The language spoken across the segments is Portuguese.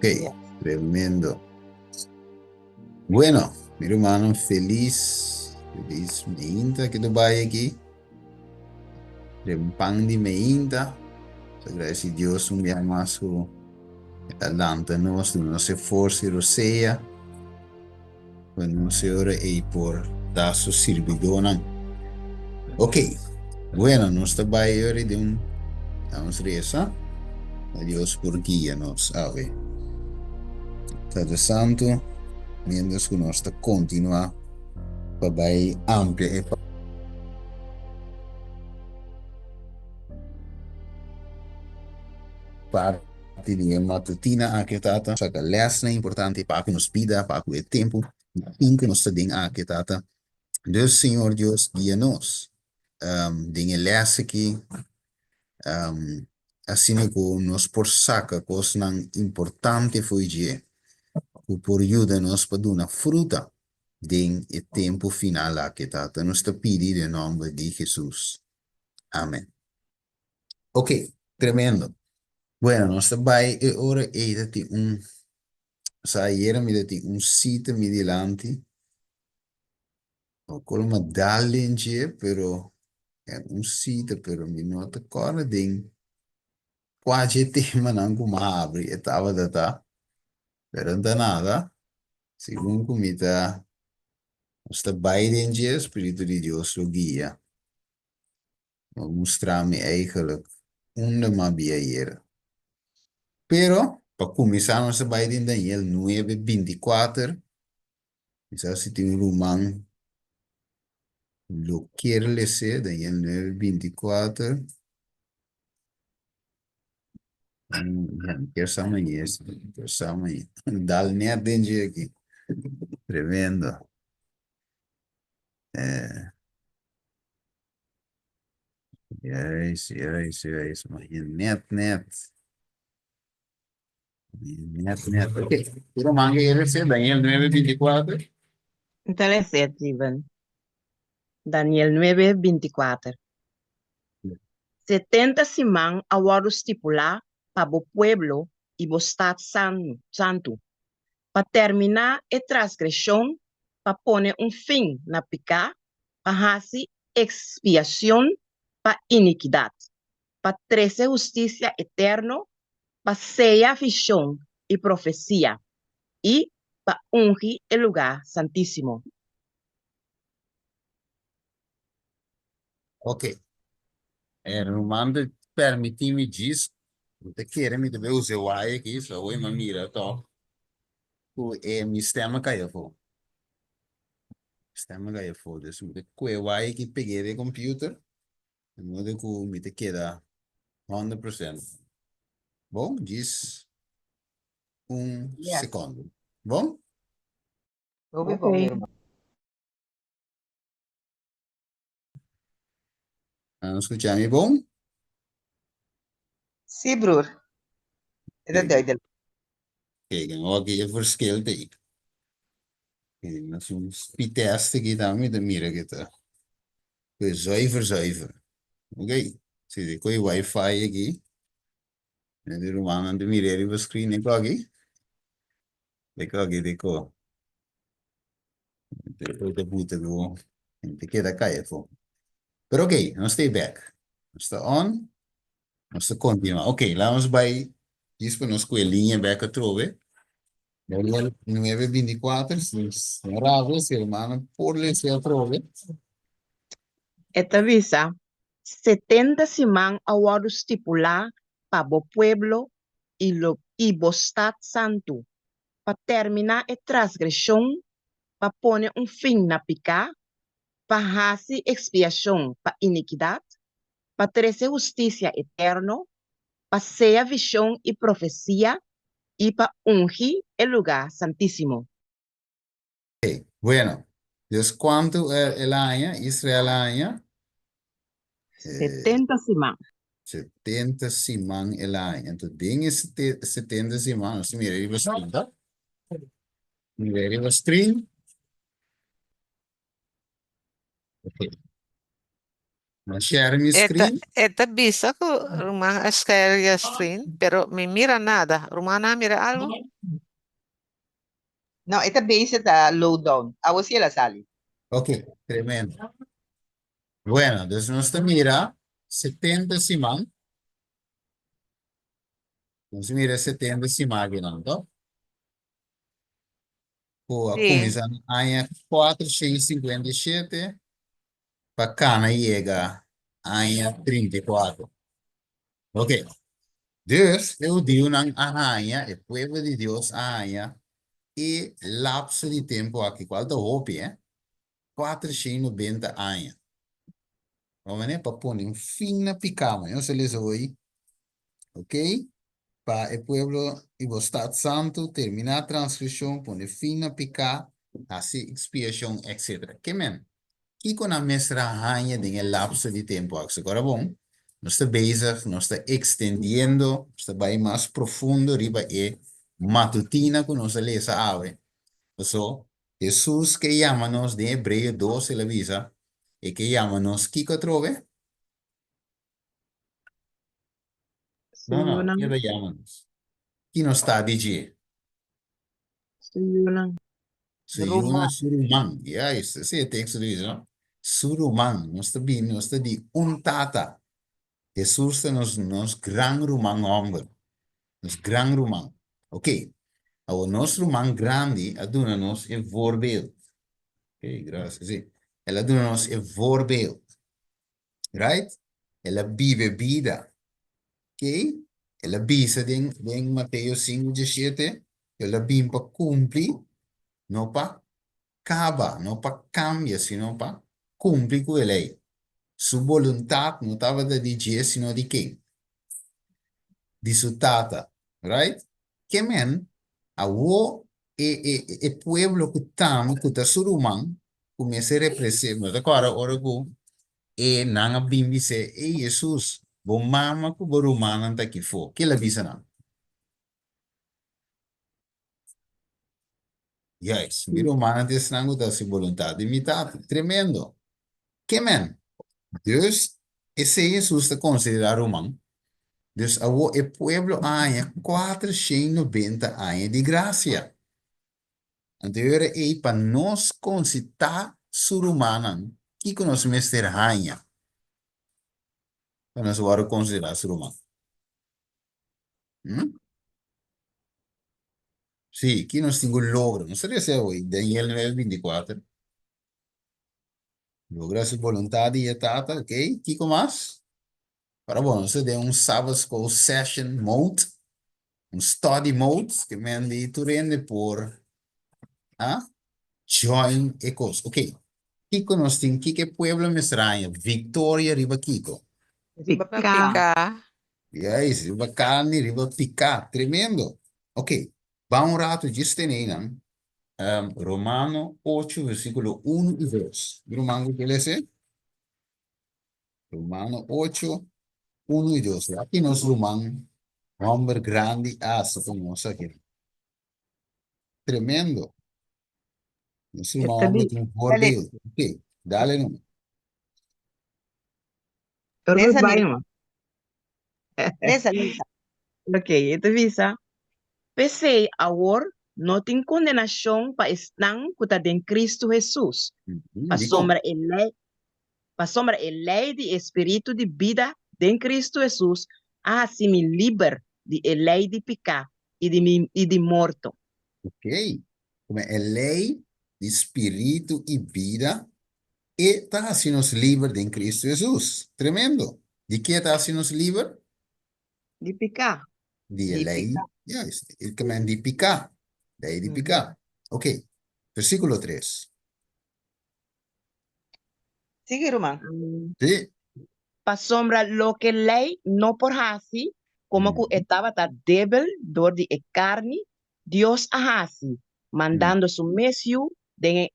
Ok, tremendo. Bueno, mi hermano, feliz meinta que tu vai aqui. Pan de meinta. Graças a Deus, um dia mais o Atlanta nós, do nosso força e roceia. Quando o Senhor é por dar sua servidona. Ok, bueno, nós trabalhamos hoje de vamos reza. A Deus por guia-nos, ave. Padre Santo, mientras que nós continua para vai amplia e parte de matutina akitata. Saka lesna importante para que nos pida, para que o tempo, que nos tem akitata. Deus, Senhor Deus, guia-nos. Dinge lessen aqui, assim como nos por saca, coisas importante foi dia, que por ajuda-nos para dar fruta, em o tempo final akitata. Nos te pedi em nome de Jesus. Amém. Ok, tremendo. Bueno, nós também, ora, é saíram-me de sítio me delante, com uma dalinha, pero é sítio, pero me nota agora de quase tema não como abre, estava da tá, pero não nada, segundo comida, está bem dia, Espírito de Deus o guia, mostrar-me eigenlijk onde me havia. Pero, para começar, nós vai em Daniel 9:24, já se tem um romano, lo quiere leer, Daniel 9:24. Terça amanhã, terça amanhã. Dá nem atendi aqui. Tremendo. É, é isso. Amanhã, net. Net. Ok. Pero manga ele se Daniel 9:24. Interessante, Ivan. Daniel 9:24. 70 simão agora estipular para o pueblo e o estado santo, para terminar a transgressão, para pôr fim na pecado, para fazer expiação para iniquidade, para trazer justiça eterna, para sellar visão e profecia, e para ungir o lugar santíssimo. Ok. Romano permite-me diz, você quer me deve usar o ai aqui, só o uma mira, tó. O mi sistema caiu, pô. Sistema caiu, foda-se. O ai que peguei de computer, não de que me te queda 100%. Bom, diz Yes. segundo. Bom? Ouve bom, meu Ok. irmão. Vamos escutar-me bom? Sim, Brur. É Kijk, doido. kijk, en wat je verschil tegen. Kijk, dat is een spiteste die daar met de mieren gaat. Zuiver. Oké. Zie je, kon je wifi aqui. En de roman aan de mieren op screen, ik aqui. Deco. Depois de puta do. Te queda cair, pô. Pero ok, não stay back. Está on. Nós continua. Ok, lá vamos vai. Isso para nós coelhinha back a trove. Daniel 9:24, raro, se hermano, por le se aprove. Esta visa, 70 simán agora estipular para o pueblo e o estado santo, para terminar a transgressão, para pôr fim na pecado, para fazer expiação para iniquidade, para trazer justiça eterna, para ser a visão e profecia, e para ungir o lugar santíssimo. Ok, bueno, Dios cuánto el año, Israel año, 70 simán. 70 simán el año. Entonces, den 70 simán, si mira, iba a mira, iba a stream. Ok, No share mi Eta, screen. eta bisa ko rumah share ya screen, pero me mira nada. Rumana mira algo? No, esta base está low down. Awo siya sali. Ok, tremendo. Bueno, entonces nos mira 70 simán. Nos mira 70 simán, ¿no? O a Sí. começar a 457 para cá chega a 34. Ok. Dus, eu digo na arranha, o povo de Deus arranha, e lapso de tempo aqui, qual da roupa, 490 anos. Vamos, né? Para pôr um fim na picama, eu se les hoje, ok? Para o povo e o Estado Santo terminar a transcrição, pôr fim na picar, assim, expiação, etc. Que men? Que com a mestra arranha de lapso de tempo, agora bom, nós está bezig, nós está extendiendo, está bem mais profundo, riba e matutina que nós lê essa ave. So, Jesus que chama-nos de Hebreu 12, ele avisa, e que chama-nos, que trove? Não, que ele chama-nos. Que nos está a dizer? Suyunang. Suyuna surumang. Yeah, esse é o texto diz, não? Surumang, nós está bem, nós está de tata. Jesus está nos gran rumang homem, nos gran rumang. Ok, o nosso rumang grande, aduna-nos é voorbeeld. Ok, graças. Sim. Ela aduna-nos é voorbeeld. Right? Ela vive vida. Ok? Ela bisa den Mateus 5:17. Ela vem para cumprir, não para acabar, não para cambiar, sino para cumprir com a lei. Sua vontade não estava de dizer, sino de quem? De sua tata. Right? Que men, a wo e pueblo que estamos, que está surumang, começa a representar, agora, ora, e nanga bimbi se, e Jesus, bom mama ku borumana ta kifo. Kila bisa na. Yes, miro mana te snango da si vontade imitada. Tremendo. Que men? Dus, esse Jesus está considerado humano. Dus, o pueblo há 490 anos de graça. Então, é para nós considerar ser humano, que nós mestre rainha, para nós agora considerar ser humano. Sì, chi non stingo il logro, non sarebbe se voi, Daniele 9:24, logra su volontà di tata, ok? Chi más? Pero bueno, se de un Sabbath School Session Mode, un Study Mode, che mi hanno di tu rende por, ah, join e cos. Ok, Kiko non sting, chi che pueblo mi strania, Victoria Riva Kiko. Vika. Papika. Yes, Riva Carni, Riva Pica, tremendo. Ok, va un rato, gistenenan. Romano 8, versículo 1 y 2. Romano, ¿qué le dice? Romano 8, 1 y 2. Aquí nos Romano, hombre grande, hasta como aquí. Tremendo. Nos Romano, hombre Itabi. con Dali. bordeo. Ok, dale no. Urut Nessa bayo nila. mo. Nessa nila. Okay, ito visa. Pese awor, no tem condenação para estão kuta den Cristo Jesus. Pa Digo, sombra a lei de espírito de vida den Cristo Jesus, assim me liber de a lei de pecar e de morto. ok. Como é lei de espírito e vida, e está assim nos livre de Cristo Jesus. Tremendo. De que está assim nos livre? De pecar. Die Di lei, pica. juist, il command di pica, lei di pica. Ok, versículo 3. Sige, Roman. Sí. Pa sombra lo que lei no por hasi, como que estaba tan débil door de carne, Dios ahasi, mandando su mesio de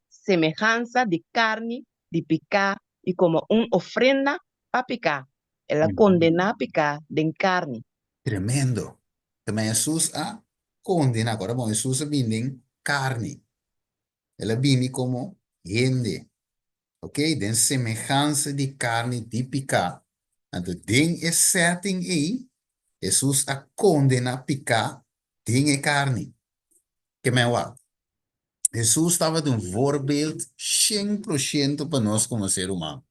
semejanza de carne, de picar, y como un ofrenda para picar. Ela condena a picar de carne. Tremendo. Também Jesus a condena. Agora, bom, Jesus a binding carne. Ela bindi como gente. Ok? Den semelhança de carne de picar. Então, den é setting aí. Jesus a condena picar. Den é carne. Que me wa? Jesus estava de um voorbeeld 100% para nós como ser humano.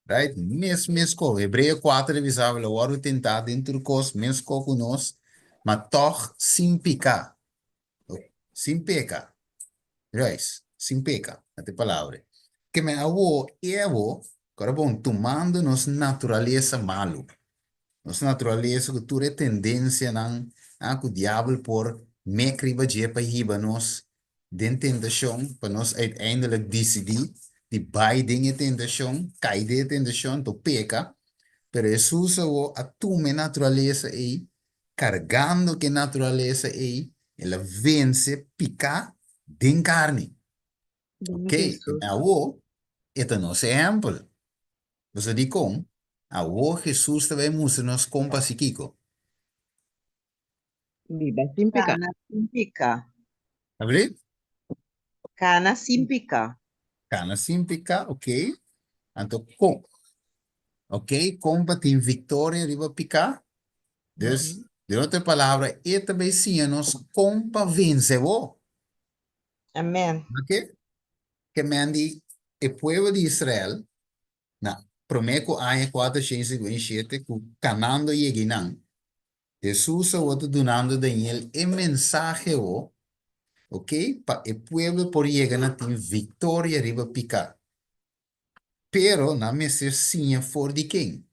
Right? Mesmo, Hebreeën 4 avisava, o oro tentado dentro do cos, mesmo com nós, mas toch sem pecar. Sem pecar. Right? Sem pecar. Essa palavra. Que me avô, agora bom, tomando nossa natureza malo. Nossa natureza que tu é tendência a que o diabo por me criba de para riba nós, de tentação, para nós uiteindelijk decidir, de baie a tentação, cai de tentação, tu peca, pero Jesus a tu me natureza aí, cargando que natureza aí, ela vence, pica, de carne. Ok? Jesus. Então, este é nosso exemplo. Você diz como? Agora Jesus também mostra-nos como pacifico. Biba simpica. Kana simpika. Abre? Kana simpika. Cana simplica, ok? Então, com. Ok? Compa tem vitória, riba picar. Dus, de outra palavra, e também sim, nós compa venceu. Amen. Ok? Que mandi, o povo de Israel, na, prometo aia 457, que canando e guinan. Jesus o outro donando Daniel e mensagem o, ok? Pa o povo por llegar na tem vitória riba picar. Pero na me ser sim for de quem?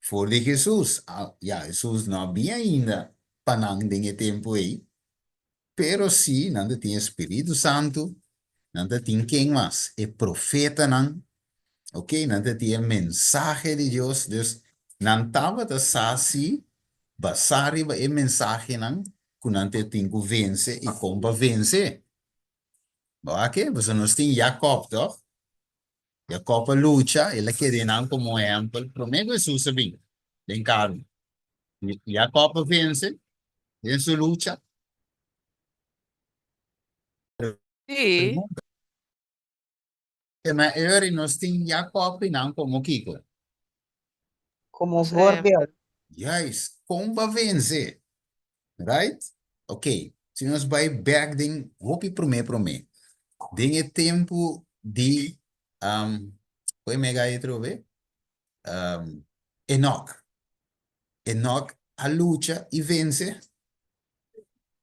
For de Jesus. Ja, Jesus não havia ainda panang dinge tempo aí. Pero sim, nanda tinha Espírito Santo, nanda tinha quem mais? E profeta não, ok? Nanda tinha mensagem de Deus, Deus não estava da sasi, basari ba e mensagem não, que nanda tinha que vencer e como vencer. Ok? Você nós tem Jacob, toch? Jacob luta, ele queria não como exemplo, prometo Jesus bem, bem caro. Jacob vence, em sua luta, Sì, pergunta, mas ele nós tem Jacob e não como Kiko. Como sempre. voorbeeld. Juist, como vencer, right? Ok, se nós vai back den, hopi prome, den é tempo de, foi mega aí, trove? Enoch. Enoch a luta e vence.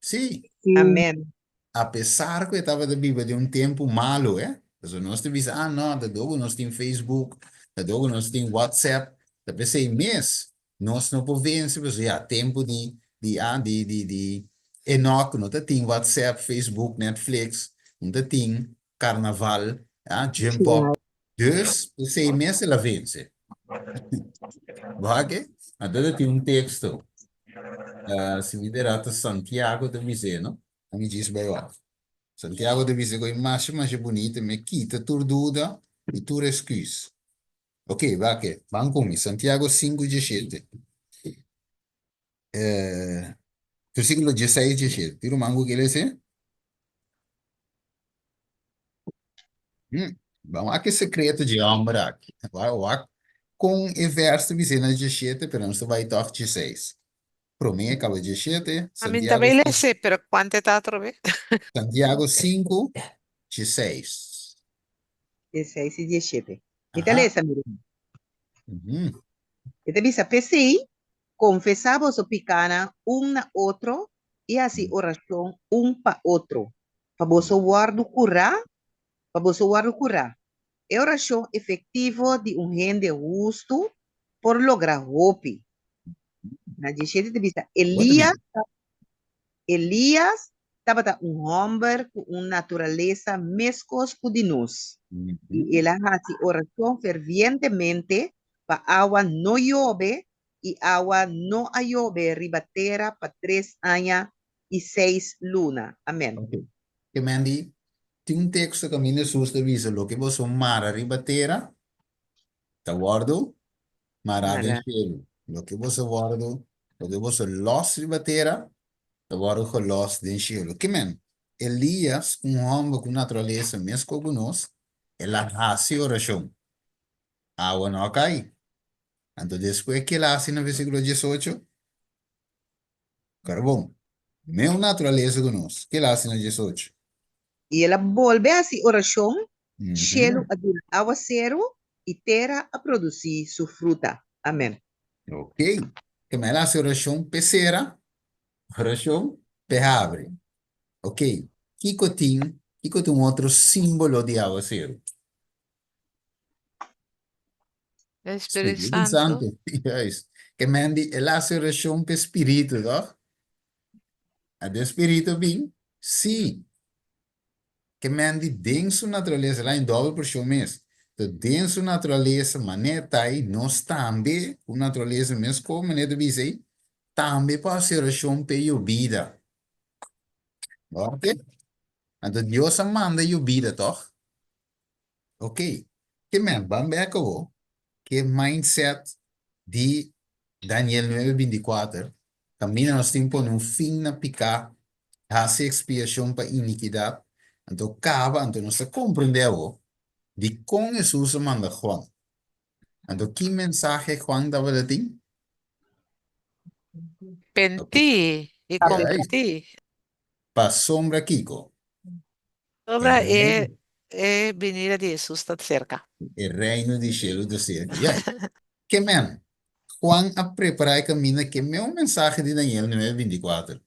Sim, Amen. apesar que estava da Bíblia de um tempo malo, Então, nós temos, não, da dogo nós temos Facebook, da dogo nós temos WhatsApp, da pensei, mês, nós não podemos, tempo de Enoch, não tem WhatsApp, Facebook, Netflix, não tem Carnaval, Jim Pop, dus, pensei, mês ela vence. Wage? Então, tem um texto, se me derata Santiago de Miseno, me diz bem lá. Santiago de Viseu é mais bonita, me quita tudo dúvida e tudo excuse. Ok, vai aqui. Vamos comigo. Santiago 5:17. Versículo 16, 17. Tira o mango que ele diz. Vamos aqui, secreto de homem aqui. Vai, vai. Com o verso dizendo 17, pero não vai dar 16. Promete, acaba 17. A mí también le Santiago, sé, pero ¿cuánto te trove? Santiago 5, 16. 16 e 17. Então, Ajá. essa, meu irmão. Uhum. Então, bisa, pensei, confesamos o picana um na outro e assim oração um para outro. Para você guardar curar, para você guardar curar. É oração efetiva de gente justo por lograr hope. Na 17 de vista, What Elias, man? Elias estava um homem com uma natureza mescos de nós. Uhum. Y él hace oración fervientemente para agua no llueve y agua no llueve ribatera para 3 años y 6 lunas. Amén. Ok. Que Mandy, tem um texto que a minha susta visa, lo que você mara ribatera, tá guardo, marada em Mara. cheiro. Lo que você guardo, lo que você los ribatera, tá guardo com los de cheiro. Que man, Elias, um homem com natureza mesmo como nós, Él hace oración. Agua no cae. Entonces, después que él hace en el versículo 18, carbón. Meu naturaleza conosco. Que él hace en el 18. E ela volve a si oração, cielo Ujú. a dar aguacero e terra a produzir sua fruta. Amém. Ok. Que me hace oración pecera, oración pejabre. Ok. Kiko tem outro símbolo de aguacero. Espíritu Espírito Santo. Santo. Yes. Que mandi, ele hace oração para espírito, não? A de espírito bem? Sim. Que mandi den sua natureza lá em dobra por show mesmo. Então, den sua natureza, maneira tá aí, nós também, com natureza mesmo, como maneira de dizer, também pode ser oração para a vida. Ok? Então, Deus manda a vida, toch? Ok. Que men, vamos ver que mindset de Daniel 9:24 camina nos tiempo no fin na picar, hace expiação para iniquidade. Então, acaba, então, nós compreendemos de como Jesus manda Juan. Então, que mensagem Juan dava de ti? Ok. Penti y Yeah, convertí. para sombra Kiko. Ahora El reino, venir de Jesús está cerca. el reino de cielo de cerca. Yeah. Que men, Juan a preparar el camino que me un mensaje de Daniel 9:24.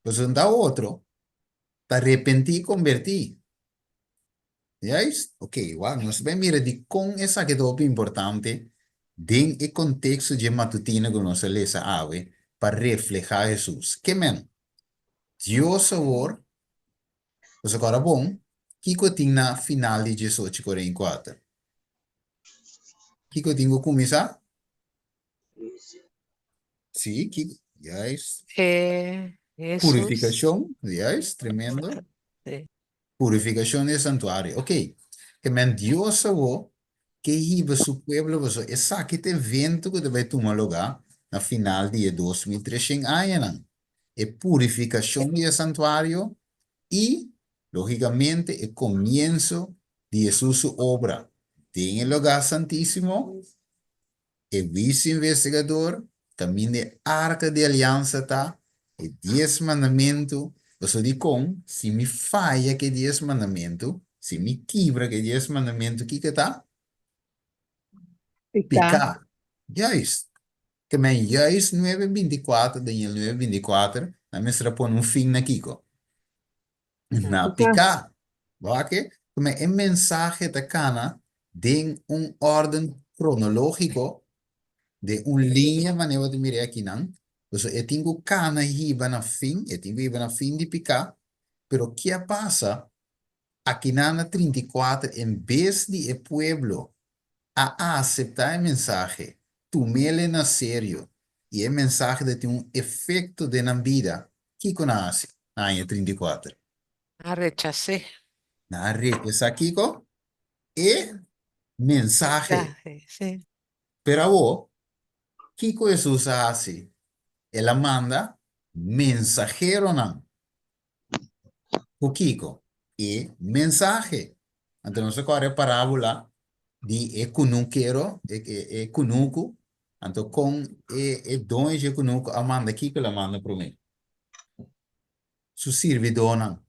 Pues anda otro, te arrepentí y convertí. ¿Ya es? Ok, wow, nos ve, mira, de con esa que es importante, den el contexto de matutino que nos lesa ave para reflejar Jesús. Que men, Dios sabor, pues agora bom, Kiko tinha final de 18:44. Kiko tinha começar? Sí, Kiko, ya es. Jesús. Purificación, ya es, tremendo. Sí. Purificación del santuario. Ok, que men Dios sabor que iba su pueblo, pues, exacto evento que debe tomar lugar na final de 2300 años. Es purificación del santuario y, lógicamente, el comienzo de su obra. En el lugar santísimo, el vice-investigador, también de arca de alianza está, el 10 mandamientos, eso de con, si me falla que 10 mandamientos, si me quiebra que 10 mandamientos, ¿qué está? Ficar. Picar. Ya es. Que me ya es 9:24, Daniel 9:24, la mestra pone un fin na Kiko. Na Ficar. picar. ¿Va que? Como el mensaje de cana de un orden cronológico de una línea maneira de mirar aqui não. Então, eu tenho cana riba na fim, eu tenho riba na fim de picar, pero o que passa aqui na 34, em vez de o pueblo a aceitar o mensagem, tomá-lo na sério, e o mensagem de ter um efeito de na vida, que conhece na 34. Rechacé. Na rede, essa aqui, é mensagem. Sí. Pero o que Jesus hace? Ela manda mensajero não. O Kiko. E mensaje. Então, nós agora a parábola de ecunuquero, ecunuco. Então, com dom de ecunuco, a manda Kiko, ela manda para mim. Su servidor não.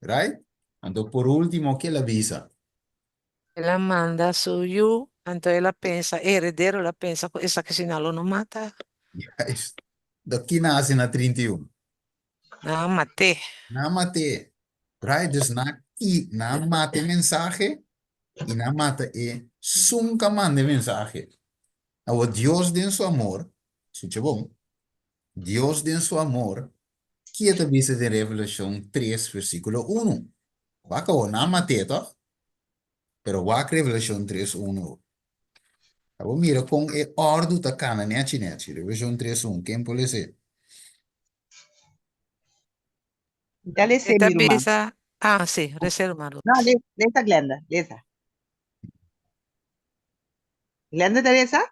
Right? Então, por último, que ela avisa? Ela manda suyo, entonces ela pensa, heredero, ela pensa, esa que si no lo no mata, Yes. Daqui nasce na 31. no maté. Na mate. Right? Dus na mate mensagem e na mata sunca manda mensagem. Agora, Deus tem seu amor, escute bom, Deus tem seu amor, que é vista de Revelação 3, versículo 1. Vaca o na mateta, pero vaca Revelação 3, 1. Agora, mira, com a ordem da cana, nete, Revelação 3, 1, quem pode ser? Dale ser, Esta mi irmã. pieza, sí, reserva. No, lesa, Glenda, lesa. Glenda, Teresa?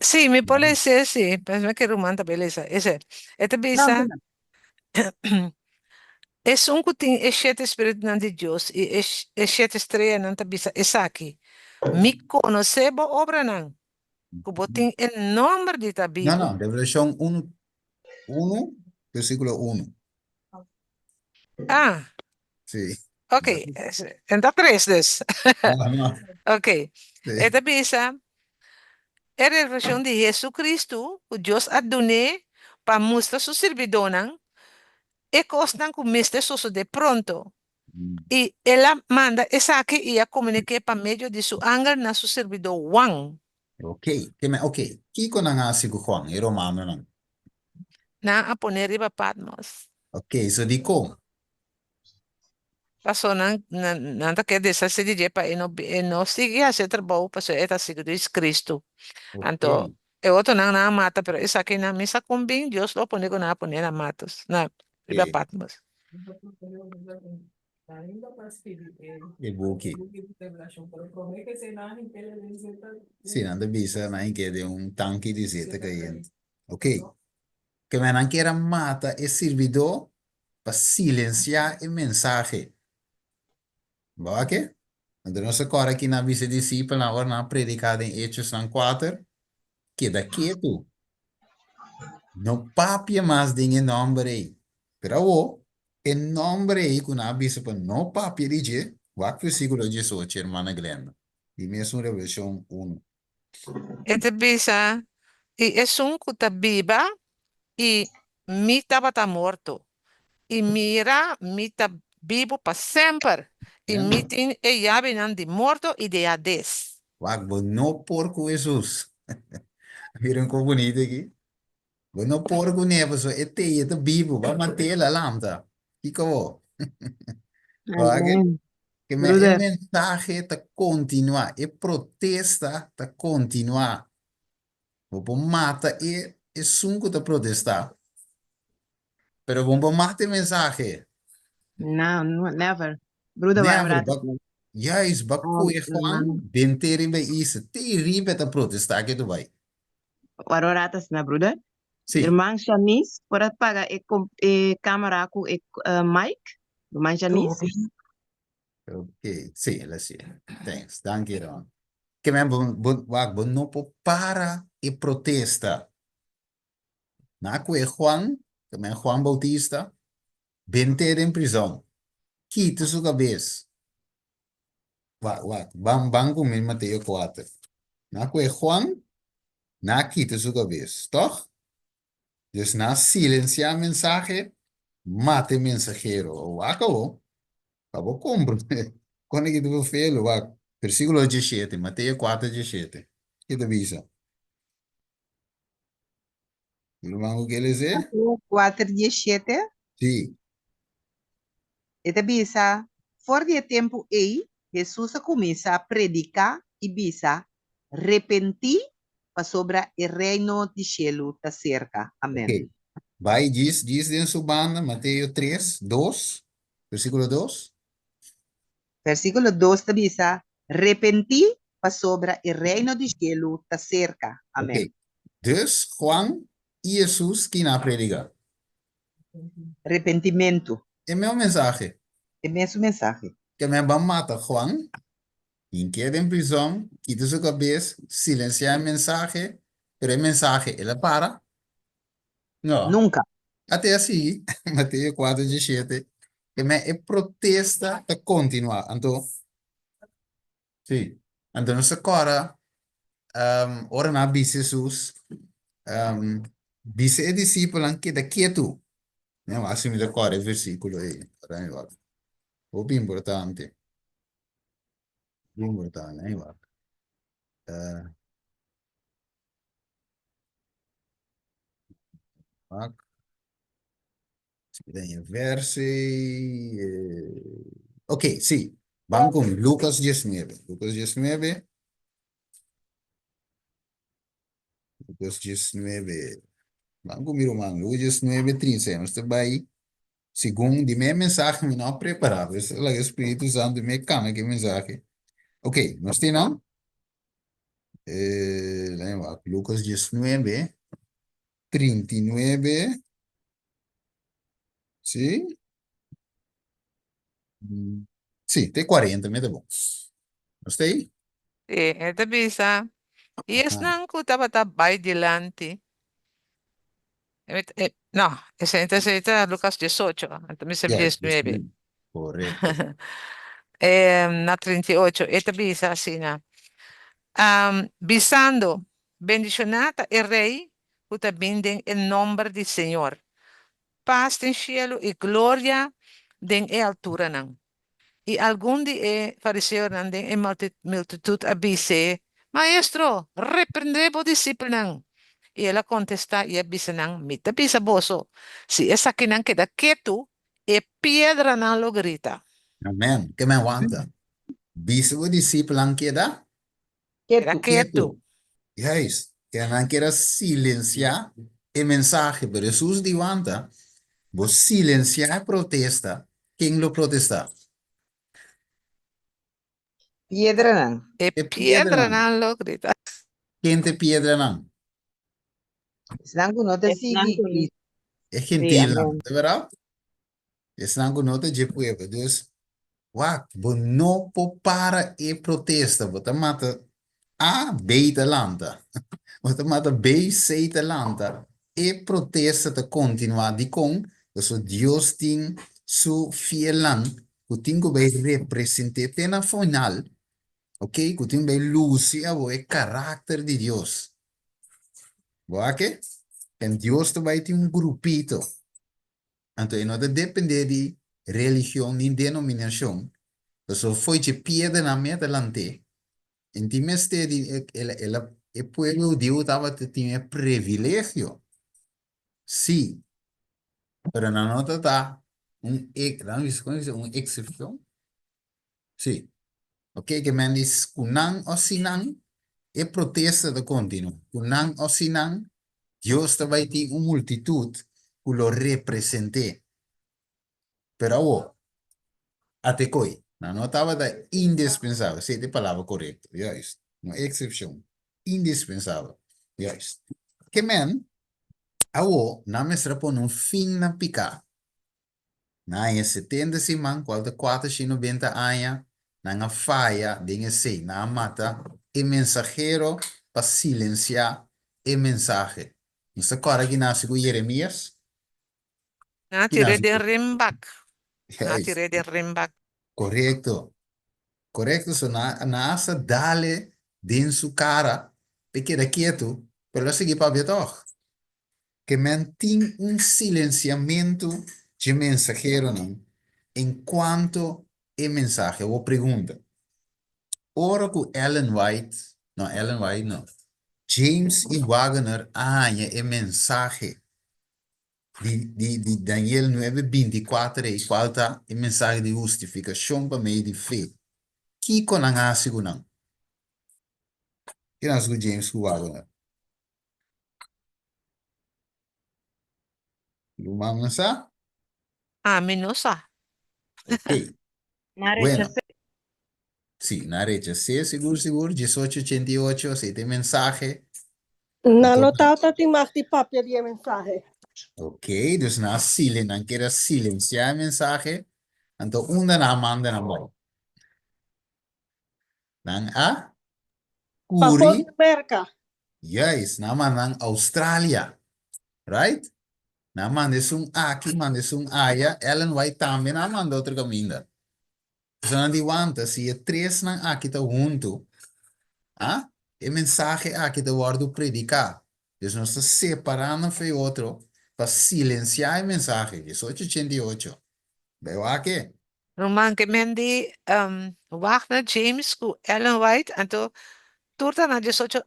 Sí, mi policia, sí, pues me quiero manda beleza. Esta No, pieza, no. Es un kuting eshet espíritu nan de Dios y eshet estrella nan tabisa esaki. Mi conocebo obra nan. Kuboting el nombre de No, tabibo. no, Revelación 1, versículo 1. Ah, Sí. ok. En dat tres dus. No, no. Ok. Sí. Esta bisa é a revelação de Jesus Cristo, o Deus adune para mostrar su servidor nan, e costan com mestre soso de pronto. Mm. E ela manda essa aqui e a comunique para meio de su ángel na su servidor Juan. Ok. Ok. Kiko na nga si Juan, Romano lang. Na a poner riba Patmos. Ok, so di ko. Passou nanta que dessa se DJ para e não seguir a ser trabalho para ser eta seguido de Cristo. Ok. Então, é outro não na mata, pero essa aqui na missa combina, Deus lo pone na poner na matos, na riba Ok. Patmos. E buki. Sì, nanda bisa na inke de un tanque di zeta cayente. Ok. Que me nan quiera mata e servidor para silenciar el mensaje. ¿Va que? Entonces, agora aqui na visa discípula, na hora na predicada em Hechos 4, queda quieto. Não papia mais de nombre aí. Pero o nombre aí que na visa para não papia de je, vai versículo 18, irmã Glenda. E mesmo Revelação 1. Ete bisa, e é um que viva e mi estava tá morto. E mira, mi tá vivo para sempre. E É, mi tem e llave nan de morto e de Hades. vai, não porco Jesus. Viram como bonito aqui? Não porco neva, só é teia, tá vivo, vai manter a lambda. Fica bom. Vai que? Amen. Que el Brother, mensaje está continua, e protesta está continua. Vamos mata e sunco está protestar. Pero vamos mata el mensaje. no, no, never. Brother, waar Never, praat het met? juist, bakuje Juan, Hermano. ben teribe is, teribe está protestar que tu vai. Waar praat het met, brother? Sí. Irmã Janice, pode pagar e câmera com e mic? Irmã Janice? Ok, sí, la sí. Thanks, dank je dan. Que men wak no para e protesta. Na kwe Juan, que men Juan Bautista, ben ter em prisão. Quita sua cabeça. Vamos com Mateus 4. Na que Juan, na quita sua cabeça. Toch? Dus na silenciar mensaje, mate mensajero. O acabou. Acabou compro. Quando que tu fez, versículo 17, Mateus 4, 17. Que te avisa? Irmão, o que ele diz? 4:17. Sim. Ita bisa, for de tempo aí, Jesus começa a predicar e bisa, repenti para sobra o reino de cielo está cerca. Amém. Ok. Vai, diz em sua banda, Mateus 3, 2, versículo 2. Versículo 2 te bisa, repenti para sobra o reino de cielo está cerca. Amém. Ok. Dus Juan e Jesus que na predica. Arrependimento. É meu mensagem. É mesmo mensagem. Que me van matar Juan, quien queda en prisión, quita su cabeza, silencia el mensaje, pero el mensaje, ¿él para? No, Nunca. até así, Mateo 4, 17, que me protesta de continuar. Entonces, sí, entonces agora, ora na dice Jesús, dice el discípulo que de quieto, não, assumi da agora, versículo aí, o bem importante, bem importante, né, Tem verse. Ok, sí. Vamos con Lucas 19. Lucas 19. Lucas 19. Vamos con mi hermano. Lucas 19, 13. Você vai, segundo de minha mensagem, me não preparado. Esse é o Espírito Santo me cana que mensagem. Ok, nós temos. Lucas 19, 39. Sí. Sí, de 40, me bom. Gostei? Esta bisa. Yes Ah, nang kutabatabay dilante. No, esa Lucas 18, entonces yes, 19. correcto. Na 38, esta bisa assim, na. Visando, bendicionata el rey, puta binden el nombre del Señor. Paz en cielo y gloria den e altura nan. Y algún día fariseo nan den en multitud abise, Maestro, reprendebo discípulo nan. Y él contesta y abise nan, mita bisa boso. Si esa que nan queda quieto, e piedra nan lo grita. Amen. Que me aguanta. Dice o discípulo ang queda Queda Quieto. quieto. quieto. Yes. Que não quer silenciar o mensagem, pero Jesus levanta, vos silenciar a protesta. Quem lo protesta? Piedra nan. E É pedra piedra não. nan lo grita. Quem te pedra não? Isang nota Es sige. É Sí, gentil não, amén. de verdade? Esse não nota de pueblo. Dus, wat, bo no po para e protesta, bo mata A, B te lanta. Bo mata B, C te lanta. E protesta te continua di con, so Dios ting su fielan, ku tingo bij representete na final, ok? Ku tingo bij Lucia, bo e carácter de Dios. Bo ake? En Dios te bij un grupito. Então, não depende de religião nem denominação. Então, foi de piedra na minha delante. Em ti este el pueblo Dios estava tinha privilégio. Sim, pero na nota está uma exceção. Sim. Ok, que men diz kunang o sinang e protesta de contínuo. Kunang o sinang, Dios te vai ter uma multitud que lo represente. Pero agora, até coi. Não, não estava da indispensável. Sei de palavra correta. Juist. Uma exceção. Indispensável. Juist. Que men, awo, na mestra pon um fim na picar. Na em 70 simão, qual de 490 anos, na falha, dinge sei, na mata, e mensagero para silenciar e mensagem. Você agora que nasce com Jeremias? Na Que tire nasce de com... rimbak. Na Juist. tire de rimbak. Correto. Correcto, so na asa dale din su cara, te queda quieto, pero seguir para ver toch. Que mantém um silenciamento de mensajero não, enquanto é mensagem ou pergunta. Ora com Ellen White não, James e Wagner é mensagem de Daniel 9:24 e qual tá é mensagem de justificação para meio de fé. Que com a asigo não. Que nós com James e Wagner. Lumang sa? Minosa. Ok. Na Bueno, rechacé. sí, na recha. Sí, seguro, seguro. 1888, este mensaje. Nanotaw ta ting magtipapya di mensahe. Ok, dus na silen, dan kira silenciar el mensaje. Anto una na manda na mo. Dan a Papos Kuri, Amerika. yes, naman ng Australia. Right? Naman desung aki, man desung aya, Ellen White también naman do outro caminho. So não adianta, se é três ng aki tá junto, ah? E mensagem aqui do guardo predicar. Deus não está separando foi outro para silenciar a mensagem. 1888. Veo aqui. Roman que mendi Wagner James ku Ellen White. Anto turta na 18.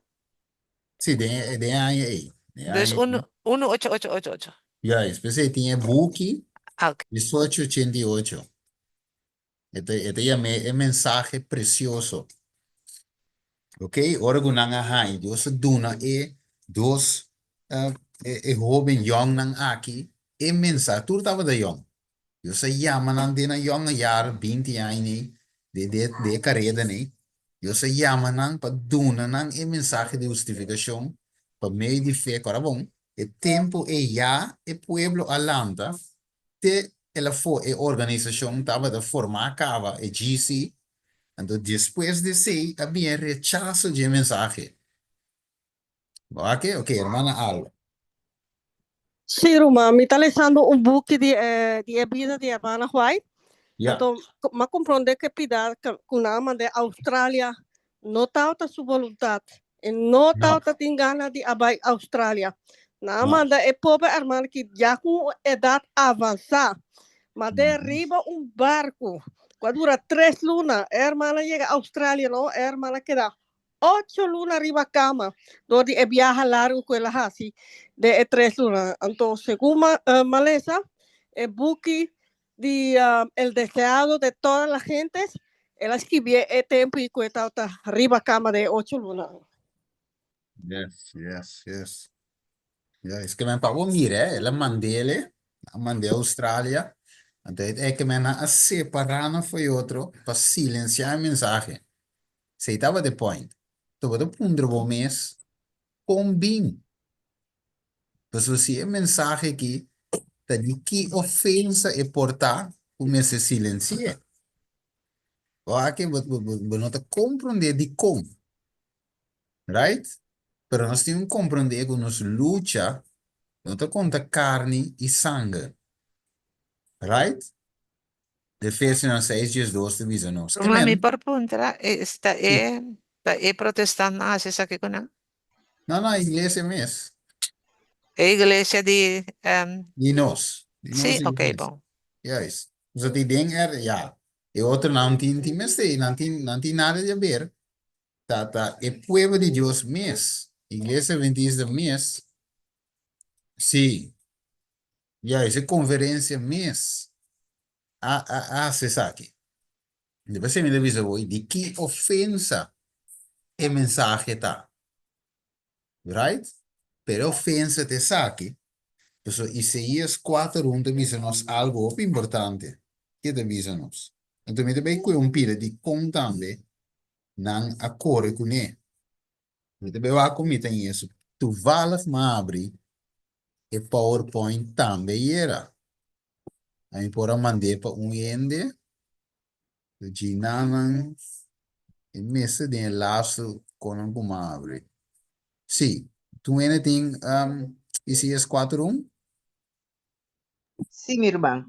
Sim, de aí. De Dus aí. 18888. Já, especialmente tinha book Ok. 1888. Este é mensagem precioso. Ok? Ora gunanga hai. Deus duna dos jovem young nang aqui. E mensagem. Tudo estava da young. Eu sei, mas din na jonge jaar, 20 jaar niet, de carrera niet. Eu sei, mas não para doen não é mensagem de justificação, para meio de fé, cara bom. O tempo é já, o pueblo alanta, te a organização estava de formar acaba, e disse, então depois de sei, havia rechazo de mensagem. Ok, hermana Alba. Sim, Roma, me está lendo um book de vida de Havana White. Ja, Então, mas compreender que pida que o nome de Austrália não está a sua vontade. E não está não, a ter gana de abai Austrália. Na não. manda é pobre irmã que já com idade avançada, mas derriba barco. Quando dura 3 lunas, a irmã chega à Austrália, não? A irmã queda 8 lunas arriba a cama, onde é viaja largo com ela assim, de 3 lunas. Então, segundo Malesa, é buque de el deseado de todas las gentes, ela escrevia é tempo e coitado arriba a cama de 8 lunas. Yes, yes, yes. Ja, is que men pagou mire, ela mandei a Austrália, então é que men a separar foi outro para silenciar a mensagem. Você estava de point. Tu vai pôr o mês com bem. Então, se você a mensagem aqui, tá de que ofensa é portar, o mês se silencia. Ou aqui, você não tá compreender de como, right? Pero nós temos que compreender que nós luta, não tá contra carne e sangue, right? Efésios 6, 12 diz nós. Que Mami, men, por punta, protestante, essa aqui com não, a igreja mesmo. a igreja de, De nós sim, ok, igreja. bom. Juist. Dus dat die ding ja. E outro não tem mestre, não tem nada de ver. É povo de Deus mesmo. Igreja Adventista mesmo. Sim. Já, essa conferência mesmo. Se sabe. Depois você me avisa hoje de que ofensa é mensagem tá. Right? Pero ofensa te saque. Então, Isaías 4:1 te diz-nos algo importante. Que te diz-nos? Então, me também com um pira de contambe não acorre com ele. Então, eu vou comitar isso. Tu valas ma abri e PowerPoint também era. Aí, por mandar para ende, o Ginanan, e mesa de laço com um abre. Sim, tu ainda tem ICS 4:1? Sim, minha irmã.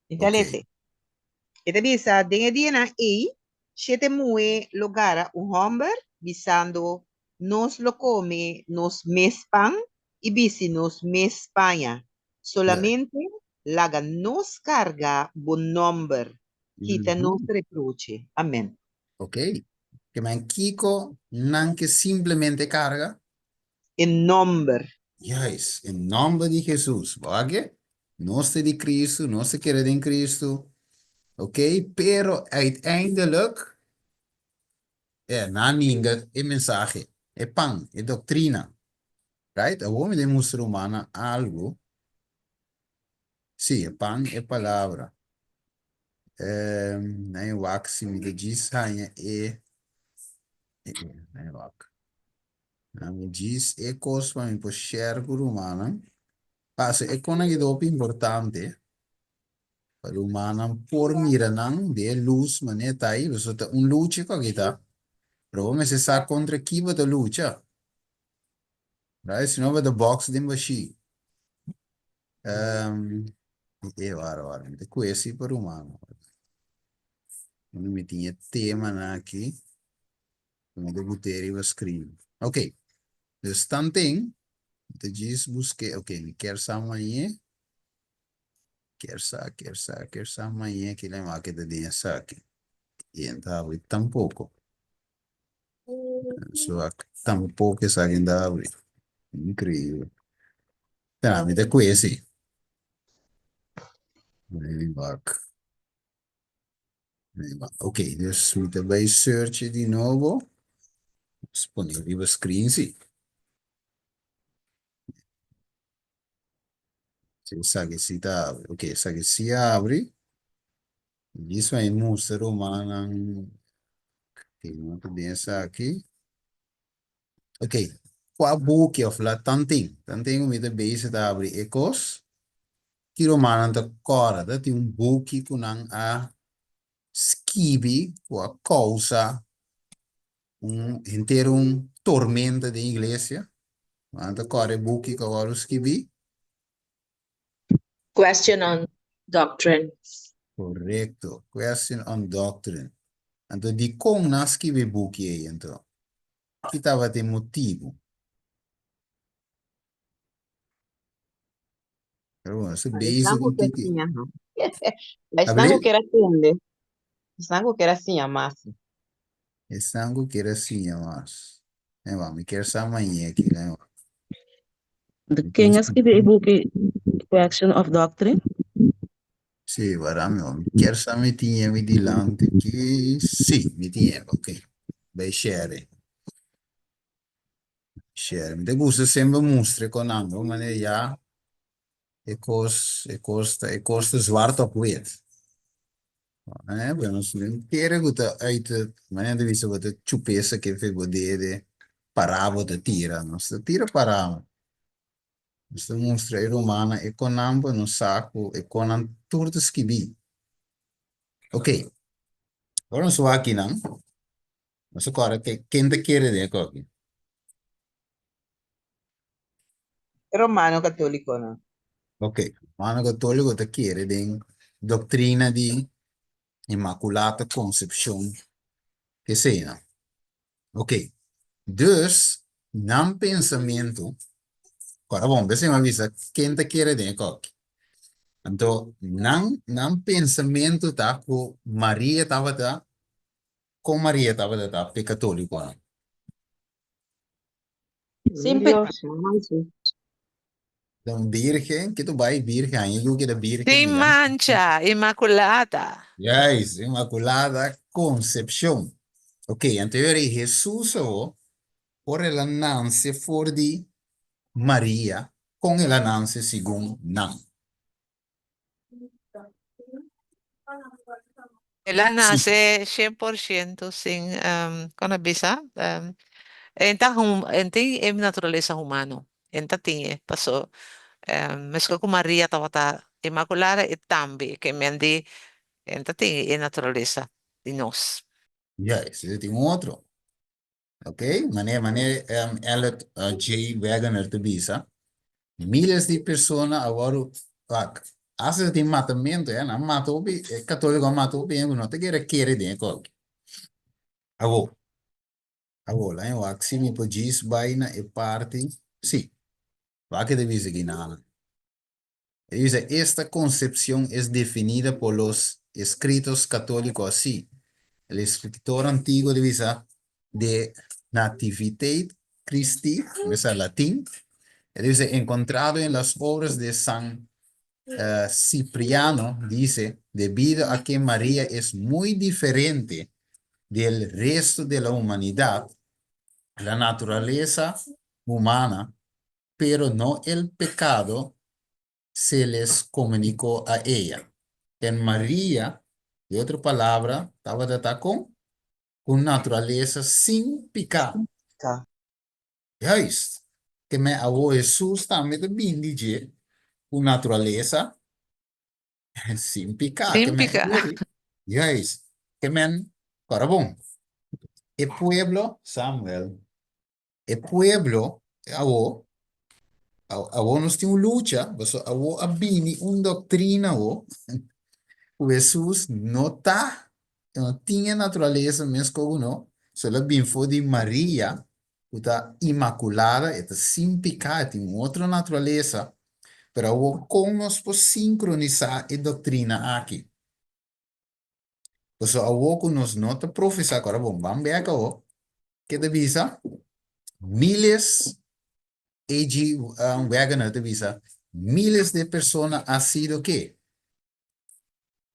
Então, Ok. esta bisa, dengue dia na siete mue logara un hombre, bisando nos lo come, nos mespan, y bisi nos mespaña. Yeah. Solamente laga nos carga bon nombre, quita nos Mhm. reproche. Amén. Ok. Que man Kiko, não que simplesmente carga. En nombre. Yes, em nome de Jesus. Ok? Nós de Cristo, nós queremos em Cristo. Ok? Pero uiteindelijk, na ninguém é mensagem, é pão, é doutrina. Right? A homem de muçulmana algo. Sim, é pão, é palavra. Nem o axi me diz, nem o axi. Me diz, é coisa para me puxar por humana. Passa, é conectado importante. Para humana, por mira, não, de luz, maneta aí, você tá luta com a guitarra. Pero me se sa contra chi va da luce. Right? Se non va da box di machine. Guarda, de questi per umano. Non mi tinha tema aqui. Como de boteri va scrive. Ok. Dus tanting. De diz busque. Ok. Mi quer sa amanhã. Quer sa amanhã que le ma che da dia sa aqui. E então, tampouco. So, tampouco sa che andava. Incrível. Tá, me da questi. Back. Ok, dus moeten wij searchen de nuovo. Disponibile screen, sì. Se sa che si apre, ok, sa che si apre. Isso aí mostra umana que não pensa aqui. Ok, qua book of la tanting. Tanting with the base da abre ecos. Kiro mananta cora, dati un buki kunang a skibi o a causa un tormento de iglesia. Mananta cora buki ka waru skibi. Question on doctrine. Correcto. Question on doctrine. Então, di kong na skibi buki e então. Kita vate motivo. Pero bueno, se basic Estango um que tiki. assim, aham. Estango Abri? que era tende. Estango que era assim, amassa. Estango que era assim, mas. É, vamos, quer essa manhã aqui, né? Quem escreveu o book Correction of Doctrine? Sì, guarda, mi quer essa metinha mi dilante aqui. Sì, mi tinha, ok. Beh, share. Share. Mi te gusta sempre mostre con Ango, maar ja, kost zwart op wit. Bueno, keren goed uit het, maar de wisse wat het chupesa che fe godere, paravo de tira, no? Sta tira paravo. Sta mostra romana e con ambo no saco e con anturte skibi. Ok, ora so aqui não. Mas agora que quem te quer de aqui? Romano católico, no? Ok, mano cattolico te chiede di dottrina di Immaculata Concepción que sea. Ok, dus, nan pensamento, agora bom, você me avisa quem te quer de aqui. Então, nan pensamento tá com Maria tava tá, com Maria tava tá, pe católico, não? Sim, Deus, mamãe, sim. Então, virgem, que tu vai virgem, aí eu que da virgem, Sin mancha, inmaculada. yes, Immaculada Concepción. Ok, então Jesus o por el ananse for di Maria con el ananse según nan. Ela Sí, nace 100% sin con visa. Enta naturaleza humano. Enta tiene pasó. Mesco con María tawata inmaculada e tambi que me andi enta tiene naturaleza de nos. yes, ese tiene otro. Ok, Elliot J. Wegener te visa. Miles de personas ahora hace de matamento, na mato bi, católico mato bi, no te quiere de qualquer. Agora, eu acho que me podis baina e parte, sim, va que debes guinar. Dice, esta concepción es definida por los escritos católicos así. El escritor antiguo de Nativitate Christi, es el latín, dice, encontrado en las obras de San Cipriano, dice, debido a que María es muy diferente del resto de la humanidad, la naturaleza humana, pero no el pecado, se les comunicó a ella. En María, de otra palabra, estaba de con naturaleza sin pecado. Ka. Juist. Que me hago Jesús también de bendice con naturaleza sin pecado. Que Sin me pica. juist. Que men, carabón. El pueblo, Samuel, el pueblo, hago nos tiene lucha, hago abini un doctrina, Jesús no está, no tiene naturaleza mesmo como uno, solo bien fue de María, que está inmaculada, está sin pecado, tiene otra naturaleza, pero como nos podemos sincronizar la doctrina aquí. Pues algo que nos nota profesar, ahora vamos a ver acá, que te visa, miles, Wegener te visa, miles de personas han sido que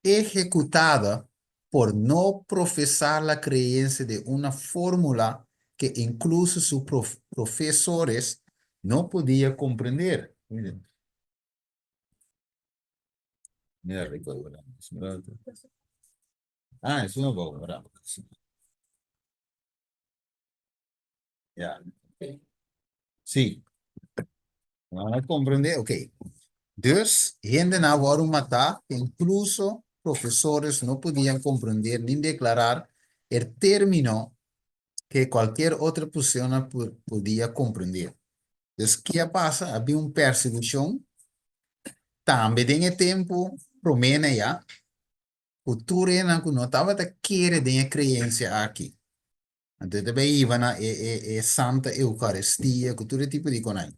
ejecutada por no profesar la creencia de una fórmula que incluso sus profesores no podían comprender. Miren. Mira, rico, ¿verdad? Ah, es una boba, ¿verdad? Ya. Sí. ¿Van a comprender? Ok. Dus, gente na waarom matar, incluso profesores no podían comprender ni declarar el término que cualquier otra persona podía comprender. Dus, ¿qué pasa? Había una persecución. También en el tiempo romano ya, cultura no estaba de quiere de creencia aquí. Entonces, iban a Santa Eucaristía, cultura tipo de conai.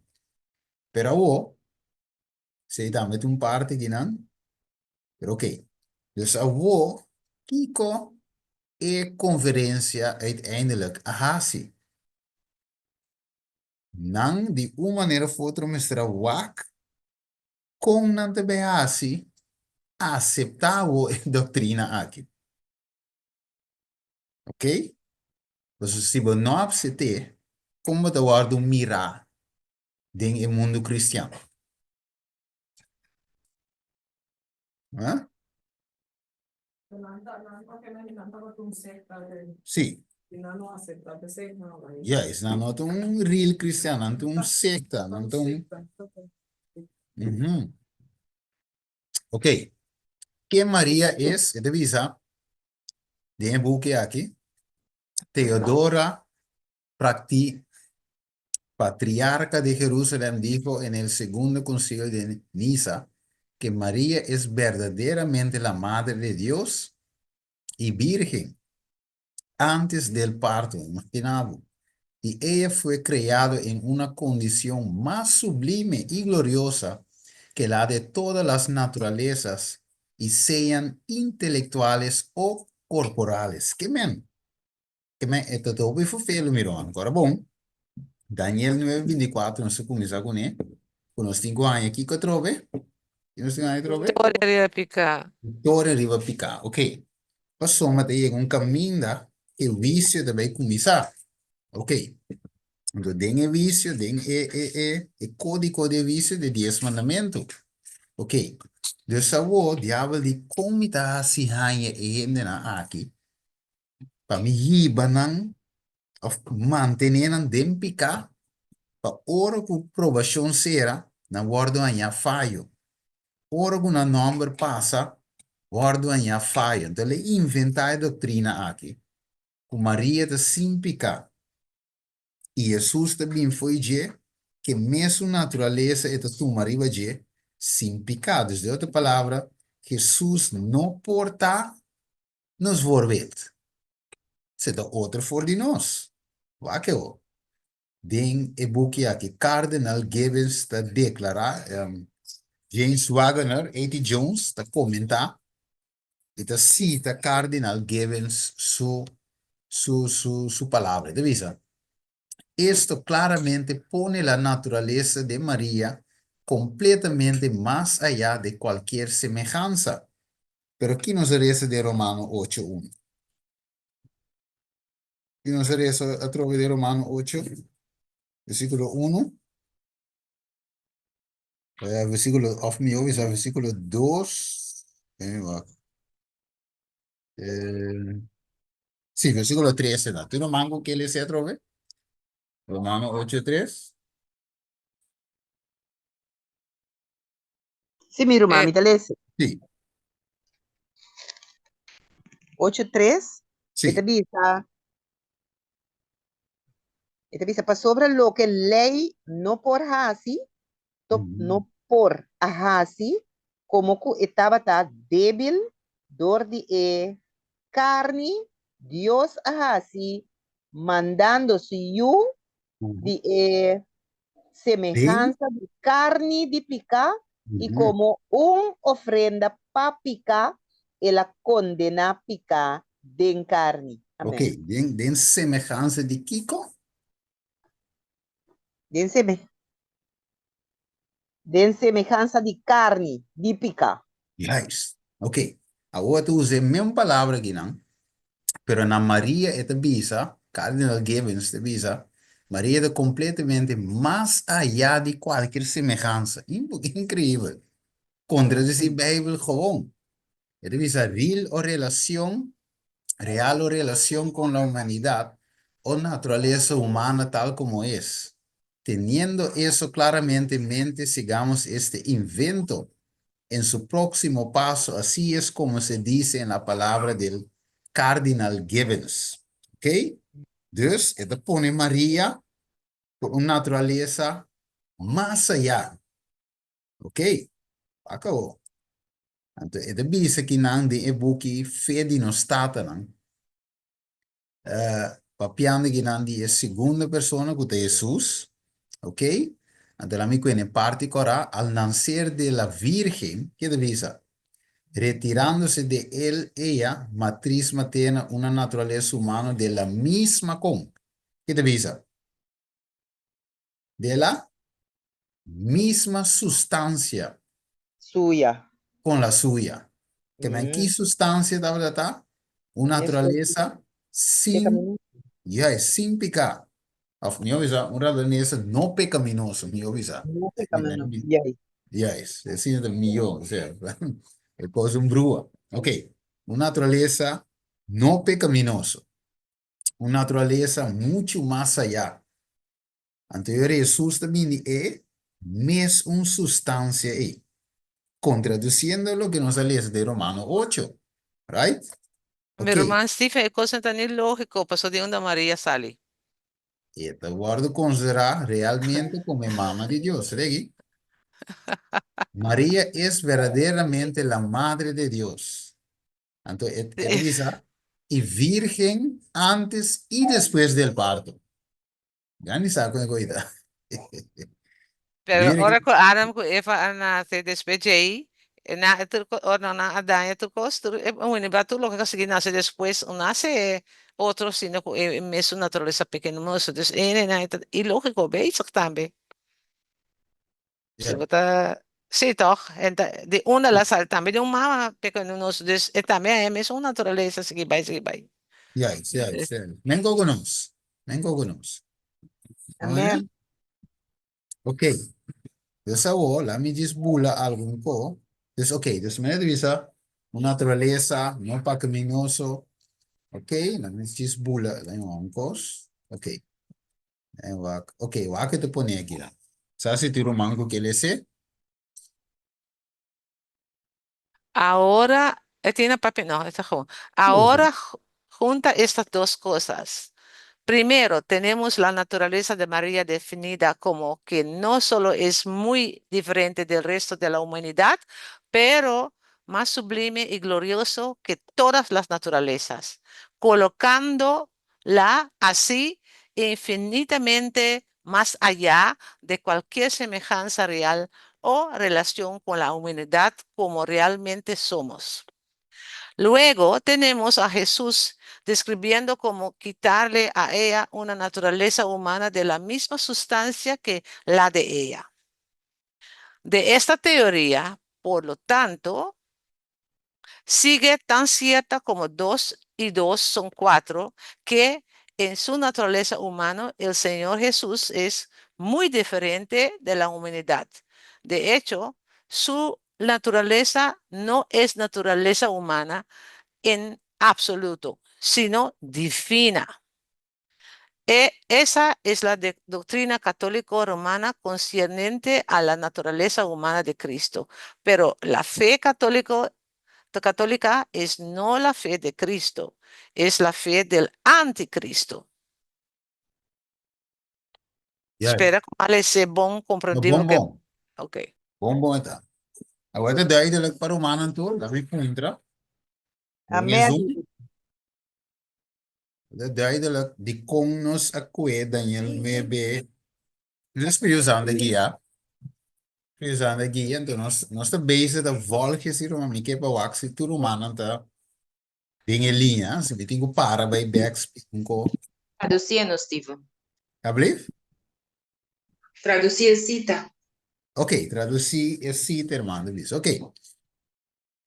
Pero ahora, se también un parte que no. Pero ok. Dus ahora, Kiko conferência uiteindelijk ahasi. Nang de uma maneira of outra mestra wak com nan te behasi aceitar a doutrina aqui. Ok? Dus se você não aceitar, como te guardo mirar dentro do mundo cristiano? Hã? Sim. Yes, não é um real cristiano, não é um secta, não é um... Ok. Que Maria é, te visa, de buque aqui, Teodora Patriarca de Jerusalén dijo en el segundo concilio de Niza que María es verdaderamente la Madre de Dios y Virgen antes del parto, imaginado. Y ella fue creada en una condición más sublime y gloriosa que la de todas las naturalezas, y sean intelectuales o corporales. Que men, esto todo muy feo, miro, agora bom. Daniel 9:24, nós começamos com ele. Com nós 5 anos aqui que eu trove. E nós 5 anos trove. Vittoria Pica. Vitória riva picar. Ok. Passou, mas tem um caminho que o vício também começar. Ok. Então, tem o vício, tem o código de vício de 10 mandamentos. Ok. Dus o diabo de como está se ranha e na aqui. Para me ribanan, of manter dem picar. Para ora que provação será, na guarda anha falho. Ora que na número passa, guarda anha falho. Então, ele inventar a doutrina aqui. Com Maria de simplificar. E Jesus também foi dizer que mesmo natureza é tu Maria de simplificar. De outra palavra, Jesus não porta nos vorbeeld. Se de outra for de nós. Waar que o? Den e boekje aqui, Cardinal Gibbons está declarar, James Wagner, A.T. Jones está comentar, e está cita Cardinal Gibbons su palavra. ¿Te visa? Esto claramente pone la naturaleza de María completamente más allá de cualquier semejanza. Pero aquí nos resta de Romano 8:1. Aquí nos resta a través de Romano 8. Versículo 1, versículo, of mi is versículo 2, sí, versículo 13, ¿no? ¿Tú no mango que le sea trove? Romano 8:3. Sí, miro, mami, te lees. Sí, 8:3. sí. Esta visa para sobre lo que ley no por así, no por así, como que estaba tan débil, dor de carne, Dios así, mandando si yo de semejanza de carne de picar y como un ofrenda para picar, y la condena picar de carne. Amén. Ok, den semejanza de Kiko. Den semejanza de carne, de picar. Yes. Ok. Agora tu usa a mesma palavra aqui, não? Pero na Maria é bisa, Cardinal Gibbons te bisa, Maria é completamente mais allá de qualquer semelhança. Incrível. Contra esse Bíblia gewoon. É bisa real o relação com a humanidade ou natureza humana tal como é. teniendo eso claramente en mente, sigamos este invento en su próximo paso. Así es como se dice en la palabra del Cardinal Gibbons. ¿Ok? Dus, esto pone María por una naturaleza más allá. ¿Ok? Acabó. Entonces, esto dice que nang de buki fe di no stata nang. Papiando que nang di es segunda persona que es Jesús. ¿Ok? Entonces, la mi en parte cora al nacer de la Virgen, ¿qué dice? Retirándose de él, ella, matriz materna, una naturaleza humana de la misma con. ¿Qué te dice? De la misma sustancia Suya. con la suya. Que me Mm. ¿qué sustancia da verdad? Una Eso naturaleza es sin, ya es sin pecar. Of mi avisa, una naturaleza no pecaminosa, mi avisa. no pecaminoso. Yay. Ya es decir, del millón, o sea, el cosa un brúa. Ok, una naturaleza no pecaminosa, una naturaleza mucho más allá. Anterior Jesús también es una sustancia ahí, contradiciendo lo que nos sale de Romano 8, right? Ok, Pero man, Stephen, è cosa tan illogico, pasó de onda María Sally. y te guardo considerar realmente como mamá de Dios, ¿sí? María es verdaderamente la madre de Dios. Entonces, él dice, y virgen antes y después del parto. Ya ni sabe con cuidado. Pero ora ko Adam ko Eva na te despejei, na ito ko o na Adán ito ko stur bueno ba tu lo que kasi nace después o nace otro sino ko es una naturaleza pequeñosa dus na ito illogico bezig también. Ya, So bata sí toch en de una la sal también de un mama pequeñoso dus también es una naturaleza sige bay. ya, ya, ya. Vengo con nos. Vengo con nos. ¿Vale? Amen. Ok. Dus ahora, me dice bula algún co. Dus, ok. Dus me dice una naturaleza no pecaminoso. Ok. La me dice bula un cos. Ok. Ok. Va que te pone aquí. ¿Sabes si tiro mango que le sé? Ahora, tiene papel, no, está joven. Ahora junta estas dos cosas. Primero, tenemos la naturaleza de María definida como que no solo es muy diferente del resto de la humanidad, pero más sublime y glorioso que todas las naturalezas, colocándola así infinitamente más allá de cualquier semejanza real o relación con la humanidad como realmente somos. Luego tenemos a Jesús describiendo cómo quitarle a ella una naturaleza humana de la misma sustancia que la de ella. De esta teoría, por lo tanto, sigue tan cierta como 2 y 2 son 4, que en su naturaleza humana el Señor Jesús es muy diferente de la humanidad. De hecho, su naturaleza no es naturaleza humana en absoluto, sino divina. Esa es la doctrina católico-romana concerniente a la naturaleza humana de Cristo. Pero la fe católica es no la fe de Cristo, es la fe del anticristo. Ya. Espera, vale, se bon No, comprendí lo que... bombón. Ok. Bombón está. Ahora de ahí de la para humana tú, la mi entra. Bom Amen. Zoom. De ahí de la de con nos acue Daniel me ve. Dus usando guia. Usando guia, então nós está base da volta se uma me que para o axi tudo humano tá. Tem em linha, se me tenho para by backspeed um co. Traduciendo, Stephen. Ablief? Traducir cita. Ok, traduzir esse termo, diz. Ok.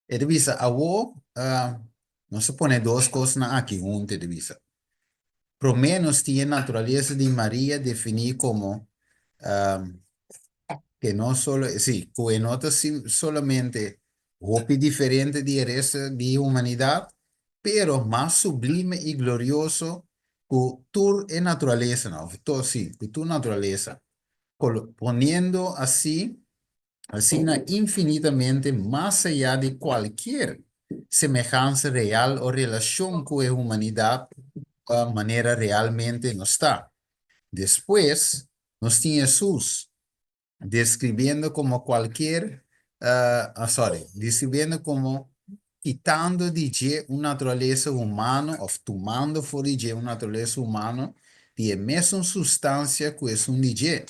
Ele diz, nós põe duas coisas na aqui, junto, ele diz. Pro menos tinha natureza de Maria definir como que no solo, sí, que no es solamente hopi diferente del resto de humanidad, pero más sublime y glorioso que tu naturaleza, ¿no? Todo sí, que tu naturaleza. poniendo así infinitamente más allá de cualquier semejanza real o relación con la humanidad, manera realmente no está. Después, nos tiene Jesús describiendo como describiendo como quitando de je una naturaleza humana o tomando fuera de je una naturaleza humana de mesma substância que es un de je.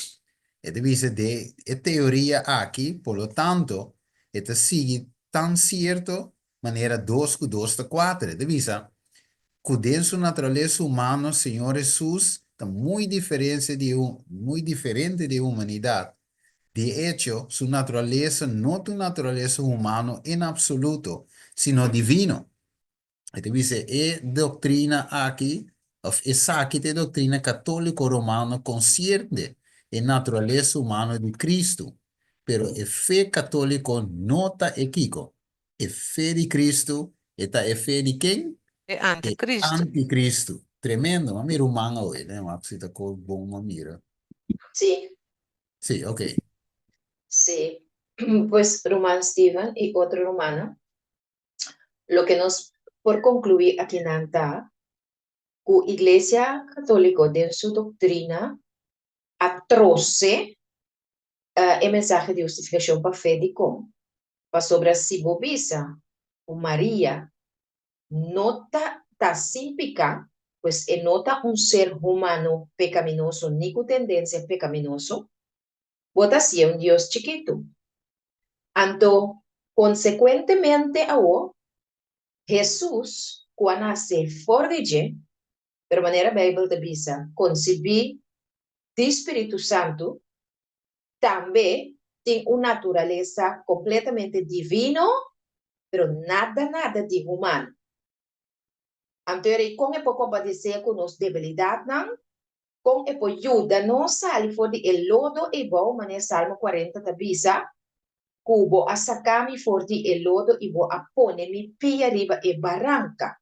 Esto dice de teoría aquí, por lo tanto, esto sigue tan cierto manera 2 con 2 da 4. Esto dice que de su naturaleza humana, Señor Jesús, está muy diferente de humanidad. De hecho, su naturaleza no es una naturaleza humana en absoluto, sino divino. Então, dice, doctrina aquí, esa aquí de doctrina católico-romana concierne en naturaleza humana de Cristo, pero el fe católico no está equico. El fe de Cristo está el fe de ¿quién? E anticristo. Anticristo. Tremendo, ma mira humana hoy, né? Uma cita com bom, uma mira. Sí, Sí, ok. sí. Pues Román Steven y otro romano, lo que nos, por concluir aquí en Anta, que Iglesia Católica de su doctrina atroce el mensaje de justificación para fe de cómo, para sobre si bobisa o María, nota ta sin picar, pues nota un ser humano pecaminoso, ni con tendencia pecaminoso, bota así un Dios chiquito. Anto, consecuentemente, Jesús, cuando nace for de je, pero manera Bíblia de bisa, concebí de Espíritu Santo, también tiene una naturaleza completamente divino, pero nada de humano. Anterior, com é por compadecer com nos debilidade, não? Com é por ajuda, não sai for de el lodo e bom, mané Salmo 40 da bisa, cubo a sacar-me for de el lodo e vou a pôr-me pia riba e barranca.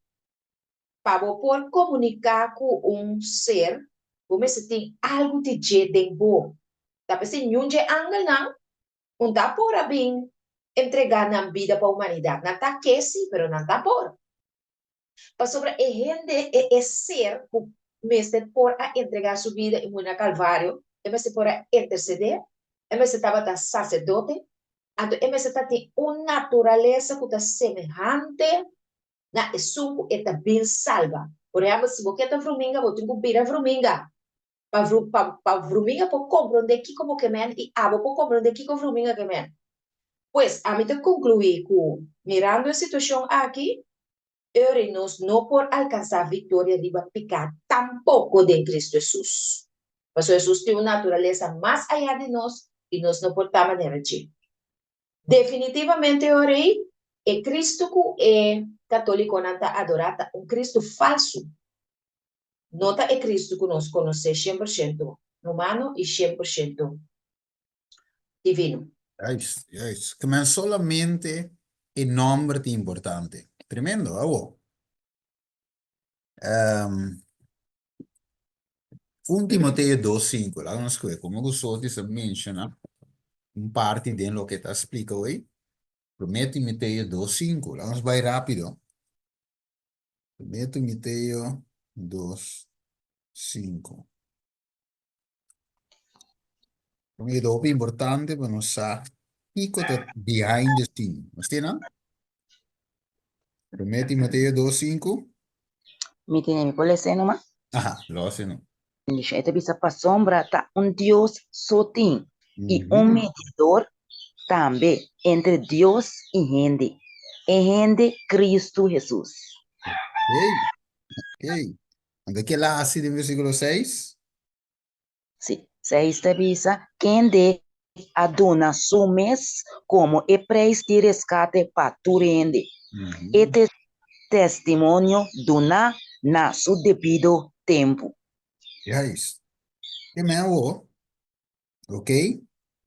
Para por comunicar com ser, como se tem algo de je den bom. Tá pensando, não je angel não, não tá por a bem entregar na vida para a humanidade. Não tá que sim, pero não tá por. Para sobre a gente é ser mesmo por a entregar sua vida em um calvário, é mesmo por a interceder, é mesmo estava da sacerdote, então é mesmo tem uma natureza que está semelhante na suco e está bem salva. Por exemplo, se você está fruminga, você tem que vir a fruminga. Para fruminga para compreender que como que men e abo para compreender que como fruminga que men. Pues a mim te concluir que mirando a situação aqui, nos no por alcanzar victoria riba picar tampoco de Cristo Jesús. Por eso Jesús tiene una naturaleza más allá de nos y nos no por tal manera allí. Definitivamente, orei, el Cristo que católico nanta adorata, un Cristo falso. Nota el Cristo que nos conoce 100% humano y 100% divino. Yes. Que man solamente el nombre es importante. Tremendo, Um, 1 Timoteo 2:5, lá nos que como gostou de se menciona parte de lo que está explicado aí. 1 Timoteo 2:5, lá nos vai rápido. 1 Timoteo 2:5. É dopo importante para nós saber o que está behind the scene. Mas tem, não? 1 Timoteo 2:5. Me tiene por ese nomás. Ajá, lo hace, ¿no? Este bisa pa sombra tá un Dios sotin y un mediador también entre Dios y gente Cristo Jesús. Ok. ¿Dónde que la hace en versículo 6? Sí, se esta bisa quien de adona su mes como e preis de rescate para tu rende. Este testimonio dona na su debido tempo. Yes. Que me hago, ok?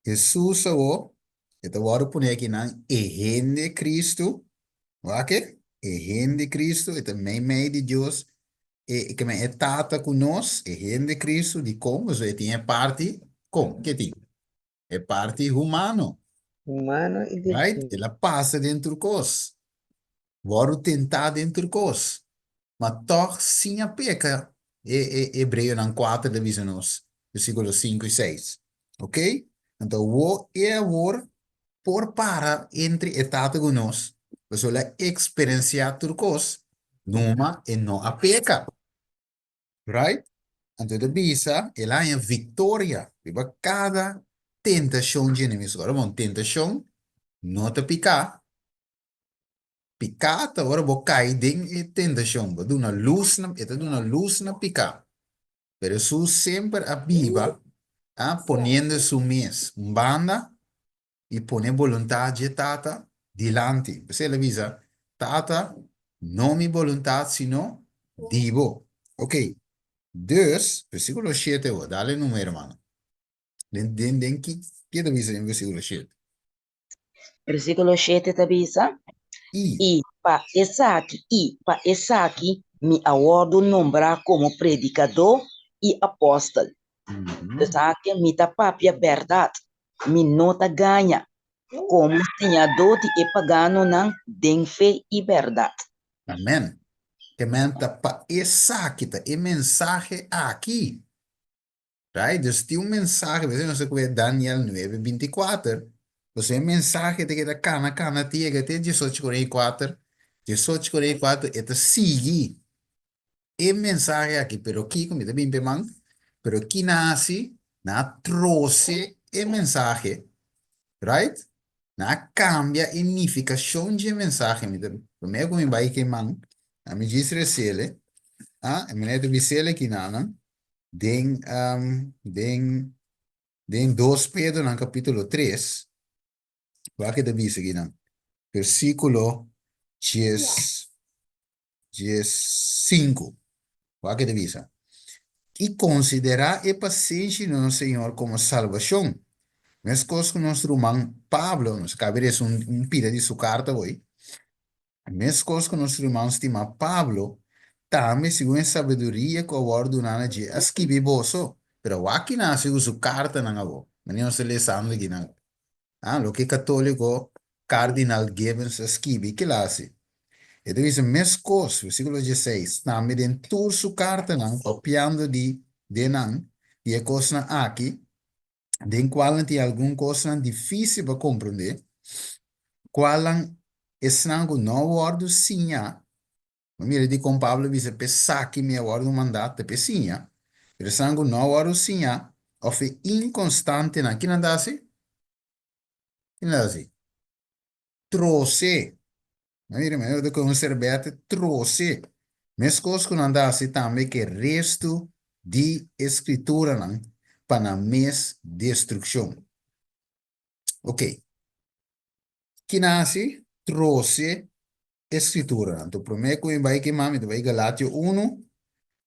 Jesús hago, te voy a poner aquí en el de Cristo, ¿ok? El de Cristo, este meio de Dios, que me etata con nos, el de Cristo, de como, so tiene parte Como? Que tipo? É parte humano, Humano e right? divino. Ela passa dentro cos. Voro tentar dentro cos. Mas toch sim a peca. Hebreu não 4 divisões, versículos 5 e 6. Ok? Então, o é o por para entre etapa conosco. Você vai experienciar turcos. Numa e não a peca. Right? Então, de bisa, ela é vitória. Para cada tentação de inimigo. Agora, uma tentação, não te picar. Picar, agora vou cair dentro de tentação. Vou dar uma luz na picar. Pero su sempre aviva, poniendo su mes, banda, e pone vontade de tata dilante. Você le avisa, tata, não mi vontade, sino divo. Ok. Dus, versículo 7, dale número, mano. Den que te avisa en versículo 7. Versículo 7 te avisa. E, E para Isaac, me awardo nombrar como predicador e apóstolo. Isaac me tá papia verdade, me nota ganha, como senhador de pagano não tem fé e verdade. amém. Que menta pa essa kita, e mensagem aqui. Right? Dus tem mensagem, você não sei o que é Daniel 9:24. Você mensagem de que da cana tia que tem 18:44. 18:44 é sigue. E mensagem aqui, pero aqui como está bem pemang, pero aqui nasce na trouxe e mensagem, right? Na cambia a significação de mensagem, primeiro como vai que man, a me diz recele, a me net recele aqui na, den 2 Pedro no capítulo 3, vai que te diz aqui na, versículo 5, vai que te diz, e considerar a paciência do nosso Senhor como salvação. Mas coisa que o nosso irmão Pablo, nos cabe pira de sua carta hoje, mas coisa que o nosso irmão estima Pablo, também segundo a sabedoria que o ordena de escrever bolso, pero aqui nasce a sua carta na avó, mas não se lê sangue aqui na. Lo que católico Cardinal Gibbons escreve, que lá se. Então, isso mesmo coisa, versículo 16, também dentro toda sua carta, copiando de não, e a coisa aqui, den qual tem alguma coisa difícil para compreender, qual é não word sinha, mira de com Pablo dice pensar que me word mandato pe sinha, pero sango não word sinha, ou é inconstante na que não dá assim, que não dá assim, trouxe, mira, eu de conservate trouxe, mas coisas que não dá assim também que resto de escritura não, para mes destruição. Ok. Que nasce, trouxe escritura. Então, primeiro que vai que mami, vai Galatio 1,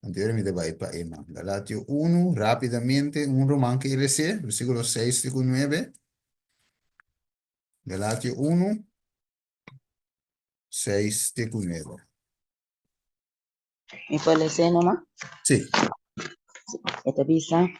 anteriormente vai para Emma. Galatio 1, rapidamente, un román que rece, versículo 6 y 9. Galatio 1, 6 y 9. Me pode ser nomás? Sí. Esta avisa.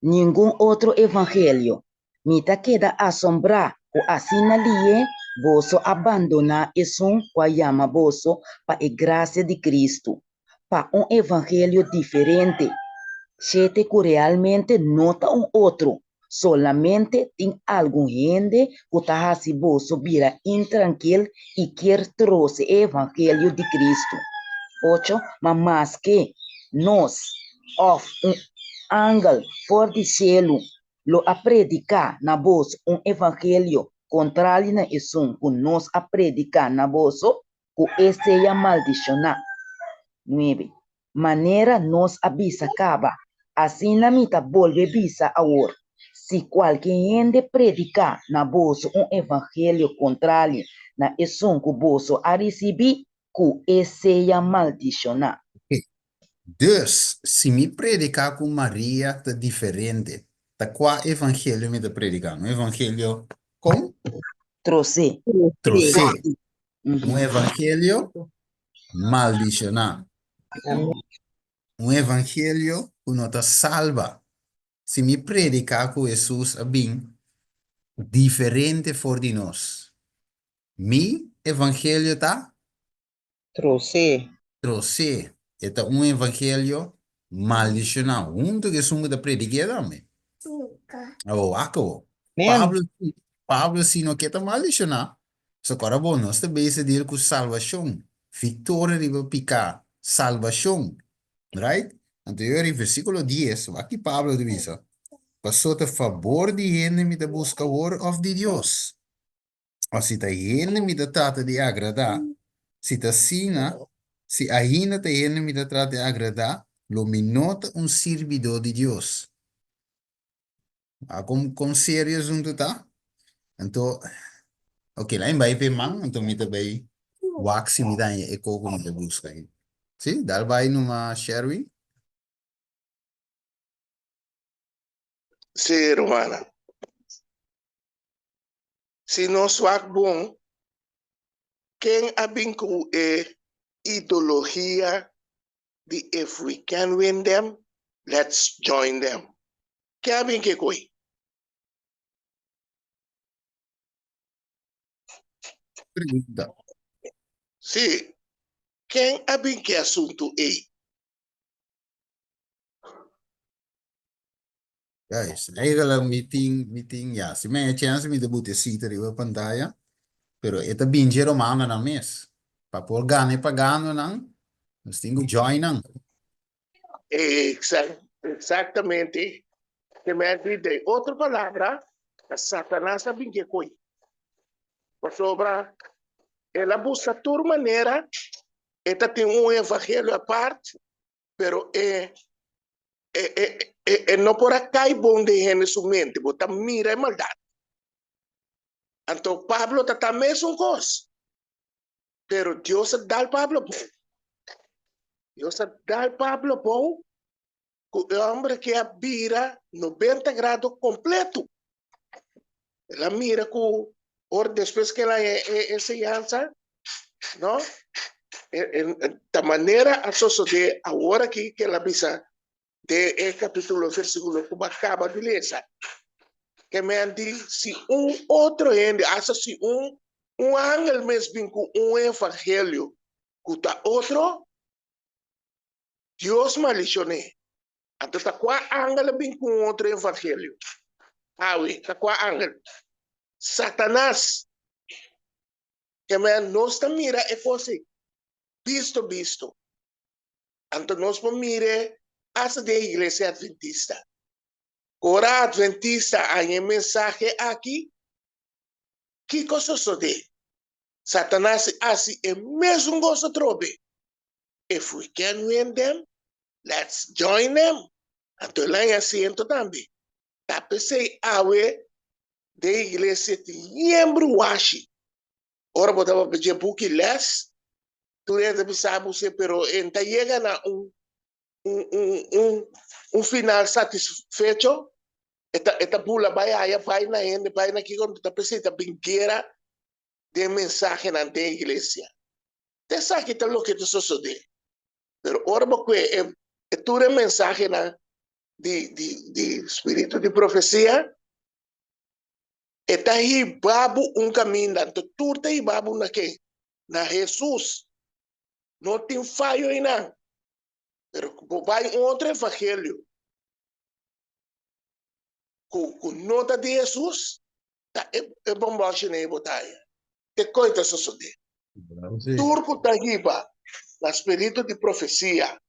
Ningún otro evangelio me te queda asombrar o así nadie voso abandona eso que llama voso para la gracia de Cristo, para un evangelio diferente. Siete que realmente nota un otro, solamente tem algum gente que está así voso vira intranquilo y quiere troce evangelio de Cristo. 8, mas mais que nós, of um ángel for de cielo, lo a predicar na voz evangelho contrário na isso que nós a predicar na voz, que esse é maldicionar. 9. Maneira nós avisa acaba, assim na mita volve visa agora. Se qualquer gente predicar na voz evangelho contrário na isso que vosso a receber, que esse é maldicionar. Dus, se me predicar com Maria, tá diferente. Tá qual evangelho me tá predicando? Evangelho com? Trouxe. Trouxe. Uhum. Evangelho maldicionar. Amém. Evangelho que não te salva. si me predica que Jesús es bien diferente for de nós. Mi evangelio está Trouxe. trouxe. Este un evangelio maldicional. Junto que somos de predicar também. Oh, acabou. Man. Pablo se não quer maldicionar. Só que agora, bom, nós também se dir com salvação. Vitória de picar. Salvação. Right? Então, eu em versículo 10, aqui Pablo diz, passou a favor de gente que busca o word of de Deus. Ou se a gente que trata de agradar, se a sina, se a gente que trata de agradar, lo minota um servidor de Deus. Com sério junto, tá? Então, ok, lá em vai pe man, então me também wax me dá e como me busca aí. Sim, dá vai numa Sherwin. Sim, Romana. Se nós somos bom, quem abincu é ideologia de if we can win them, let's join them. Quem abinque coi? Pergunta. Sim. Quem abinque assunto é? Guys, eigenlijk meeting, ja, se me chance me debut e sita de uma pantalla, pero esta binge romana na mes. Pa por gane pagano nang, nós temos join nang. Exatamente. Que me de outra palavra, a Satanás abinque coi. Por sobra, ela busca toda maneira, esta tem evangelho à parte, pero não por acá é bom de gente sua mente, botar mira a maldade. Então, Pablo está a mesma coisa. Pero Deus dá ao Pablo bom. Deus dá ao Pablo bom, o homem que a vira 90 graus completo. Ela mira com or depois que ela é ensinança, não? Da maneira a suceder agora que ela visa de capítulo versículo como acaba de ler, que me diz se outro ende, acha se ángel mesmo com evangelho, com outro, Deus malicione. Então tá qual ángel vem com outro evangelho? Ah, oui, tá qual ángel? Satanás, que me nós mira é coisa visto. Então nós mira essa da igreja adventista. Ora adventista há um mensagem aqui. Que coisa sucede? Satanás assim é mesmo coisa trobe. If we can win them, let's join them. Então lá é assim também. Tá pensei awe da igreja membro washi. Ora botava pedir book less. Tu ainda pensava você, pero enta chega na final satisfecho. Esta pula vai na ende, vai na que quando tá pensando tá binqueira de mensagem na igreja. Te sabe que tá lo que te sucede. Pero ora porque é tudo mensagem na de espírito de profecia. Está aí babu caminho, então tudo está aí babu na Jesus. Não tem falho aí não. Pero vai outro evangelho. Com nota de Jesus, tá, é bombagem na batalha. Que coisa sucede? Tudo está aí no espírito de profecia,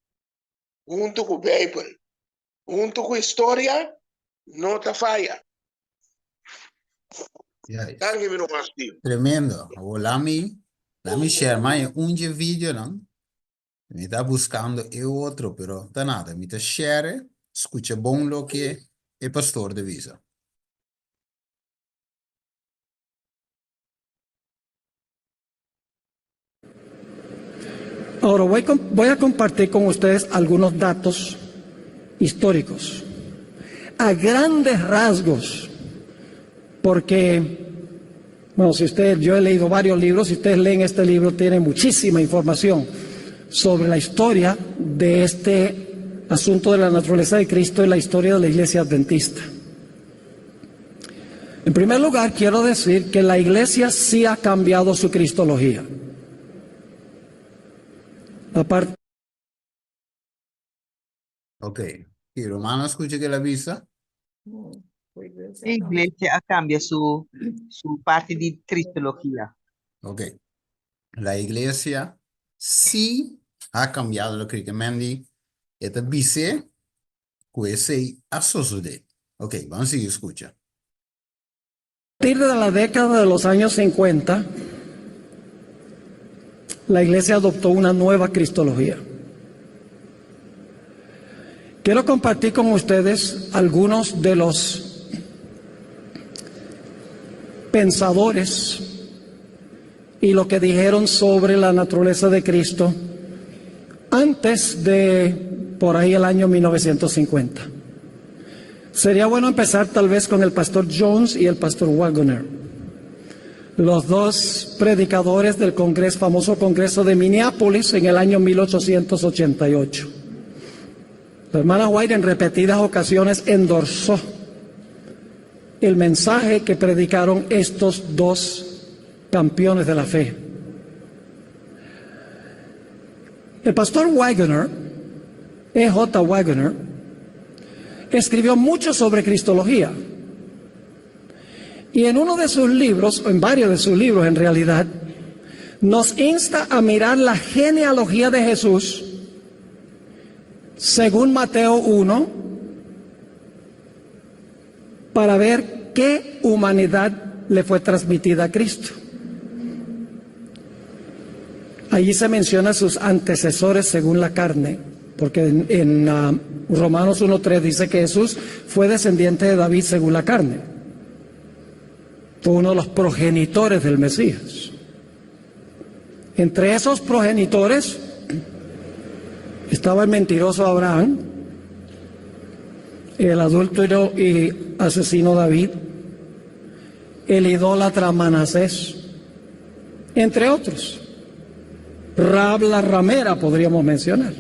junto com a Bíblia, junto com a história, não está falha. Yes. Danke, Tremendo. Lá me share mais vídeo, não? Me está buscando e outro, pero tá nada. Me está share, escucha bom lo que o pastor divisa. Ahora voy a compartir con ustedes algunos datos históricos, a grandes rasgos, porque, bueno, yo he leído varios libros, si ustedes leen este libro, tiene muchísima información sobre la historia de este asunto de la naturaleza de Cristo y la historia de la Iglesia Adventista. En primer lugar, quiero decir que la Iglesia sí ha cambiado su cristología. Aparte. Ok. Y Romano, escuche que la visa. La iglesia cambia su parte de cristología. Ok. La iglesia sí ha cambiado lo que Mandy esta dice que se asocia. Ok, vamos a seguir escucha. A partir de la década de los años 50, la Iglesia adoptó una nueva cristología. Quiero compartir con ustedes algunos de los pensadores y lo que dijeron sobre la naturaleza de Cristo antes de por ahí el año 1950. Sería bueno empezar tal vez con el pastor Jones y el pastor Waggoner, los dos predicadores del famoso Congreso de Minneapolis en el año 1888. La hermana White en repetidas ocasiones endorsó el mensaje que predicaron estos dos campeones de la fe. El pastor Waggoner, E.J. Waggoner, escribió mucho sobre cristología. Y en uno de sus libros, o en varios de sus libros en realidad, nos insta a mirar la genealogía de Jesús según Mateo 1 para ver qué humanidad le fue transmitida a Cristo. Allí se menciona sus antecesores según la carne, porque en Romanos 1:3 dice que Jesús fue descendiente de David según la carne. Fue uno de los progenitores del Mesías. Entre esos progenitores estaba el mentiroso Abraham, el adúltero y asesino David, el idólatra Manasés, entre otros. Rahab la ramera podríamos mencionar.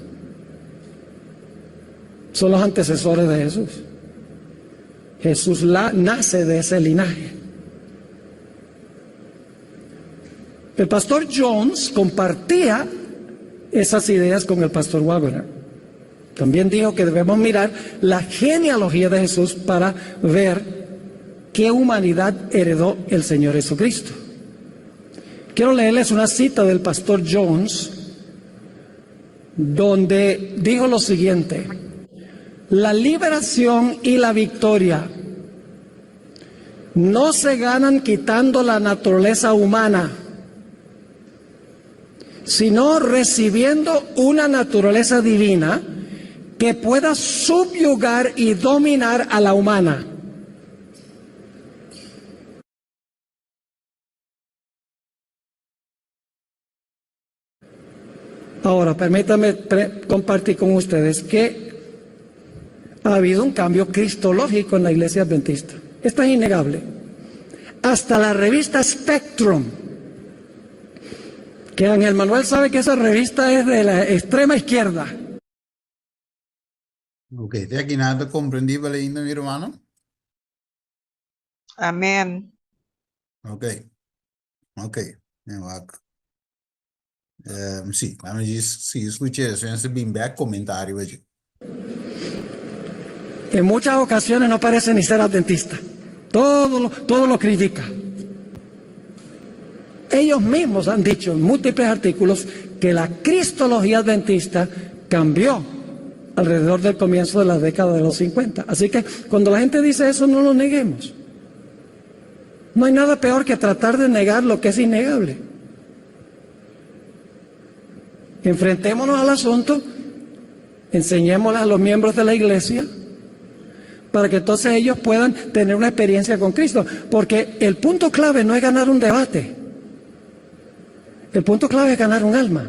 Son los antecesores de Jesús. Jesús nace de ese linaje. El pastor Jones compartía esas ideas con el pastor Waggoner. También dijo que debemos mirar la genealogía de Jesús para ver qué humanidad heredó el Señor Jesucristo. Quiero leerles una cita del pastor Jones, donde dijo lo siguiente: la liberación y la victoria no se ganan quitando la naturaleza humana, sino recibiendo una naturaleza divina que pueda subyugar y dominar a la humana. Ahora, permítanme compartir con ustedes que ha habido un cambio cristológico en la Iglesia Adventista. Esto es innegable. Hasta la revista Spectrum, que Ángel Manuel sabe que esa revista es de la extrema izquierda. Ok, ¿te aquí nada comprendible leyendo, mi hermano? Amén. Ok. Ok. Sì, ma sì, successo, se ben back comentario. En muchas ocasiones no parece ni ser adventista. Todo lo critica. Ellos mismos han dicho en múltiples artículos que la cristología adventista cambió alrededor del comienzo de la década de los 50. Así que cuando la gente dice eso, no lo neguemos. No hay nada peor que tratar de negar lo que es innegable. Enfrentémonos al asunto, enseñémosle a los miembros de la iglesia para que entonces ellos puedan tener una experiencia con Cristo. Porque el punto clave no es ganar un debate. El punto clave es ganar un alma.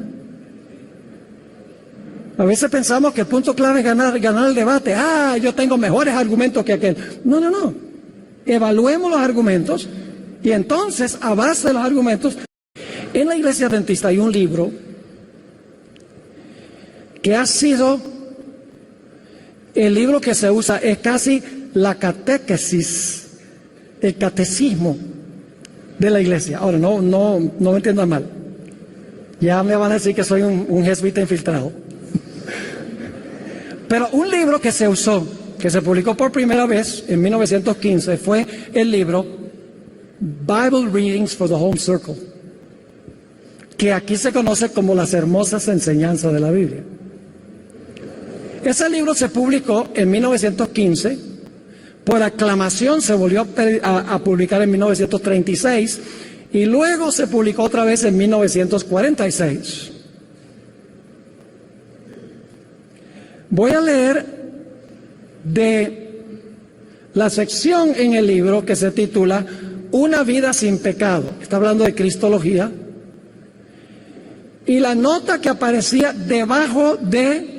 A veces pensamos que el punto clave es ganar el debate. Yo tengo mejores argumentos que aquel. No. Evaluemos los argumentos y entonces, a base de los argumentos, en la Iglesia Adventista hay un libro que ha sido el libro que se usa es casi la catequesis, el catecismo de la iglesia. Ahora, no me entiendan mal. Ya me van a decir que soy un jesuita infiltrado. Pero un libro que se usó, que se publicó por primera vez en 1915, fue el libro Bible Readings for the Home Circle, que aquí se conoce como las hermosas enseñanzas de la Biblia. Ese libro se publicó en 1915, por aclamación se volvió a publicar en 1936 y luego se publicó otra vez en 1946. Voy a leer de la sección en el libro que se titula Una vida sin pecado. Está hablando de cristología. Y la nota que aparecía debajo de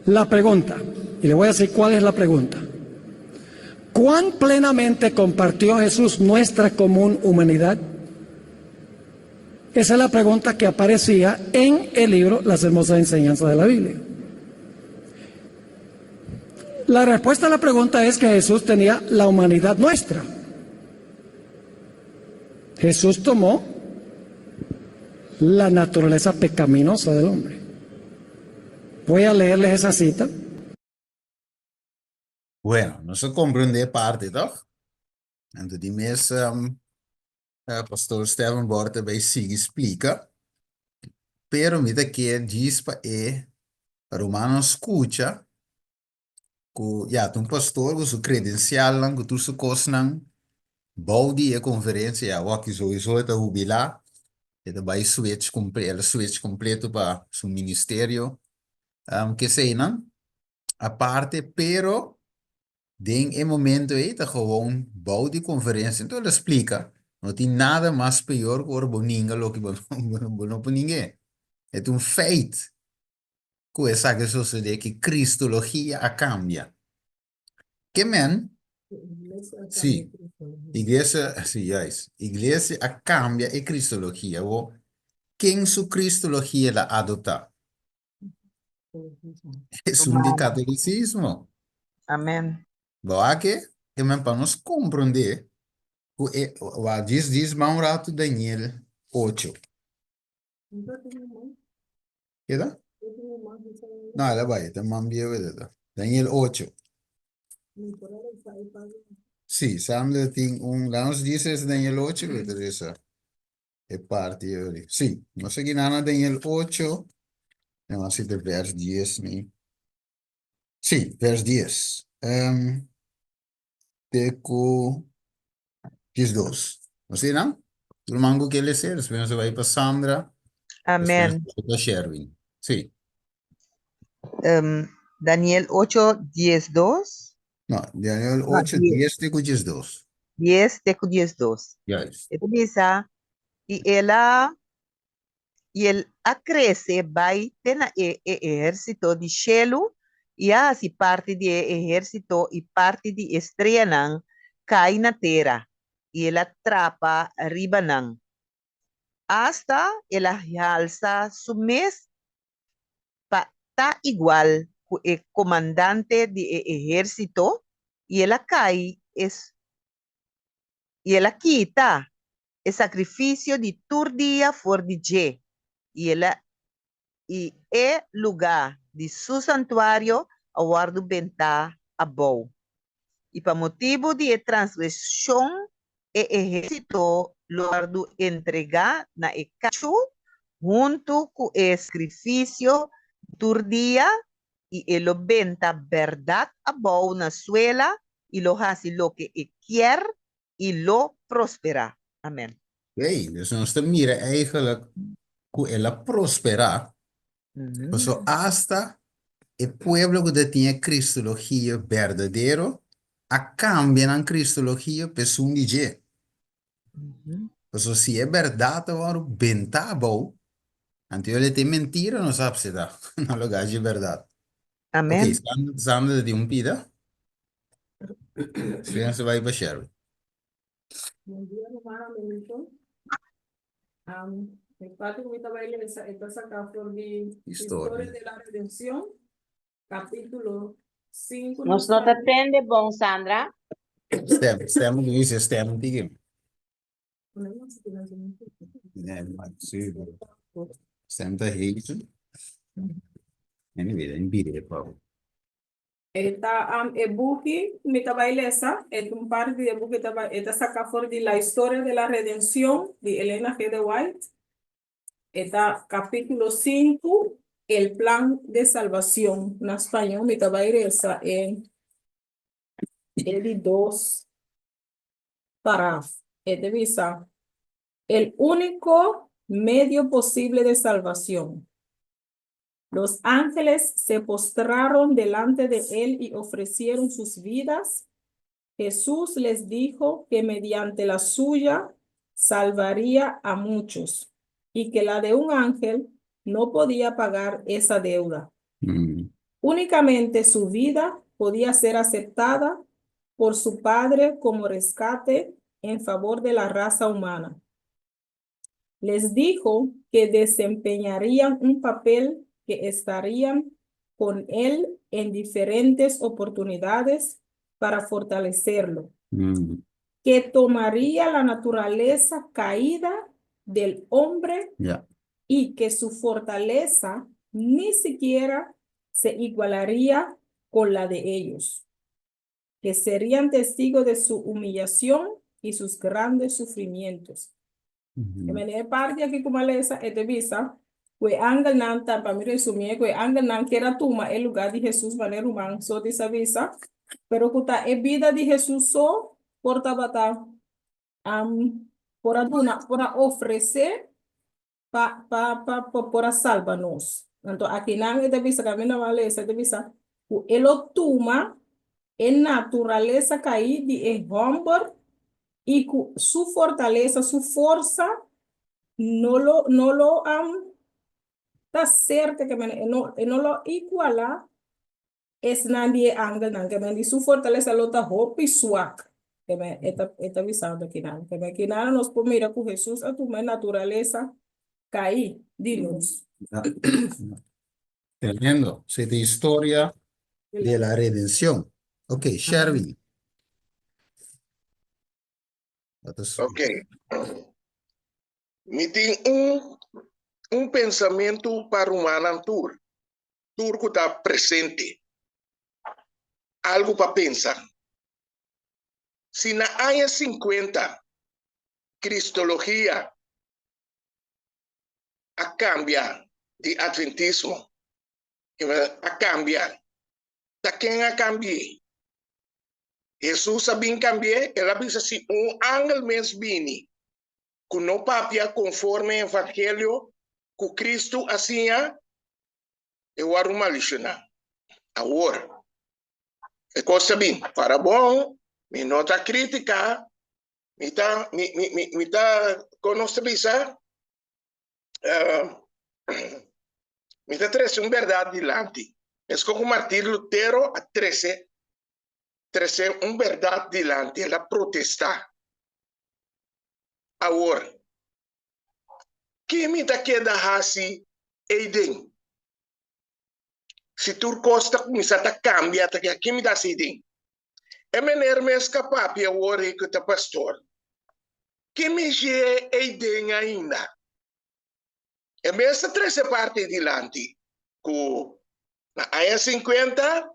la pregunta, y le voy a decir cuál es la pregunta. ¿Cuán plenamente compartió Jesús nuestra común humanidad? Esa es la pregunta que aparecía en el libro Las hermosas enseñanzas de la Biblia. La respuesta a la pregunta es que Jesús tenía la humanidad nuestra. Jesús tomó la naturaleza pecaminosa del hombre. Voy a leerles esa cita. Bueno, no se comprende parte, toch? En die mes, pastor Steven wordt erbij zich explica. Pero mira que diz para Romano escucha, que ja, un pastor com su credencial, com tu su cosnan, bouw die conferência, ja, wat is sowieso het jubilar, het erbij switch completo para su ministerio, que sei, não? Aparte, pero em momento aí tá gewoon bouw die conferência, então ele explica, não tem nada mais pior que o boninga lo que não por ninguém. É um feito que essa que sucede que cristologia cambia. Que men? Sim. Igreja, sim, yes. Igreja cambia e cristologia. O quem su cristologia la adopta? É um de catolicismo. Amén. Boa que men para nos compreender o diz mais rato Daniel 8. ¿Queda? No, la vaya, te mando Daniel 8. Sí, Samuel tiene nos dice Daniel 8, pero esa es parte de sí, no sé qué nada Daniel 8, no sé de vers 10, ni. Sí, vers 10. Teco 12. No sé, ¿no? Tú mango que le ser, después se va a ir para Sandra, Amén. después para Sherwin. Sí. Daniel 8, 10, 2. No, Daniel Ah, 8, 10. 10, teco 10, 2. 10, teco 10, 2. Yes. Ito bisa, y él acrece vai tena ejército de Shelu y así parte de ejército y parte de estrella cai na terra y él atrapa arriba nang hasta él alza su mes ta igual el comandante de ejército y él cae y él quita el sacrificio de tur día for de je y el lugar de su santuario aguardo benta a bow. Y para motivo de transgresión, el ejército lo guardo entregar na cacho junto con el sacrificio tur día y él lo benta verdad a bow na suela y lo hace lo que quiere y lo prospera. Amén. Hey, dus ons te mira eigenlijk hoe ela prospera. So hasta el pueblo que tiene cristología verdadero, a cambian en cristología pesun DJ. So si es verdad, ahora ventabo, antes le te mentira, no sabe si da, no lo gaje verdad. Amén. Ok, Sandra de un pida. Se va a ir para Sherry. Buen día, hermana Melito. En parte, esta saca por mi Historia. historia de la redención, capítulo 5. Nos não te atende bom, Sandra. Stem dice stem tigim. Stem te heet. Anyway, dan bide pa. Eta ebuki mitabailesa, un par de ebuki eta saca for de la historia de la redención de Elena G. de White. Eta capítulo 5, el plan de salvación. En español mitabailesa en el 2 para visa el único medio posible de salvación. Los ángeles se postraron delante de él y ofrecieron sus vidas. Jesús les dijo que mediante la suya salvaría a muchos y que la de un ángel no podía pagar esa deuda. Únicamente su vida podía ser aceptada por su Padre como rescate en favor de la raza humana. Les dijo que desempeñarían un papel que estarían con él en diferentes oportunidades para fortalecerlo, que tomaría la naturaleza caída del hombre y que su fortaleza ni siquiera se igualaría con la de ellos, que serían testigos de su humillación y sus grandes sufrimientos. Que parte aquí como le esa visa, que angal nan tan para mí resumir, que angal nan que era tuma el lugar de Jesús maneira humano, so de esa visa, pero que ta e vida de Jesús so por tabata por aduna, por ofrecer por salvarnos. Entonces aquí nan esta visa camina vale esa visa, que el tuma en naturaleza caí de el hombre y su fortaleza, su fuerza, no lo está cerca que no lo iguala es nadie ángel, que su fortaleza lo está hopi suak, que me está avisando aquí nada, que me aquí nada nos puede mirar con Jesús a tu naturaleza caí, dinos. Tremendo. Sí, de historia de la redención. Ok, Sherwin. Ok. Me tem pensamento para humano tour. Tour que está presente. Algo para pensar. Si na área 50, cristología a cambiar de adventismo, a cambiar. ¿Ta quem a cambiar? Jesus sabia cambiar, ela disse assim, ángel mesmo vini, que não papia conforme o evangelho que Cristo assim, eu era uma lição. Agora, é coisa bem, para bom, me nota crítica, me tá, conosco bisa, me tá trazer uma verdade dilante. É como Martín Lutero a 13 uma verdade dilante, ela protestar. Agora, que me tá queda hasi Eden? Se tu costa começar a cambiar, tá que me dá Eden? É melhor me escapar para o ori que tá pastor. Que me je Eden ainda? É mesmo 13 parte dilante, com na área 50,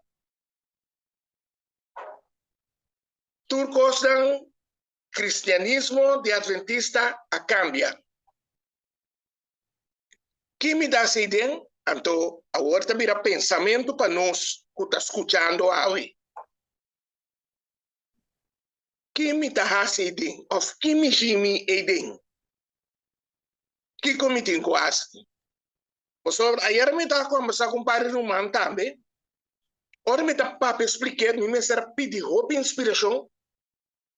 tu costa cristianismo de adventista a cambia. Que me dá essa ideia? Então, agora também vira pensamento para nós que está escutando hoje. Que me dá essa ideia? Ou que me chama ideia? Que como tem quase? Pessoal, ayer me estava conversando com o padre Romano também. Ora me estava para explicar, me será pedir roupa inspiração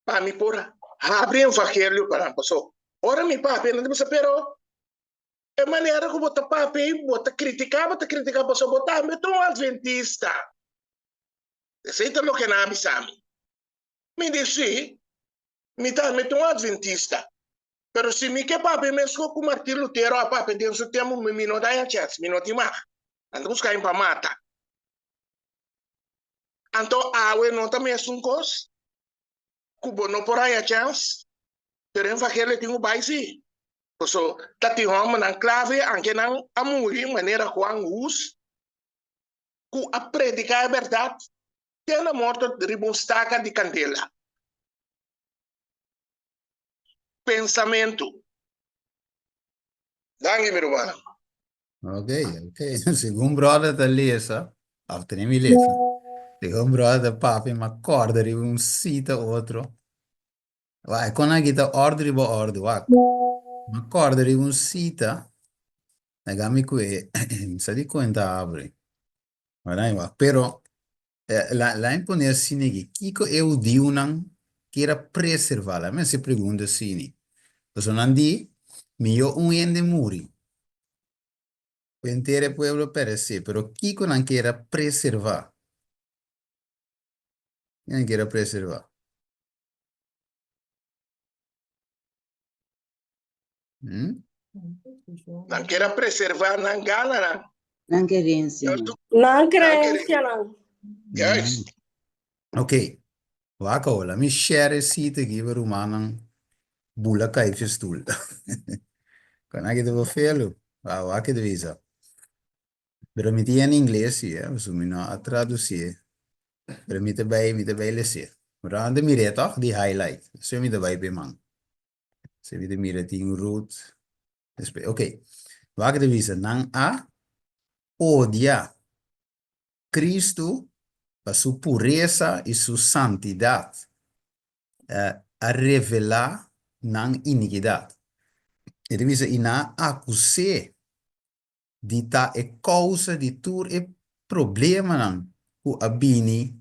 para me pôr abrir o evangelho para a pessoa. Ora me papi, não deve pero é maneira que bota papi, bota criticar a pessoa, bota me tão adventista. Aceita lo que não me sabe. Me disse, me tão adventista. Pero se me quer papi, me escolhe com Martín Lutero, a papi, dentro do tempo, me não dá a chance, me não te marca. Ando buscar para mata. Anto awe no también es un cos. Cubo no por ahí a chance. Pero en evangelio tengo baisi. So, tati hong manang clave anche nang amuri manera Juan us. Ku a predicar a verdade. Tem a morte de ribustaca de candela. Pensamento. Dangue, meu irmão. Ok, ok. Según brother da lesa, altri mi lesa. Según brother da papi, ma accorda di un sito outro. Vai, con la chitarra ordine bo ordine, va. Ma accorda di un sito, legami qui, sa di conta apri. Guarda, va. Però, la imponer sini che Kiko e udiunan che era preservare. A me si pregunta sini. Sono andì, mi io un ende muri. Entire pueblo perecer, pero Kiko non quiera preservar. Non quiera preservar. ¿Mm? Não queira preservar, não gana, não. Não querência. Não creencia, não. Yes. Ok. Waka hola, mi share site give rumanan bula kai festul. Kana que devo felo. Waka de visa. Pero mi tia en inglés sí, so mi no a traduzir. Pero mi te bay leser. Pero ande mi toch die highlight. So mi te bay pe man. Se mi te mire ting root. Ok. Waka de visa nang a odia Cristo para su pureza y su santidad. A revelar nan iniquidad. E divisa ina acuse di ta e causa di tur e problema nan ku abini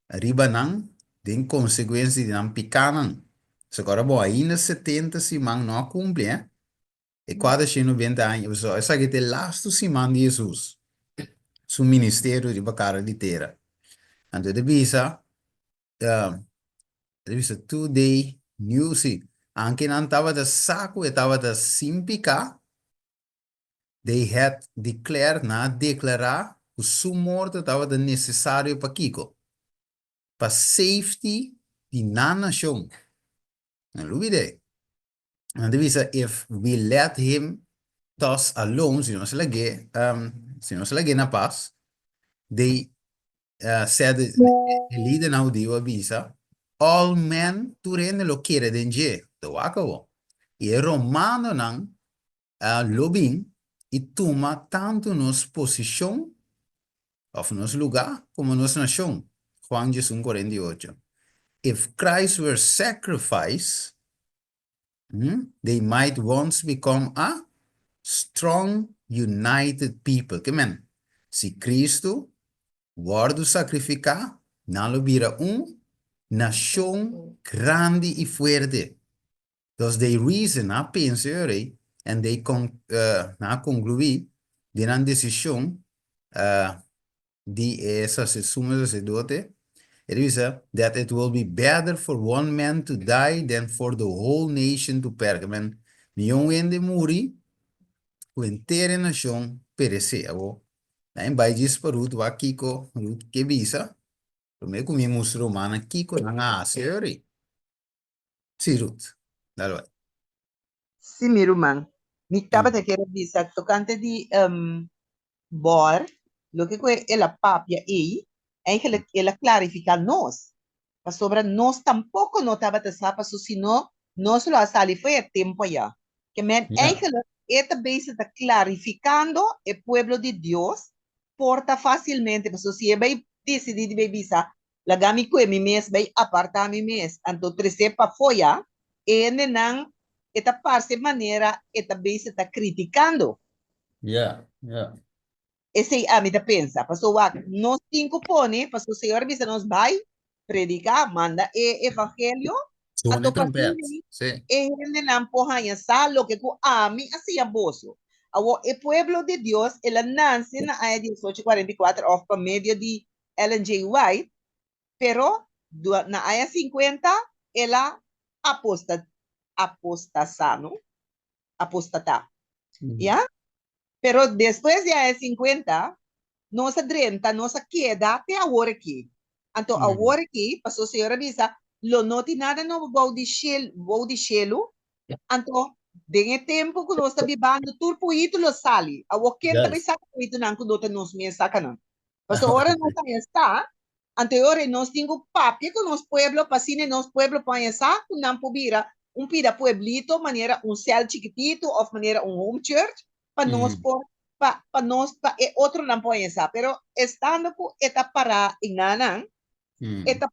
riba nan den conseguenze di nan pikanan. Se agora bo ainda 70 simang no cumple, E quase 90 anos, so, essa que te lasto simang de Jesus. Su ministério de bacara de terra. Então, devisa today news, anche non tava da saco e tava da simpica, they had declared, na declarar, o su morte tava da necessário para Kiko. Para safety de na nação. Não olvide. And devisa, if we let him toss alone, se não se lagi na paz, they said, the leader now diu avisa, all men turene lo quiere denje, do wakabo. E romano nan lobin e toma tanto nos posição of nos lugar como nos nação. Juan Jesus 48. If Christ were sacrificed, they might once become a strong, united people. Que men? Se Cristo guardo sacrificar, não lo vira nação grande e fuerte. Dus they reason, pensare, and they concluir de una decisión de esa sumo sacerdote, it is that it will be better for one man to die than for the whole nation to perish. Men, milhão de muri, o inteira nação perecer. Daí vai diz para Ruth, vai Kiko, Ruth que visa, primeiro comi muçulmana, Kiko não há senhori. Sim, Ruth, dá vai. Sim, meu irmão. Me estava te quero dizer, tocante de bor, lo que é ela papia aí, ela clarifica nós. Sobre nós tampouco não estava te sabe, senão nós lo sali foi tempo já. Que men esta vez está clarificando o pueblo de Deus porta facilmente, mas se vai decidir de visa, la gami ko mi mes vai apartar mi mes, então trece para fora, e não esta parte maneira esta vez está criticando. Yeah. Esse a mim da pensa, pastor nós cinco pone, pastor o Senhor visa nos vai predicar, manda e evangelho, Suona trompete. Sì. e não porra sa lo que ko ami assim a boso. O pueblo de Dios, ela nasce na área 1844 of por medio de Ellen G. White, pero na área 50 ela apostata. ¿Ya? Pero después de área 50, nossa 30, nossa queda até agora aqui. Então, agora aqui, passou a senhora bisa, lo não tem nada no vou de gelo. Então, tem tempo que nós estamos vivendo, turpo ito lo sali. A quem também Yes. sabe que ito não, que nós nos me saca não. Passou hora não está. Anterior, nós temos papel que nos pueblo, pasine nos pueblo para essa, que não pubira, pida pueblito, maneira cel chiquitito, ou maneira home church, para nós por para nós outro não põe essa, pero estando com eta para inanan, eta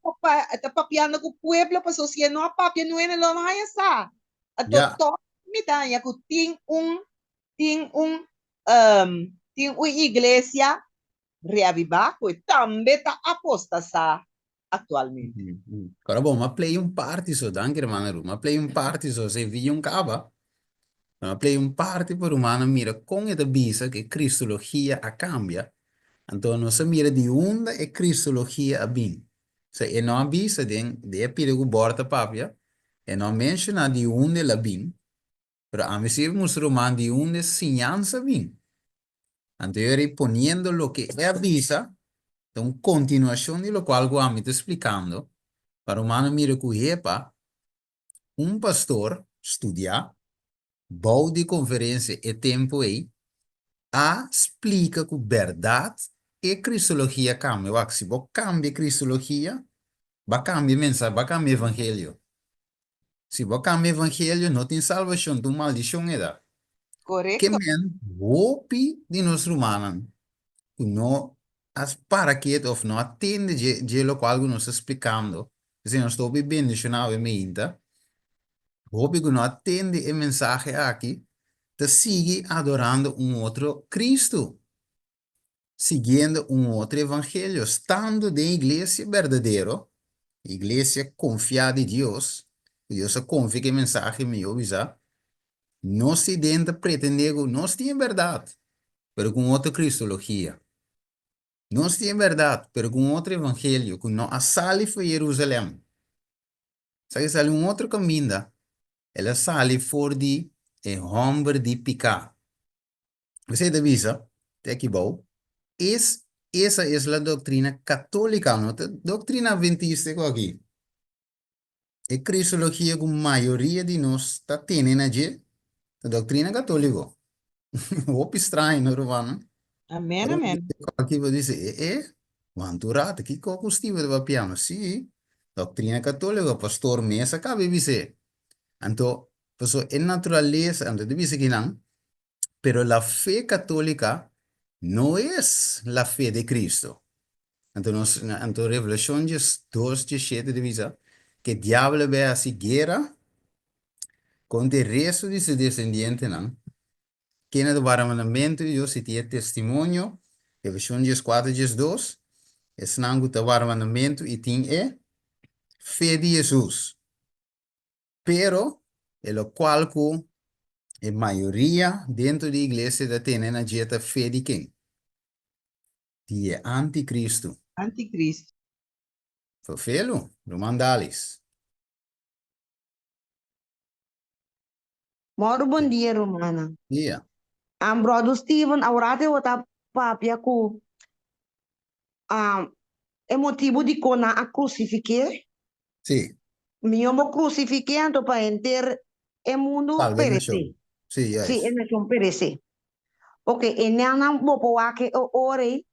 papiando com pueblo, para social não a papia não é lo mais essa. A Yeah. doutor me dá que tem uma igreja reavivar, que também está apostasar atualmente. Agora, bom, mas play party so, danke, irmã, mas play party so, se vi cava. Mas play party por humano, mira, com esta visa que cristologia a cambia. Então, não se mira de onde é cristologia a bem. Se é não avisa de perigo borta papia, é não menciona de onde ela bem, pero a mí sí musulmán de onde enseñanza bem. Então, eu irei poniendo lo que é avisa, então, continuação de lo qual eu me está explicando, para o humano mira que epa, pastor estudia, bom de conferência e tempo aí, a explica com verdade e cristologia cambia. Se você cambia cristologia, vai cambiar mensagem, vai cambiar evangelho. Se você cambia evangelho, não tem salvação, tem maldição. Que Correto? men, hope de nós humanos, que não as para que ou não atende de lo qual nós explicando. Se nós estou bebendo, se não é minta, hope que não atende a mensagem aqui, te sigue adorando outro Cristo. Siguiendo otro evangelio, estando de iglesia verdadero, iglesia confiada en Dios, Dios confía que el mensaje me avisa, no se intenta pretender que no esté en verdad, pero con otra cristología. No esté en verdad, pero con otro evangelio, que no sale de Jerusalén. Sabe, sale otro camino, ela sale por de hombre de pecado. Você avisa, te equivocou. Esa es la doctrina católica, ¿no? Doctrina adventista aquí. Es cristología que mayoría de nos tienen allí. La doctrina católica. O estranho, ¿no, hermano? Amém, Pero amém. aqui você diz, quanto rato, que combustível de vapiano? Sim, doctrina católica, pastor Mesa, cabe dizer. Então, é naturaleza, então, deve ser que não, pero la fe católica no es la fe de Cristo. Entonces, en Revelación 2:17 dice que el diablo ve así guerra con el resto de sus descendientes, ¿no? Que en el barmanamiento de Dios y tiene testimonio, Revelación 4:2, es nango el barmanamiento y tiene fe de Jesús. Pero, en lo cual la mayoría dentro de la iglesia tienen a dieta fe de quién? De anticristo. Anticristo. Felo, no mandales. Moro bom dia, Romana. Yeah. Brother Steven, aurate wata papia ku é motivo de kona a crucifique. Sí. Miomo crucifique anto para enter e mundo perece. Sí, yes. Sí, e nación perece. Ok, e nana bopo wake ore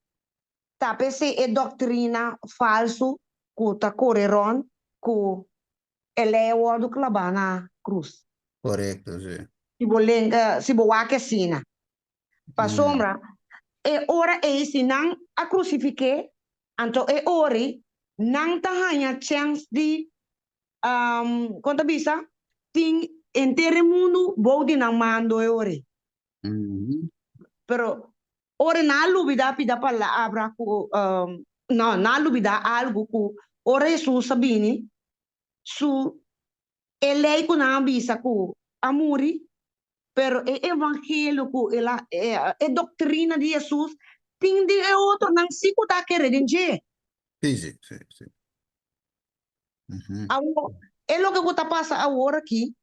tapese e doctrina falso ku ta correron ku elewa do klabana cruz. Correcto, sí. Si bo wake sina. Pa sombra, e ora e sinang a crucifique, anto e ori, nang tahanya chance di, conta bisa, ting entere mundo, bodi nang mando e ori. Pero, ore na lubida pida pala abra ku, no, na lubida algo ku, ore su sabini, su, e lei ku na bisa ku, amuri, pero el evangelio, la doctrina de Jesús, tiene otro, no se puede querer entender. Sí, sí, sí, sí. Es lo que está pasando ahora aquí,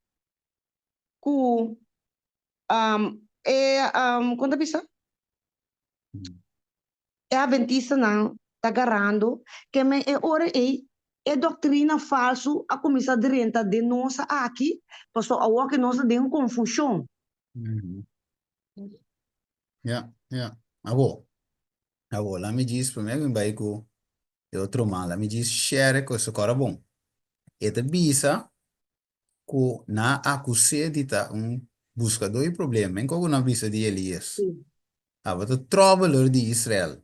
con, ¿cuánto pisa? Es adventista, no, tá agarrando, que me é hora é doutrina falso a começar de renta de nossa aqui, passou a que nós tem confusão. Yeah, yeah. Abo, lá me diz, primeiro me vai com outro mal, lá me diz, share com esse cara bom. E te bisa, que na acusé de ta buscador de problema, em como na bisa de Elias. Aba te trouble de Israel.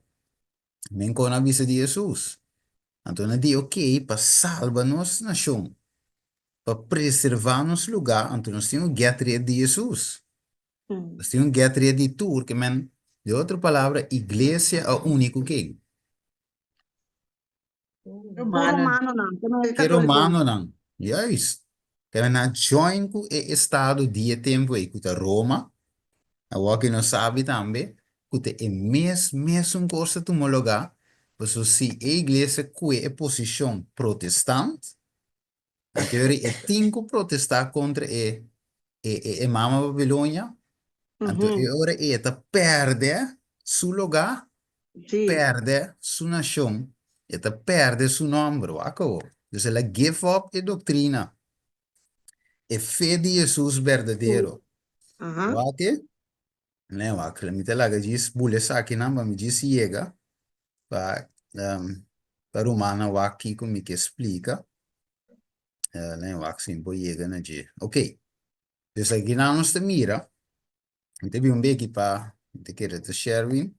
Men com na bisa de Jesus. Então, na di ok, para salvar nossa nação, para preservar nosso lugar, então nós temos que get rid de Jesus. Nós temos que get rid de tudo, que men, de outra palavra, igreja é o único que. Romano não, que não é Que católico. romano não. Yes. Que na join com o estado de tempo aí, que Roma, a que não sabe também, que é mesmo coisa tu homologar, mas se a igreja que é posição protestante, a teoria é cinco protestar contra a mama Babilônia, então agora ela perde seu lugar, perde sua nação, ela perde seu nome, acabou. Então ela give up a doutrina, a fé de Jesus verdadeiro. Ok? Não, a me te laga diz, bule aqui não, mas me diz chega para para humana o aqui como que explica, não, assim, boa chega na dia. Ok. Então aqui não nos mira. Então, vi aqui para te querer te share.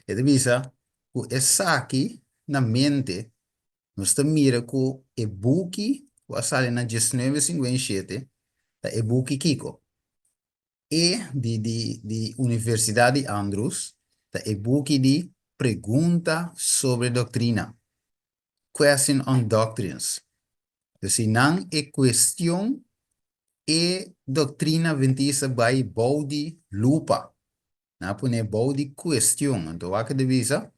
E te visa que essa aqui na mente nos mira que e buki o sale na 1957 da e buki Kiko e di Universidade de Andrews da e buki di pergunta sobre doutrina, question on doctrines. Então, se não é questão e doutrina ventisa by body lupa. Na pone body questão. Então, a que divisa?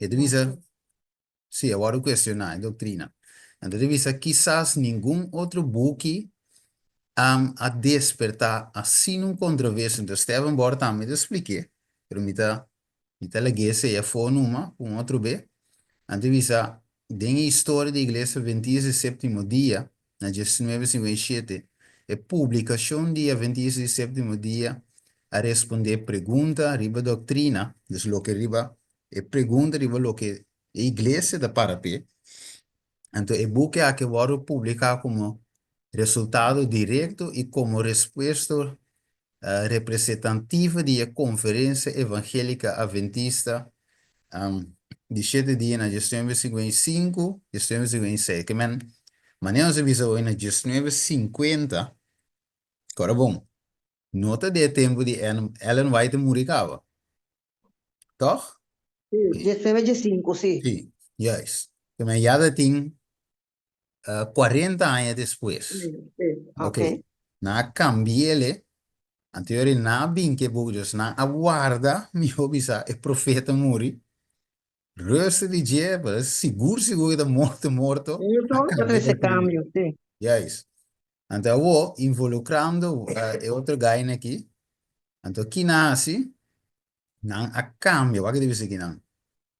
E divisa, sim, agora questionar, doutrina. Então, divisa, quizás nenhum outro book a despertar assim um controvérsia. Então, Stephen Bort também te expliquei. Pero me leguei se é for numa, um outro B. Então, divisa, tem a história da igreja 27º dia, na 1957, e publicação dia 27º dia, a responder pergunta riba doutrina, dus lo que riba, e pergunta riba lo que a igreja da Parapé. Então, o book é que vai publicar como resultado direto e como resposta representativa da Conferência Evangélica Adventista de 7 dias na 1955, 1956. Que maneira se visa hoje na 1950, agora bom, nota de tempo de Ellen White Muricava. Toch? Sim, 1905, sim. Sim, yes. Que já tem 40 anos depois. Ok. Na cambiele, anterior na binke bugus, na aguarda, mi obisa, e profeta muri. Resta de dia, seguro da morto. Então, para esse câmbio, sim. Yes. Então, eu involucrando outro guy aqui. Então, que nasce, não a cambio, o que deve ser que não?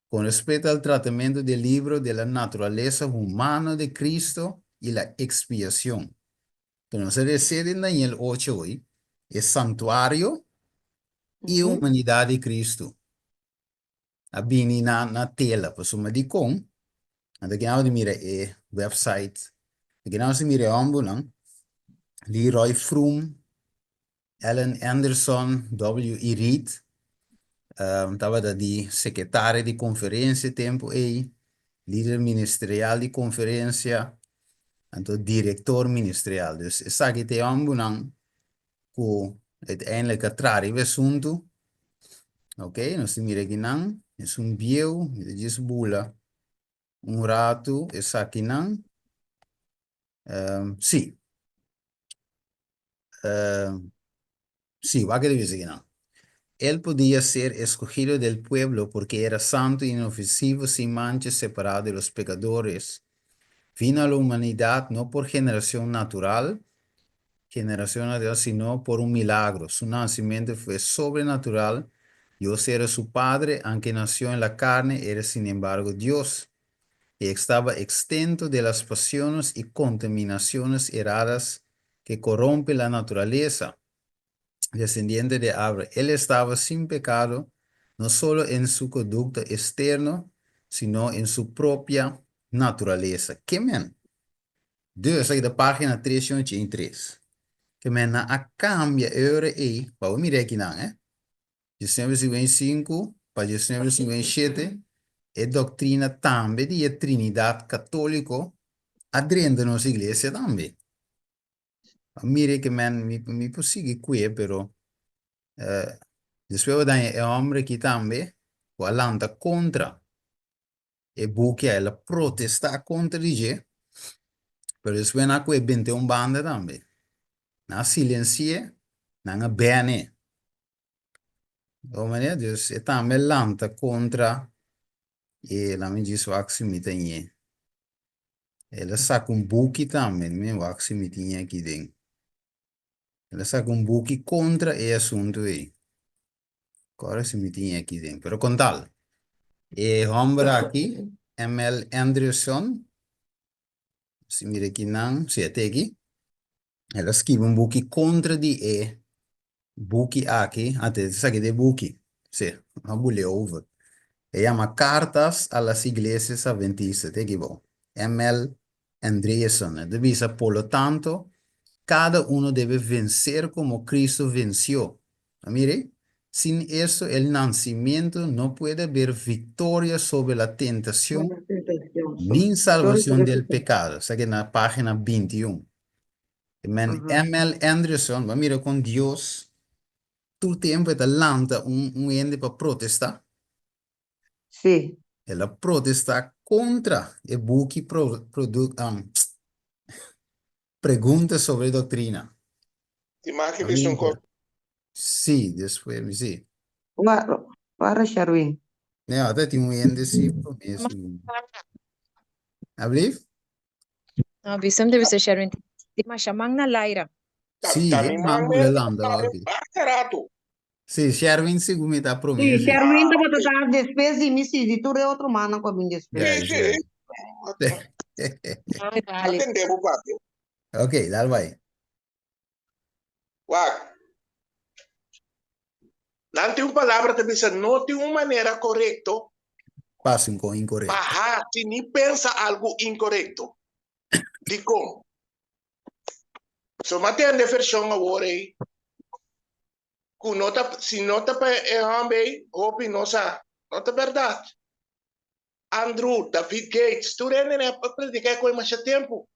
Com respeito ao tratamento do livro de la naturaleza humana de Cristo e la expiação. Então, se recebe em Daniel 8 hoje, é santuário e humanidade de Cristo. A bini na tela, por suma de com, anda que não mira é website, que não se mira ambulan, Leroy Froome, Ellen Anderson, W.E. Reed, estava da de secretária de conferência tempo aí, líder ministerial de conferência, então diretor ministerial. Dus sabe que tem ambulan que uiteindelijk atrai o assunto, ok? Nós mira aqui não, é um bio, diz bula, rato, essa aqui não, sim, sim, va a querer decir que no. Él podía ser escogido del pueblo porque era santo, inofensivo, sin mancha, separado de los pecadores. Vino a la humanidad no por generación natural, sino por un milagro. Su nacimiento fue sobrenatural Dios era su padre, aunque nació en la carne, era sin embargo Dios. Y estaba exento de las pasiones y contaminaciones erradas que corrompe la naturaleza. Descendiente de Abraham. Él estaba sin pecado, no solo en su conducta externa, sino en su propia naturaleza. ¿Qué men? Dus, aí da página 303. Que men na cambia euro e, para mire aqui não, eh? Decembro 55, para decembro 57, é doutrina também de Trinidade Católico, adrendo nossa igreja também. Mire que men, me consigo que pero después dan é homem que também, o alanta contra, e buque ela protesta contra DJ, pero después na que 21 banda também. Na silencie, na bene. O maneira dus, e também lanta contra, e lá me diz o aximita nye. Ela saca buque também, me o aximita nye aqui dentro. Ela saca buque contra e assunto aí. Agora se metinha aqui dentro. Pero com tal, e homem aqui, ML Anderson, se mira aqui não, se até aqui, ela escreve buque contra de buque aqui, até sabe de buque, se, uma bulha over. E chama Cartas a las Iglesias Adventistas, te bom. ML Anderson, dice, por lo tanto, cada uno debe vencer como Cristo venció. Mire, sin eso el nacimiento no puede haber victoria sobre la tentación ni salvación del pecado. O sea que en la página 21. ML Anderson, mira con Dios, tu tiempo te lanza un ende para protestar. Sí. Ela protesta contra el buque pregunta sobre doctrina. Imagens son cosas. Sí, después, sí. Para Sherwin. No, até tinha um ende sim, Abliv? No, bisem deve ser Sherwin. Di masyamang na Lyra. Sì, ma mulelando aqui. Sì, Sherwin segundo está Sí, promesso. Sherwin te va a tratar después y mi si tú eres otro mano con mi después. Atendemos, papi. Ok, dale vai. Wag. Não tem uma palavra que diz, não tem uma maneira correta. Passa com incorreto. Para, se nem pensa algo incorreto. De como? Se mantém a versão agora aí, se nota para homem, hope nossa, nota verdade. Andrew, David Gates, tu ainda para predicar com mais tempo.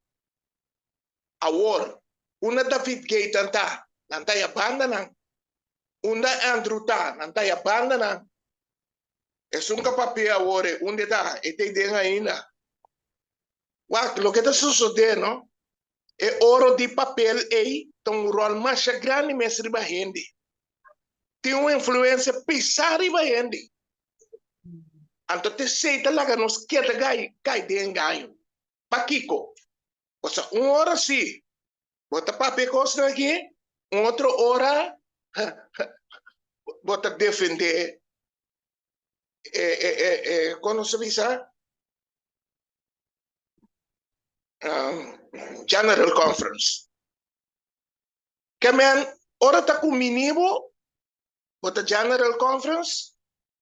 Agora, uma David Gates anta abandonando. Uma Andrew anta abandonando. É um papel agora, onde está, e tem dentro ainda. O que está sucedendo é ouro de papel aí, tem um rol mais grande mesmo riba gente. Tem uma influência pisar riba gente. Então, te seita lá que nos queda cai dentro ganho. Paquico. Ou seja, uma hora sim, bota papel costa aqui, outra hora, bota defender. Quando se diz, General Conference. Que men, ora tá com mínimo, bota General Conference,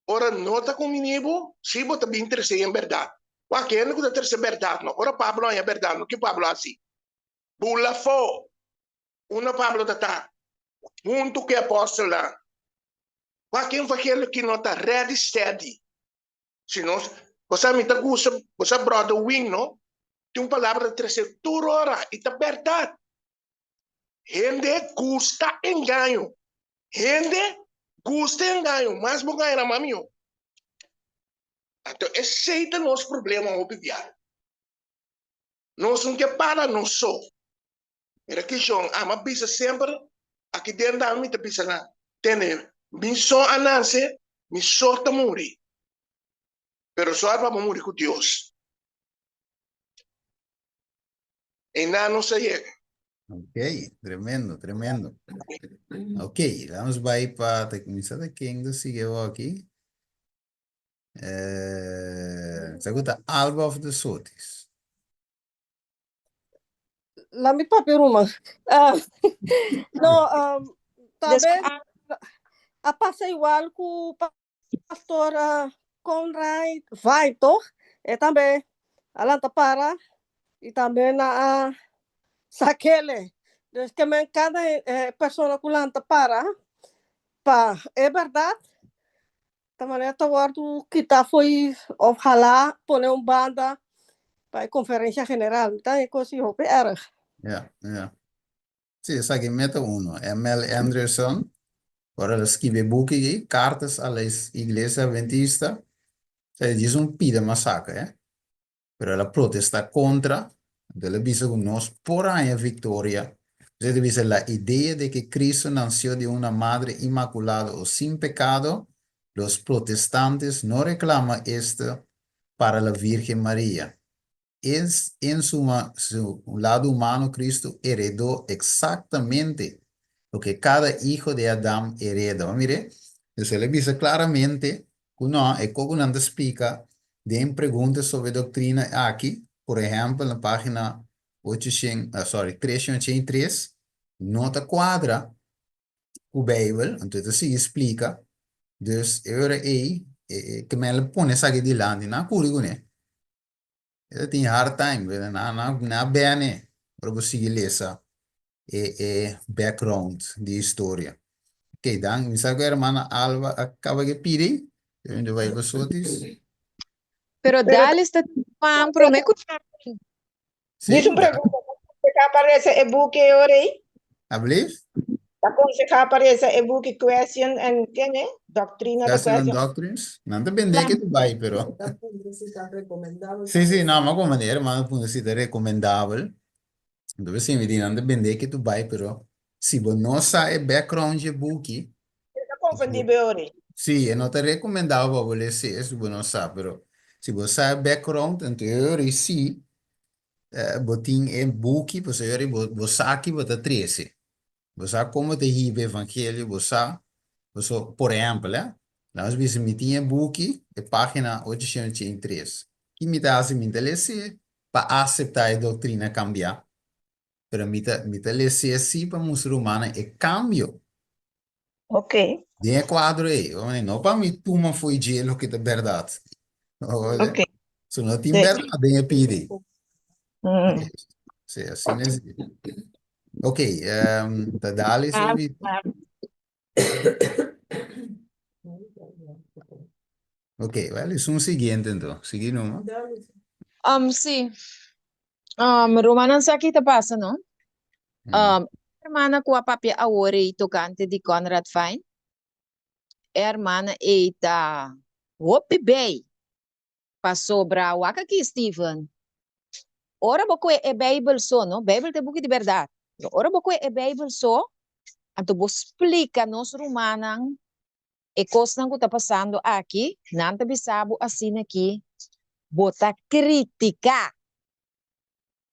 ora não tá com mínimo, se bota bem interessado em verdade. O que é que tá interessado em verdade, não? Ora Pablo é verdade, não que Pablo assim. Bula fo, uma Pablo tá, junto que apóstolo lá. O que é aquele que não tá ready, steady. Se não, você me tá gosta, você brother wing, não? Tem uma palavra de trazer tudo hora, e tá verdade. Gente gusta enganho. Gente gusta enganho, mas não ganha na maminho. Então, esse é o nosso problema, obviamente. Nós não queremos para nós só. Era que João, mas bisa sempre, aqui dentro da minha bisa lá, tem, me só ananse, me só tá morrer. Pero só para morrer com Deus. E não se llega. Ok, tremendo, tremendo. Ok, vamos para a comissão de quem sigue aqui. Seguta Alba of the Sotis. Lá me papiruma. Ah, não, também a passa igual com o pastor Conrad Vaito, e também a lanta para, e também na Sakele. Então, que cada pessoa que lanta para, é verdade, também está guardo que tá foi, ojalá, poner banda para a conferência general, então é coisa que era. Yeah, yeah. Sim, sabe, meta uno. M.L. Anderson, para escrever book aqui, cartas a las iglesia adventista. Ele diz pida massacre, pero ela protesta contra, ela dice que nos por año victoria. Ella dice la idea de que Cristo nació de una madre inmaculada o sin pecado, los protestantes no reclaman esto para la Virgen María. Es en su lado humano, Cristo heredó exactamente lo que cada hijo de Adán hereda. Mire, entonces le dice claramente que no, es como no explica, den preguntas sobre doctrina aquí, por ejemplo, en la página 383, nota cuadra, o Bijbel, entonces sí explica, dus ahora que me le pone esa aquí delante, na curigune. Eu tinha hard time, na bene, para você ler essa background de história. Ok, dan, me sabe que a irmã Alva acaba de pedir, onde vai você diz? Pero dale está prometo. Diz Sim, pergunta, que aparece e book ore? Ablir? Da como que aparece e book question and kene? Doctrina da Question and question. Doctrines? Não depende que tu vai, pero. Sim, não, mas como maneira, mas não se é recomendável. Então, sim, me diz, não depende que tu vai, pero. Se você não sabe background de book, Da confundibe ore. sì, e non ti recomendavo volessi, se non sa, però, se vuoi sai background, anteriori sì, botin e buchi, posteriori, bo sa che vota tresi, bo sa come te hibe evangelio, bo sa, por esempio, nós vimos mitinha buchi e página 803, que me dá assim, me interessa para aceitar a doutrina cambiar, pero me interessa assim para muçulmana é cambio. Ok. De quadro aí, não para mim, tuma foi gelo que é verdade. Olha, Ok. se não tem Sim. verdade, é pedir. Mm. Sim, assim é. Ok, tá dali, Silvio. Ok, vale, isso é um seguinte, então. Seguindo, não? Sí. Romanan sa kita pasa, no? Hermana ko papia awore tocante di Conrad Fine. Hermana eita Whoopie Bay. Passou bra waka aqui, Stephen. Ora boko e Bible so, no? Bible te buki de verdade. Ora boko e Bible so. Anto bo explica nos romanang e coisa que está passando aqui, não te bisabo assim aqui, bota crítica.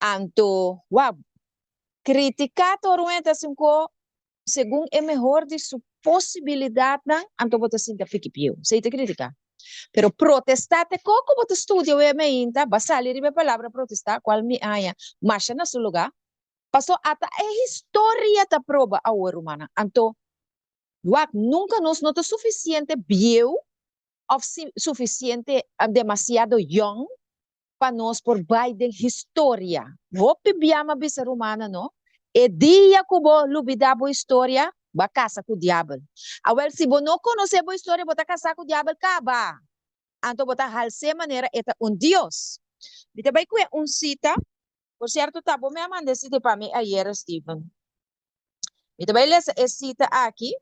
Anto, criticar torrenta segundo é melhor de sua possibilidade, anto bota sinta fique pior. Sei te criticar. Pero protestar te coco bota estudio e me inta, basali ribe palavra protestar, qual me aya, mas na seu lugar, passou ata a história da prova a humana. Anto, nunca nos nota suficiente bio ou suficiente demasiado young para nós por Biden história. Vou pibiama bisa romana, no? E dia que vou lubida a história, vai casar com o diabo. Agora, se você não conhece a história, você casar com o diabo, acaba. Então, você halse maneira, é Deus. Então, vai que cita, por certo, tá bom, me mandei cita para mim ayer, Stephen. Então, vai ler essa cita aqui,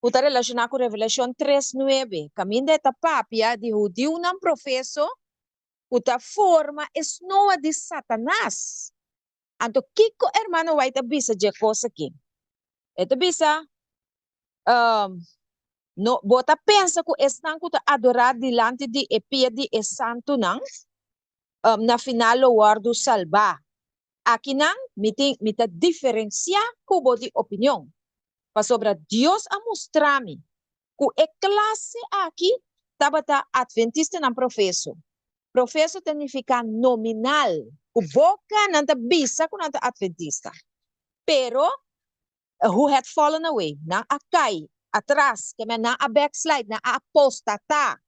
puta relacionar com Revelação 3:9. Caminho de tapapia de judeu não professo, puta forma es noa de Satanás. Anto kiko hermano vai ta bisa de coisa aqui. Eta bisa no bota pensa que estão que adorar delante de epia de santo não na final o guardo salvar. Aqui não, me diferenciar cubo de opinião. Para sobre Deus a mostrar-me que é classe aqui tabata adventista não professor. Professor significa nominal. O boca não tá bisa com não tá adventista. Pero who had fallen away, na acai, atrás, que na a backslide, na a apostata.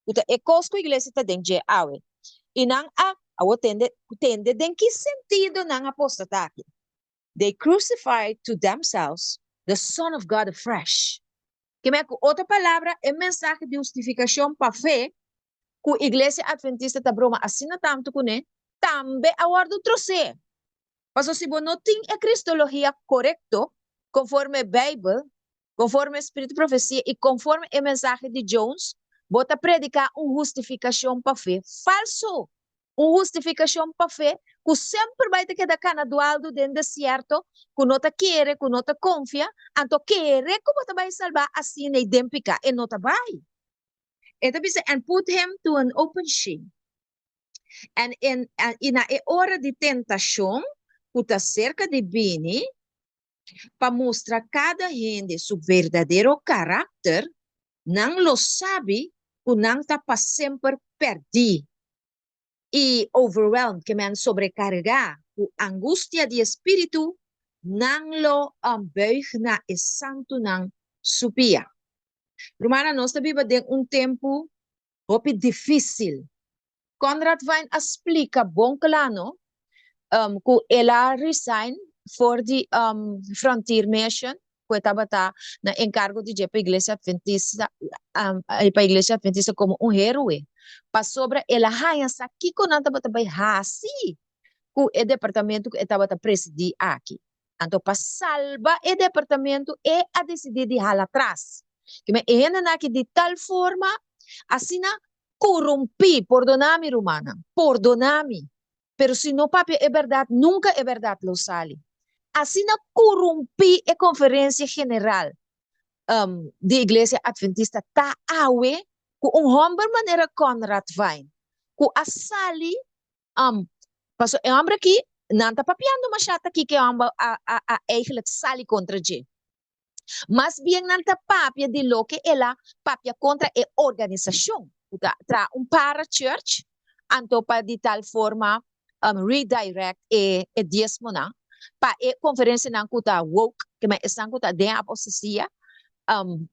Uta e cosco igreja tá dentro awe. E não a tende den que sentido não apostata aqui. They crucified to themselves the Son of God afresh. Que me outra palavra é mensagem de justificação para fé que a igreja adventista tá broma assina tanto com né, também agora do trouxe. Mas se você não tem a cristologia correto, conforme a Bíblia, conforme o Espírito de Profecia e conforme a mensagem de Jones, bota predicar uma justificação para fé falso. Uma justificação para fé que sempre vai ter que dar cana do alto dentro do deserto, que não te quer, que não te confia, então quer que você vai salvar assim e dempicar, e não te vai. Então, and put him to an open shame. And in a hora de tentação, puta cerca de bini, para mostrar cada gente seu verdadeiro caráter, não lo sabe, que não está para sempre perdido. E overwhelmed, que me sobrecarregar, a angústia de espírito, não lo ambeug na e santo não subia. Romana, nós vivemos em tempo difícil. Conrad Wein explica bom claro que ela resign for the Frontier Mission, que estava na encargo de a Igreja Adventista, a Igreja Adventista como héroe. Para sobre ela raia aqui com nada para também assim, que o departamento que estava presidir aqui. Então para salvar o departamento é a decidir de lá atrás. Que me ainda aqui de tal forma assim na corrompi, perdoname romana, perdoname. Pero se não papi é verdade, nunca é verdade lo sale. Assim na corrompi a conferência general de Igreja Adventista tá awe com homem maneira Conrad Wein, com a sali passou é homem aqui não tá papiando machata aqui que é homem a eigenlijk sali contra je. Mas bem não tá papia de lo que ela papia contra a organização. Tra para church, anto para de tal forma redirect e diezmo na pa e conferência na kuta woke que me estão kuta de apostasia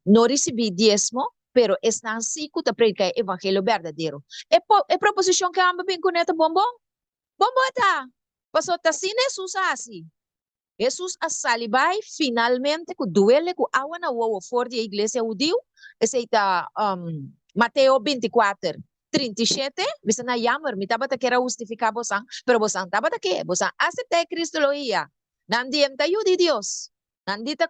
não recebi diezmo pero estão si kuta predicar evangelho verdadeiro e proposição que amba bem coneta bombom tá passou tá assim Jesus assim Jesus a salibai finalmente que duele que awan na wo for de igreja judeu esse tá Mateo 24 37, bisa na yammer, mi tabata kera justificar bosang, pero bosang tabata ke, bosang acepta cristologia, nandiem tayo di Dios, nandita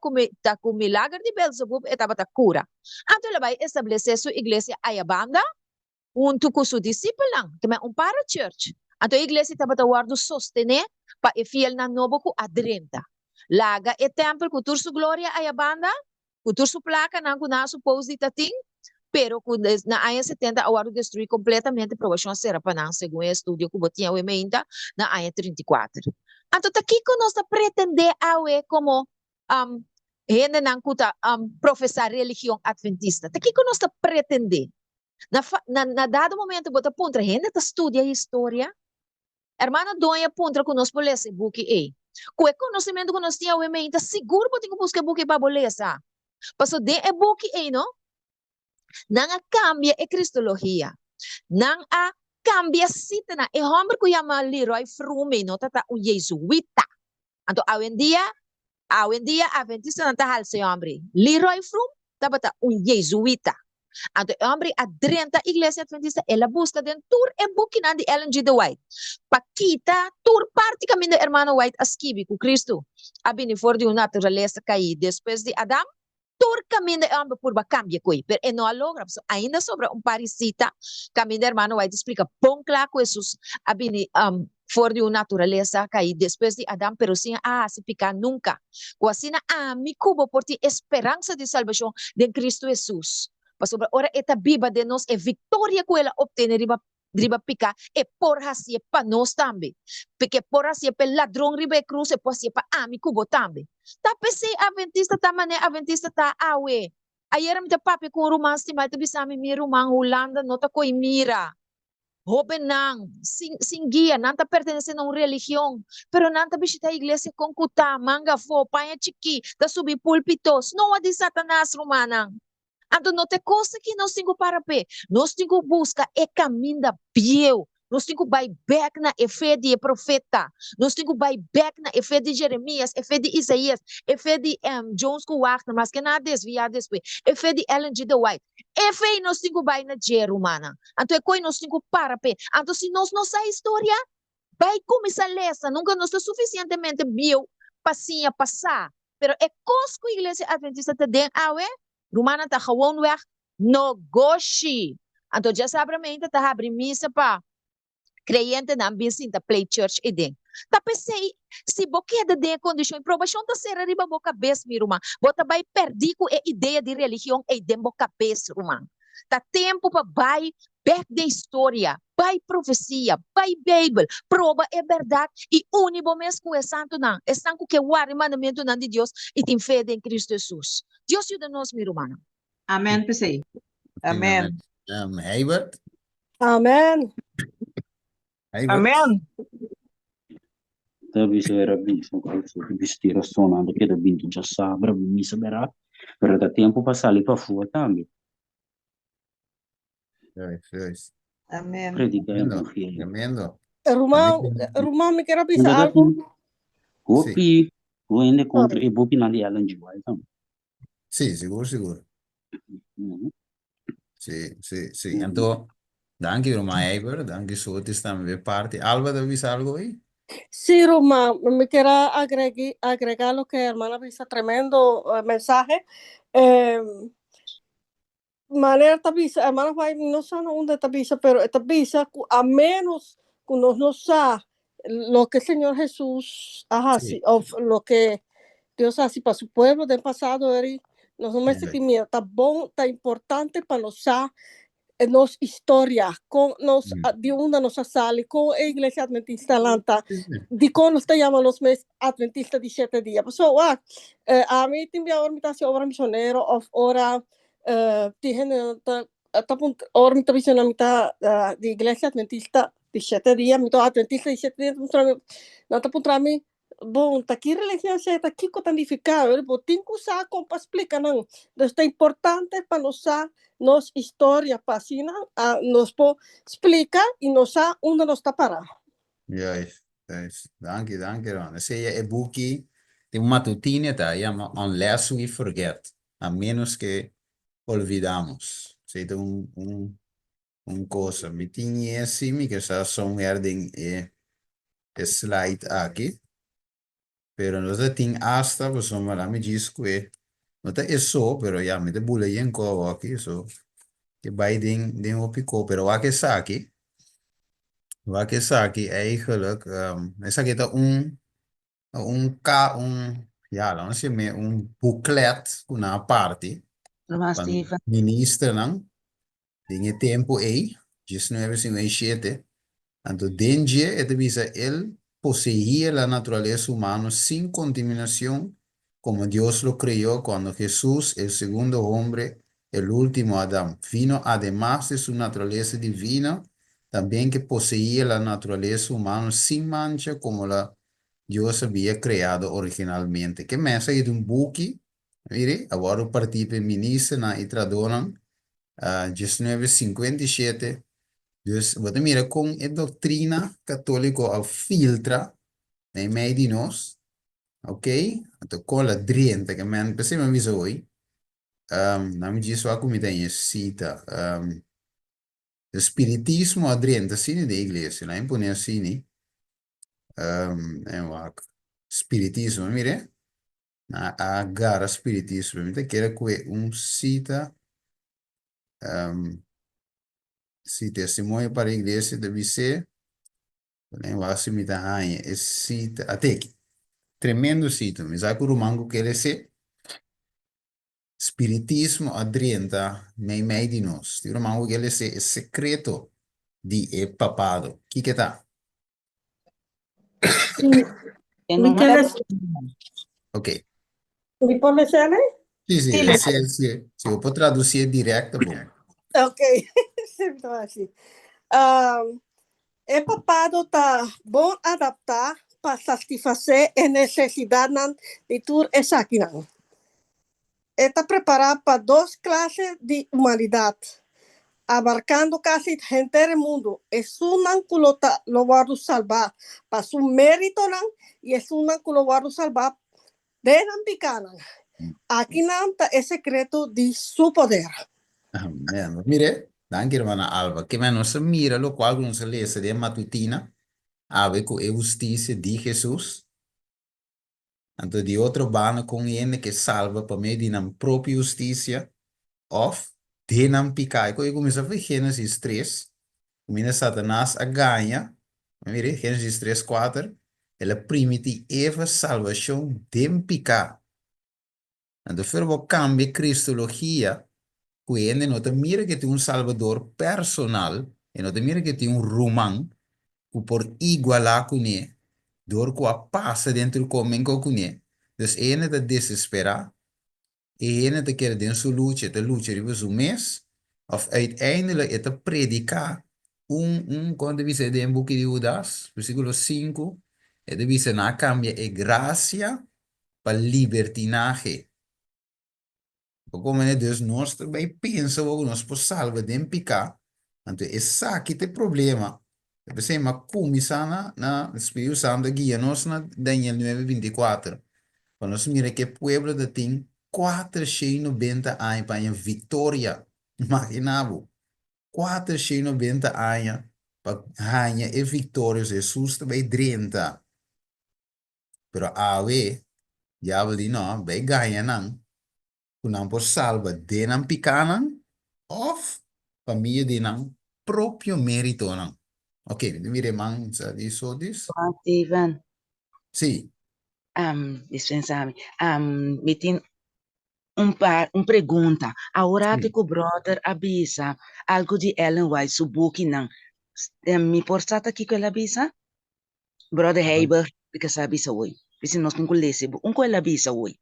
kumilagar di Belzebub, tabata cura. Anto labay establece su iglesia ayabanda, unto ko su disciple lang, kaya para church. Anto iglesia tabata wardo sostene, pa fiel na nobo ko adrenta. Laga e temple kutur su gloria ayabanda, kutur su placa nang kuna su pose di tating, pero na área 70 agora destruir completamente a provação será para não segundo o estudo que botinha o emenda na área 34. Então aqui que nós pretender awe como gente não cuta professar religião adventista. Aqui que nós pretender na dado momento bota pontra gente tá estudia história. Hermana Donha pontra que nós bolesa book e com o conhecimento que nós tinha o emenda seguro botinha que busca book para bolesa. Passo de e book e não não cambia a cristologia, não cambia cita na e homem que chama Leroy Froome não tá um jesuíta, então hoje em dia adventista não tá hal se homem Leroy Froome tá um jesuíta, então homem adrenta igreja adventista ela busca dentro tour e booking de Ellen G. de White, paquita tour praticamente hermano White asquibi com Cristo, abini for de uma natureza caída depois de Adão. Turcamente é uma curva cambia coi, pero não logra, ainda sobra parecita, caminho hermano vai te explicar, bom claro que Jesus abini for de uma natureza cair depois de Adão, pero sim se ficar nunca, o assim mi cubo por ti esperança de salvação de Cristo Jesus, para sobre ora eta biba de nós é vitória que ela obter riba driba pica e por hasie pa nos tambe. Porque por hasie pe ladrão ribe cruz e por hasie pa ami kubo tambe. Ta pese Adventista ta mane Adventista ta awe. Ayer mi ta papi kung rumang stimal ta bisami mi rumang Holanda nota ko mira. Joven nang, sin guia, não está pertencendo a uma religião, pero não está visita a igreja com cuta, manga, fo, panha chiqui, da subir púlpitos, não é de Satanás, romana. Então, não tem coisa que nós temos para ver. Nós temos que buscar o caminho da Biel. Nós temos que vai back na fé de profeta. Nós temos que vai back na fé de Jeremias, fé de Isaías, fé de Jones Wagner, mas que nada desviar depois. Fé de Ellen G. The White. Fé nós temos que vai na Jerumana. Então, é coisa nós temos que para ver. Então, se nós não sabemos a história, vai começar a ler. Nunca nós estamos suficientemente Biel para passar. Pero é coisa que a igreja adventista te den, Romana tá gewoon weg, no goshi. Então, já sabe, tá abrindo missa para creyente na ambiente play church e den. Tá pensei, se você é de condição, provação tá ser arriba boca cabeça, mi irmã. Bota vai perder com a ideia de religião e de boca cabeça, irmã. Tá tempo para vai back da história, vai profecia, vai Bíblia, prova é verdade e único mesmo com o santo não. É santo que o mandamento não de Deus e tem fé em Cristo Jesus. Deus ajuda-nos, mi irmã. Amém, PC. Amém. Herbert? Amen. Herbert? Amen. Tapi saya rabi so bistira sonando que da bintu já sabra missa berá, pero da tempo passar ali para fora também. Yes. Amém. Predicar é Tremendo. bom filho. Tremendo. Romão, me quer avisar Ainda algo? tem Hopi, o ainda contra e bopi na de Alan Juai também. Sì, sicuro. Sì. Então, danke Roma Eber, danke so te staan weer party. Alba, ¿te avisa algo ahí? Sí, Román, me quiera agregar lo que hermana Visa, tremendo mensaje. Manera tabisa, hermana vai no sana onde tabisa, pero tabisa a menos que nos no sa lo que el Señor Jesús Sí. lo que Dios hace para su pueblo del pasado, nos no me sentimos está bom, está importante para nos nos historia con nos de una nos sale con la iglesia adventista lanta de con nos te llaman los mes adventista de 7 días. So a mí te envía ahora misionero of ora tiene ahora mi visión a mitad de iglesia adventista de 7 días, mi adventista de 7 días no te puntra mí. Bom, tá aqui religião está aqui codificado, eu tenho que usar como para explicar, não. Então, é importante para nos história, para assim, nos explicar e nos onde nós está parado. Juist. Dank je, Ron. Zie je, een boekje, die matutine daar, ja, maar unless we forget, a menos que olvidamos. Zit un cosa, mi tiene así, mi que está somewhere in slide aqui. Pero no sé, ting hasta, pues son mala me disque. No te eso, pero ya me te bule y en co aquí, so. Que bij ding op je ko, pero wa que saki eigenlijk, is dat ja, dan is je met een booklet, una parte, Irmã van Steven, minister dan, dingen tempo 19:57, entonces dengue, het visa él poseía la naturaleza humana sin contaminación, como Dios lo creó cuando Jesús, el segundo hombre, el último Adán, vino además de su naturaleza divina, también que poseía la naturaleza humana sin mancha como la Dios había creado originalmente. Que mensaje de un buque, mire, ahora el Partido Feminista na y tradonan, 1957. Dus wat mira com a doutrina católica al filtra em meio de nós, ok? Então com a driente que men pensei me viso hoje, não me diz só como tem cita, o espiritismo adriente assim da igreja, não impõe assim, espiritismo, mire, na agarra espiritismo, me quer que cita, se testemunho para a igreja deve ser, nem vai se me dar esse até aqui, tremendo sítio, mas aí por o mango que ele se espiritismo adrienta meio de nós, o mango que ele se é secreto di e papado. ¿Qué está? Michele, Ok. mi pone sale? Sì, sì, Sì, sì, può tradurre diretto. Boh. Ok, sempre assim. É papado tá bom adaptar para satisfazer a necessidade de tur essa aqui não. Está preparado para 2 classes de humanidade, abarcando casi gente del mundo. Es una que lo va a salvar para su mérito nan, y es una que lo va a salvar de Nampicana. Aquí nanta es secreto de su poder. Amen. Mire, danke hermana Alba. Que menos mira lo cual non se lese de matutina, ave con e justicia di Jesús. Anto di otro bano con ene che salva per me di nam propria justicia, of de nam picai. Coi comincia a ver Génesis 3, comincia Satanás a ganha. Mire, Génesis 3, 4, ela primiti Eva salvação dem picar. Anto fervo cambia cristologia, quindi non te mira che ti un salvador personal, e non te mira che ti un román, que por igualar con ele, door qua passa dentro do comengo com ele. Dus ene te desespera, e ene te quer den su luce, te luce rive su mes, of uiteindelijk het te predicar, quando vi se den boek di Judas, versículo 5, e de vi se na cambia e gracia para libertinaje. Como é Deus nós também pensa que nós por salva de picar, então esse aqui tem problema. Eu pensei, mas como sana na Espírito Santo guia nós na Daniel 9:24. Quando nós mira que o povo de tem 490 anos para a vitória. Imaginava, 490 anos para ganhar a vitória. Jesus também 30. Pero a ver, já vou dizer, não, vai ganhar não. Kunang por salva de nang pikanan of pamilya din ng proprio merito ng. Okay, mire man sa disodis. Steven, Sí. dispensame. Me tem pergunta. Agora que o brother avisa algo de Ellen White, su book não. Me portata aqui que ela avisa? Brother Heiber, porque sabe isso hoje. Se nós não conhecemos, ela avisa hoje.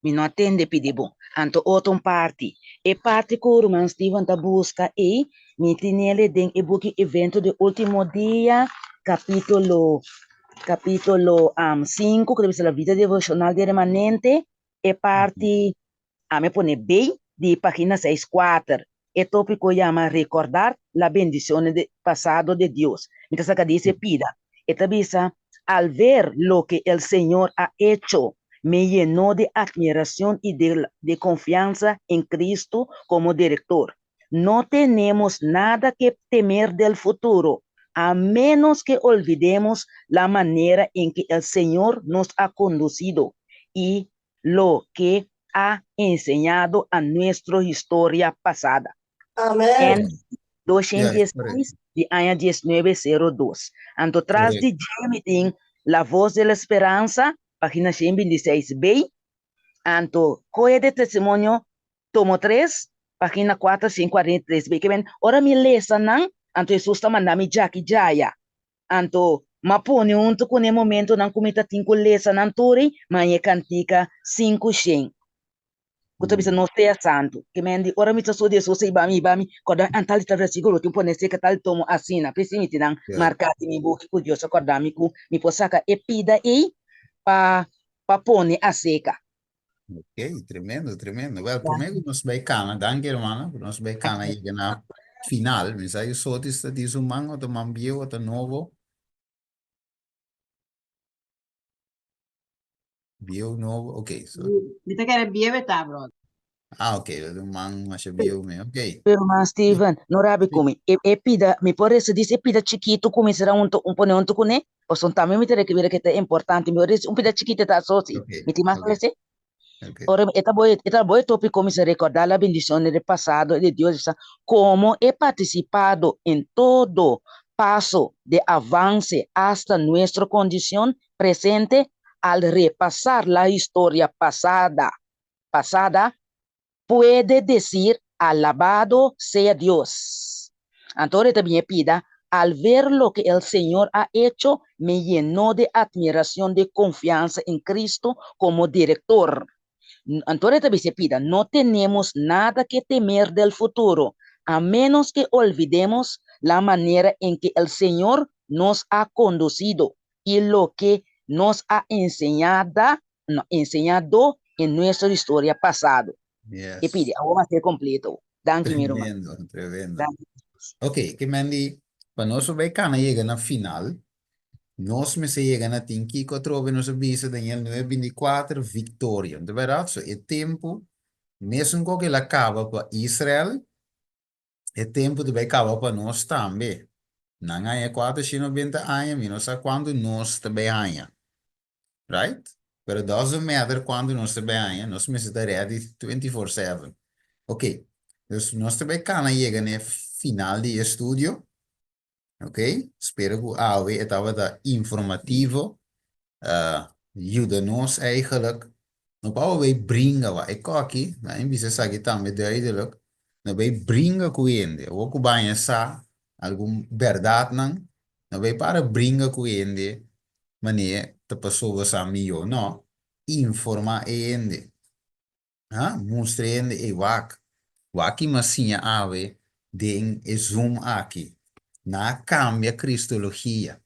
Me não atende pedibo. Anto outra parte. E parte que o irmão Steven tá busca e me tem ele den e book evento de último dia, capítulo 5, que deve ser a vida devocional de remanente, e parte, me pone B, de página 64. El tópico llama recordar la bendición de pasado de Dios. Mientras acá dice pida. Esta visa, al ver lo que el Señor ha hecho, me llenó de admiración y de confianza en Cristo como director. No tenemos nada que temer del futuro, a menos que olvidemos la manera en que el Señor nos ha conducido y lo que ha enseñado a nuestra historia pasada. Amén. En 216 de año 1902. Ando atrás de Jeremy, La Voz de la Esperanza, página 126b. Ando Coe de Testimonio, tomo 3, página 443b. Que ven, ahora mi lesanan, anto Jesus está mandando Jackie Jaya. Anto mapone unto com o momento não cometa 5 lesanan tori, mas é cantica 500. Kuta bisa no sea santo. Que mendi ora mi taso de so sei bami koda antali ta versículo tu pone se katal tomo asina. Presimiti nang marcati mi buki ku Dios acordami ku mi posaka epida e pa pone a seca. Ok, tremendo, tremendo. Well, por mim nos becana, danke hermano, nos becana aí na final, mas aí só diz um man, outro man bio, outro novo. Bio novo, ok. So. Viste que eres bien, ¿verdad, bro? Ah, ok, un man, mas bio me, ok. Pero mas Steven, no rabi come, epida, mi parece dice epida chiquito come será un pone un tucune, o son también mi tere que viene que es importante, mi parece un pida chiquito ta soci, mi ti más parece? Ahora, esta voy tópico me se recordar la bendición del pasado de Dios, como he participado en todo paso de avance hasta nuestra condición presente al repasar la historia pasada, puede decir, alabado sea Dios. Entonces también pida, al ver lo que el Señor ha hecho, me llenó de admiración, de confianza en Cristo como director. Entonces también se pida, no tenemos nada que temer del futuro, a menos que olvidemos la manera en que el Señor nos ha conducido y lo que nos ha enseñado en nuestra historia pasada. Y pide, Yes. vamos a ser completo. Danke, mi hermano. Tremendo, tremendo. Danke. Ok, que Mandy, para nós vai cana chega na final, nós me se chega na tinki, que trove nos avisa Daniel 9:24, vitória. De verdade, so, é tempo, mesmo que ele acaba para Israel, é tempo de vai acabar para nós também. Não é 490 anos, mas não sei quando nós também ganha, right? Pero doesn't matter quando nós também ganha, nós me se ready 24/7. Ok, dus nós também cana chega na final de estudo. Ok? Espero que AW estava da informativo. Ajuda-nos eigenlijk. Nou, bouwen wij brengen wat ik aqui, maar in bisa sagi também duidelijk. Nou, wij brengen kuende. Ook bij sa, algum verdade não. Nou, wij para brengen kuende. Manier te pessoa sa mio, no? Informa ende. Mostra ende e wak. Waki masinha AW, den e zoom aqui. Na cambia cristologia.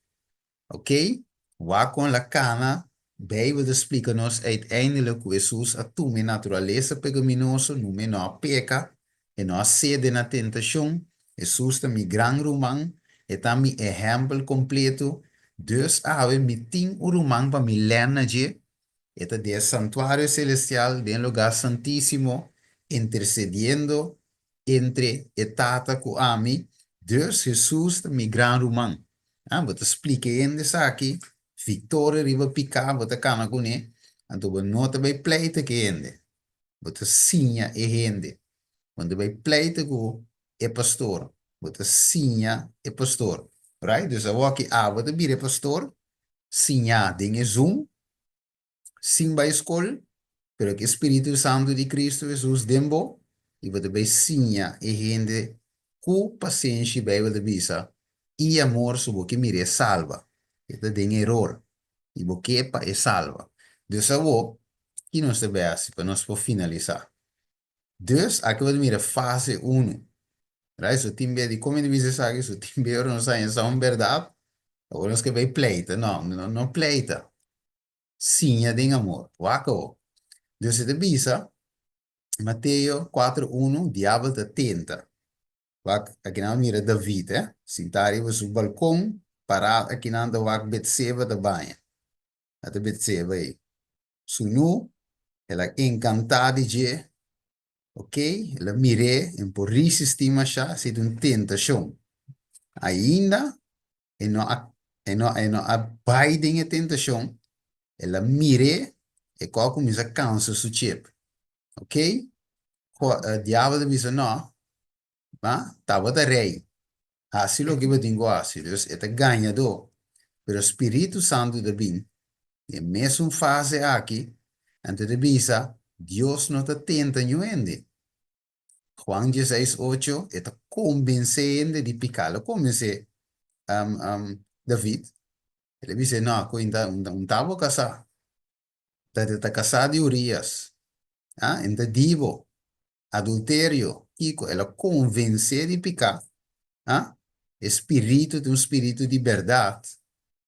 Ok? Waar con la cana, Bijbel explica-nos uiteindelijk hoe Jesus atume natureza pecaminosa, no menor peca, e nós cede na tentação. Jesus também gran román, e também exemplo completo. Dus ave mi ting o román para mi lerna je, eta de santuário celestial, de lugar santíssimo, intercediendo entre etata com ami. Dus Jesus também gran román. Wat explique in de saki, Victoria riba pica, wat kan ik ne, en to nota bij pleiten keende, wat sinja e hende, want bij pleiten go e pastor, wat sinja e pastor, right? Dus dan waki a wat de bire pastor, sinja dingen zoom, sin bij school, pero que Espíritu Santo de Cristo Jesus dembo, e wat bij sinja e hende, ku paciência bij wat de bisa, e amor subo que mire salva. Ito din error. Ibo kepa e salva. Dus avo, que nós te assim para nós por finalizar. Dus, aqui vamos mirar fase 1. Right? So, timbe de como ele diz aqui, so timbe ora não sai essa verdade. Agora nós que vai pleita. Não pleita. Sim, é amor. Wako. Dus, te bisa, Mateus 4:1, diabo te tenta. Aqui não mira David, Sentari was o balcão, parado aqui não anda wak Betseba da banha. Até Betseba aí. Sunu, ela encantada de, ok? Ela mire, em por resistir já, se uma tentação. Ainda, e não abide em tentação, ela mire, e qual começa a cansa su chip. Ok? Diabo dice não, mas estava da rei. Assim lo que eu digo assim, dus é ganhador. Pero Espírito Santo de bem, e mesmo fase aqui, antes de bisa, Dios no te tenta nuende. Juan 16:8, está convencendo de picarlo. Convence David. Ele dice, no, un tabo casado. Está casado de Urias. Então, divo, adultério. E ela convence de picar. Espírito de um espírito de verdade.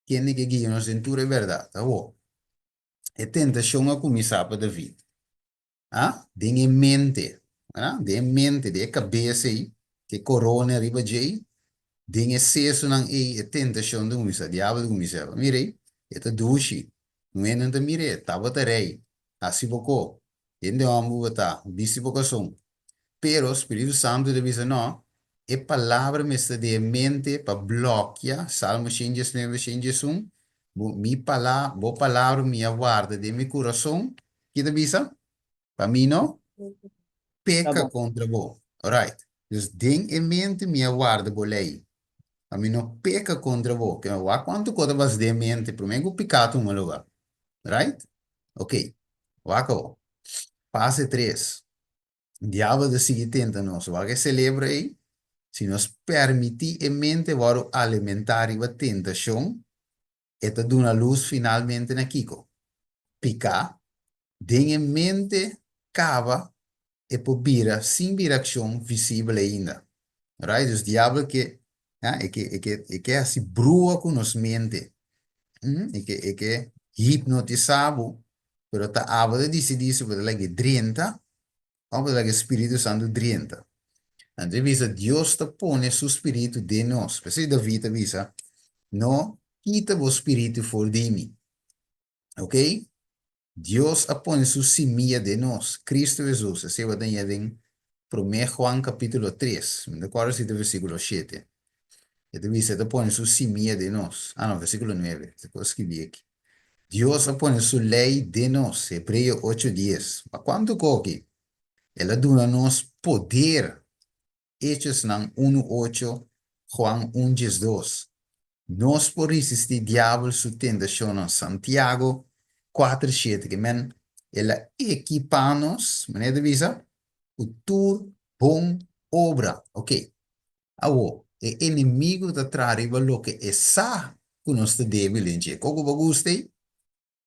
Quem é que guia-nos em tua verdade? E tentação a começar para David. Tem em mente. De mente, de cabeça aí, que corona arriba aí. Tem excesso não é tentação de começar. Diabo de começar. Mirei, é duche. Não é não te mirei, estava terei. Assim pouco. Tem de homem botar, disse pouco som. Pero o Espírito Santo deve dizer não. E palavra me está de mente para bloquear. Salmo 119, 121. Bo palavra me aguarda de meu coração. Que te bisa? Para mim não? Peca contra vos. Alright. Dus ding em mente me aguarda por lei. A mim não peca contra vos. Que eu quanto coisa vas de mente. Primeiro pecado um lugar. Right? Ok. Wako. Fase 3. Diabo de seguir tentando. Waga celebra aí. se nós permitir a mente varo alimentar a tentação, esta dá uma luz finalmente na Kiko. Picar, den mente cava e pobira sem viração visível ainda. Right? Dus diabo que que assim brua com nos mente. Que hipnotizado, pero tá abra decidir sobre like 30, ou like Espírito Santo 30. Então, visa Deus te põe seu espírito de nós. Porque David visa, não quita o espírito for de mim. Ok? Deus põe sua semilla de nós. Cristo Jesus. Assim vai ter em 1 Juan capítulo 3. Me acordo se versículo 7. Então, visa te põe sua semilla de nós. Ah, não, versículo 9. Eu escrevi aqui. Deus põe sua lei de nós. Hebreu 8:10. Mas quando coque, ela dá-nos poder. Hechos ng 1:8, Juan 1:2. Nós por resistir diabo su tentação em Santiago 4:7, que men, ela equipa-nos, maneira de visa, o tur bom obra, ok? Awo, o inimigo da trariba lo que essa que nós te débil em dia. Como você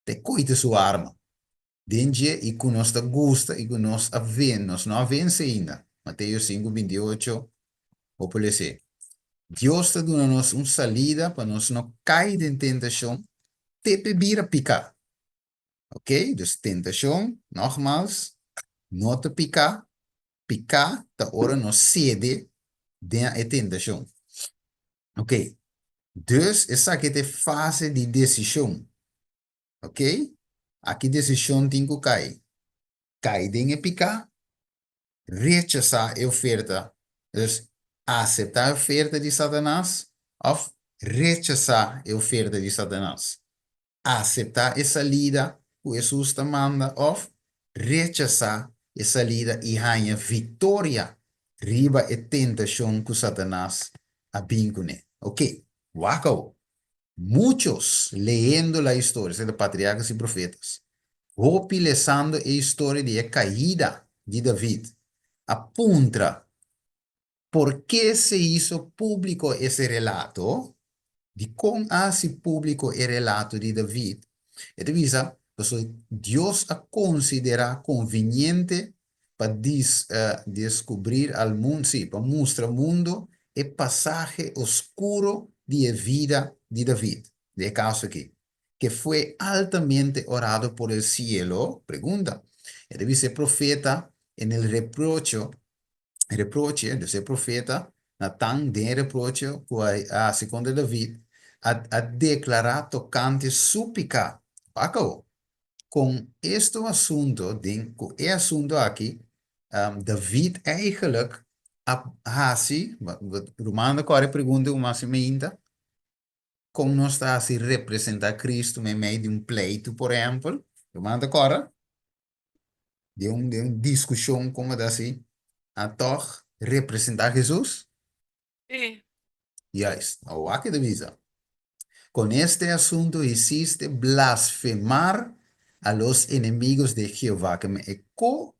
te coita sua arma. Denje e que nós te gusta e que nós não vence ainda. Mateus 5:28. O policia. Deus está dando-nos uma salida para nós não cair em tentação, te pedir a picar. Ok? Dus tentação, nogmaals, não te picar, da hora não cede da tentação. Ok? Dus, essa aqui é a fase de decisão. Ok? Aqui decisão tem que cair. Cair em picar, rechazar a oferta. Dus, aceitar a oferta de Satanás ou rechazar a oferta de Satanás. Aceitar a salida que Jesus te manda ou rechazar a salida e ganhar vitória riba a tentação que Satanás abincune. Ok, wacao. Muchos leyendo la historia de patriarcas y profetas, repilezando a história de a caída de David, apunta por que se hizo público ese relato, de cómo hace público el relato de David. Entonces, Dios considera conveniente para descubrir al mundo, sí, para mostrar al mundo el pasaje oscuro de vida de David, de caso aquí, que fue altamente orado por el cielo. Pregunta, entonces el profeta en el reproche de ser profeta, Natan de reproche a segundo David, a declarar tocante súplica. Acabou. Com este assunto, com este assunto aqui, David eigenlijk assim, Romano agora pergunta uma ainda, como nós está a se representar Cristo em meio de pleito, por exemplo, Romano agora, de discussão como assim, a toch representar Jesus? Sí. Yes, ahora que divisa. Con este asunto hiciste blasfemar a los enemigos de Jehová, que me eco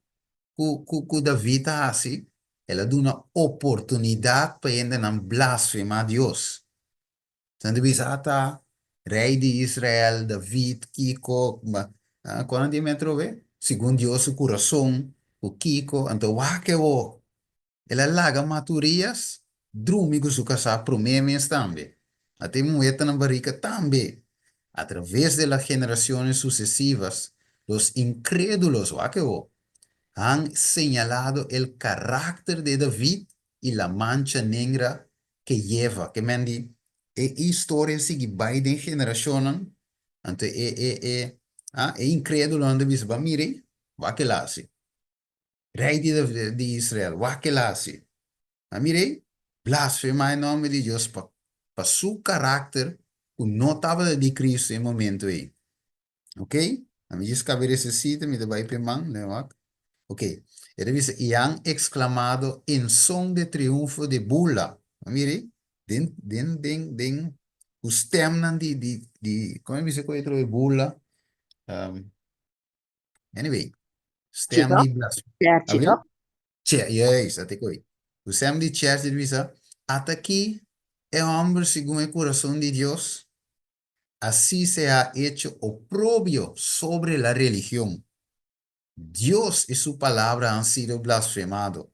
David así, él da una oportunidad para ir blasfemar a Dios. Entonces divisa rey de Israel, David, Kiko, cuando me trove, según Dios su corazón, o Kiko, entonces, que vos, ela laga maturias, drumigo su casa promemes también. Até mueta na barrica también. A través de las generaciones sucesivas, los incrédulos han señalado el carácter de David y la mancha negra que lleva. Que mendi, historia sigue beide generaciones. Ante incrédulo anda bisba, mire, va que la hace. Rei de Israel, wa que la hace. Mire, blasfema em nome de Deus para seu caráter, que não estava de Cristo em momento aí. Ok? A mim diz que haver esse sítio, me vai pemang, né? Ok. Ele diz, e han exclamado em som de triunfo de bula. Mire, den, os temnan como é que se conhece de bula? Anyway, stem de blasfema. Chico. Yes, até coi. O Sam de Church de Visa, hasta aquí el hombre según el corazón de Dios, así se ha hecho oprobio sobre la religión. Dios y su palabra han sido blasfemados.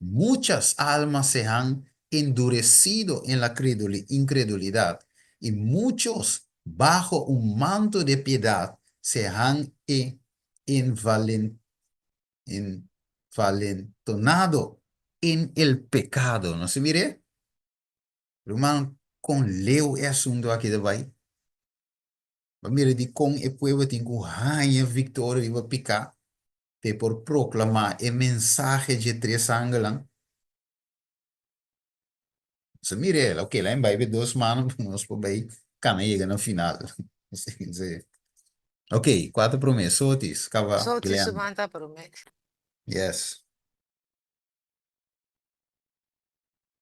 Muchas almas se han endurecido en la incredulidad y muchos bajo un manto de piedad se han envalentonado en el pecado. ¿No se mire? Hermano, con leo é assunto aqui da vai. Mire, de com e pueblo tem que ganhar vitória e vai picar. Te por proclamar o mensagem de três ángelos. Se mire, ok, lá em Bíblia, 2 manos, nós por aí, cana chega no final. Ok, 4 promessas, Otis, cava, So, ti Guilherme. sumanta promete. Yes.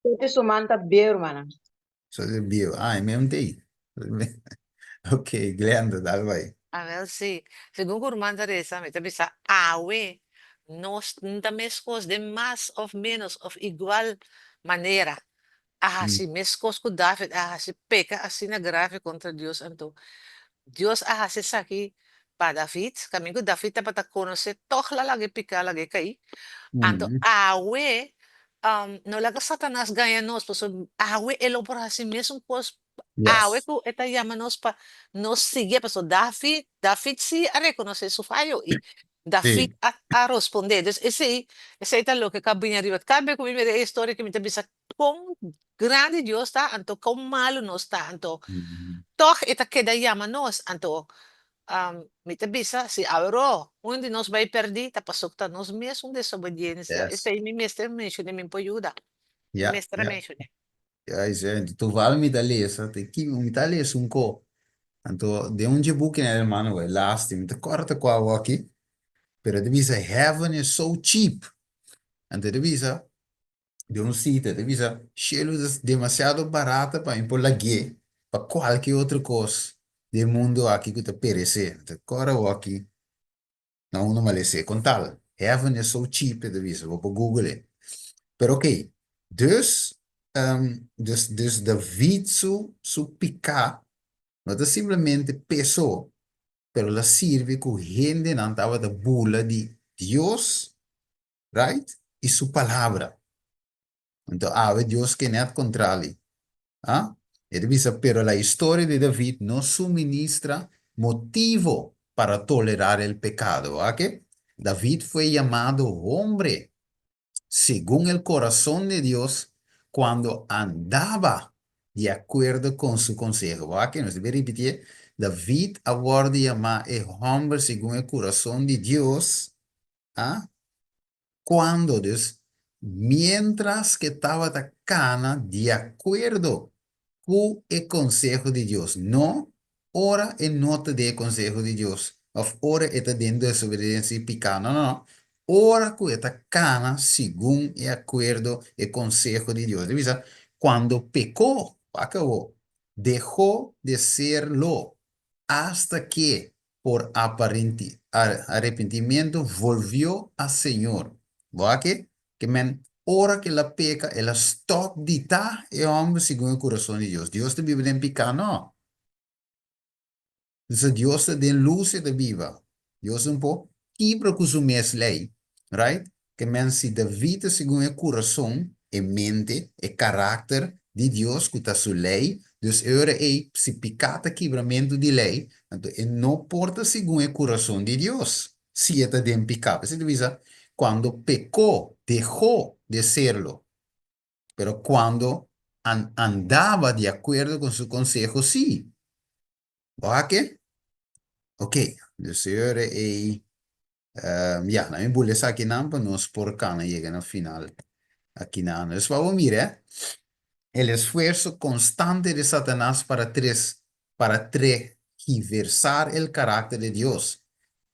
Ito sumanta beer, mana. So, bio. Ah, é mesmo tem. Ok, Guilherme, dá, vai. A ver, sí. Según Gurman Teresa, me bisa awe, nos mezcos de más o menos of igual manera. Si mezcos con David, si peca así na grave contra Dios, anto. Dios se saki pa David, kami ko David dapat conocer toch lagi pika lagi kay. Anto awe, no laga Satanas gaya nos, pues awe elopora si mesmo pos awe Yes. ko eta llamanos pa nos sigue, pues David sí a reconocer su fallo y David Sim. a responder. Entonces ese es lo que cabía arriba. Cambia con mi historia que me te bisa con grande Dios está, anto con malo no está, anto toch eta queda llamanos, anto mi te bisa si abro, onde nos vai perder, tapasok ta nos mesmo desobediência. Esse Yes. aí me mestre mention, me ajuda. Yeah, Mestre yeah. mention. Ja, gente, tu vale mi talesa, te ki mi talesa un ko. Anto, de onde book in hermano, we last me te korte qua waki, pero de visa heaven is so cheap. Ante de visa, de un sitio, de visa, cielo es demasiado barata para impor la guía, para cualquier otra cosa del mundo aquí que te perece. Te corre waki, no uno me le sé con tal. Heaven is so cheap, de visa, vou Google it. Pero ok, dus, dus David su picar, não é simplesmente pessoa, pero la sirve com gente não estava da bula de Deus, right? E sua palavra. Então, Deus que não é contrário. Ah? Ele diz, pero la história de David não suministra motivo para tolerar o pecado. ¿Ok? David foi chamado homem según el corazón de Dios cuando andaba de acuerdo con su consejo. ¿Va? Que nos debe repetir, David aborda llamar el hombre según el corazón de Dios. ¿Ah? Cuando Dios, mientras que estaba cana de acuerdo con el consejo de Dios. No, ora y no te dé consejo de Dios. O ora está dentro de desobediencia y pecado. No, no, no. Ora que está cana según el acuerdo y consejo de Dios. Divisa, cuando pecó, acabó, dejó de serlo hasta que por arrepentimiento volvió al Señor. ¿Va que men ora que la peca, ela stop dita e homem segundo o coração de Deus. Deus te vive em pecar, não. Então, Deus te den luz e te viva. Deus um pouco quebra com sua mesma lei, right? Que men se David segundo o coração e mente e caráter de Deus, que está sua lei, Deus ora se pecata quebramento de lei, então ele não porta segundo o coração de Deus. Se está den pecar, você divisa cuando pecó, dejó de serlo. Pero cuando andaba de acuerdo con su consejo, sí. ¿Va qué? Ok. El Señor ya, me vuole sa che nampa non sporcana llega al final. Aquí nada. Entonces vamos a mirar el esfuerzo constante de Satanás para tergiversar el carácter de Dios,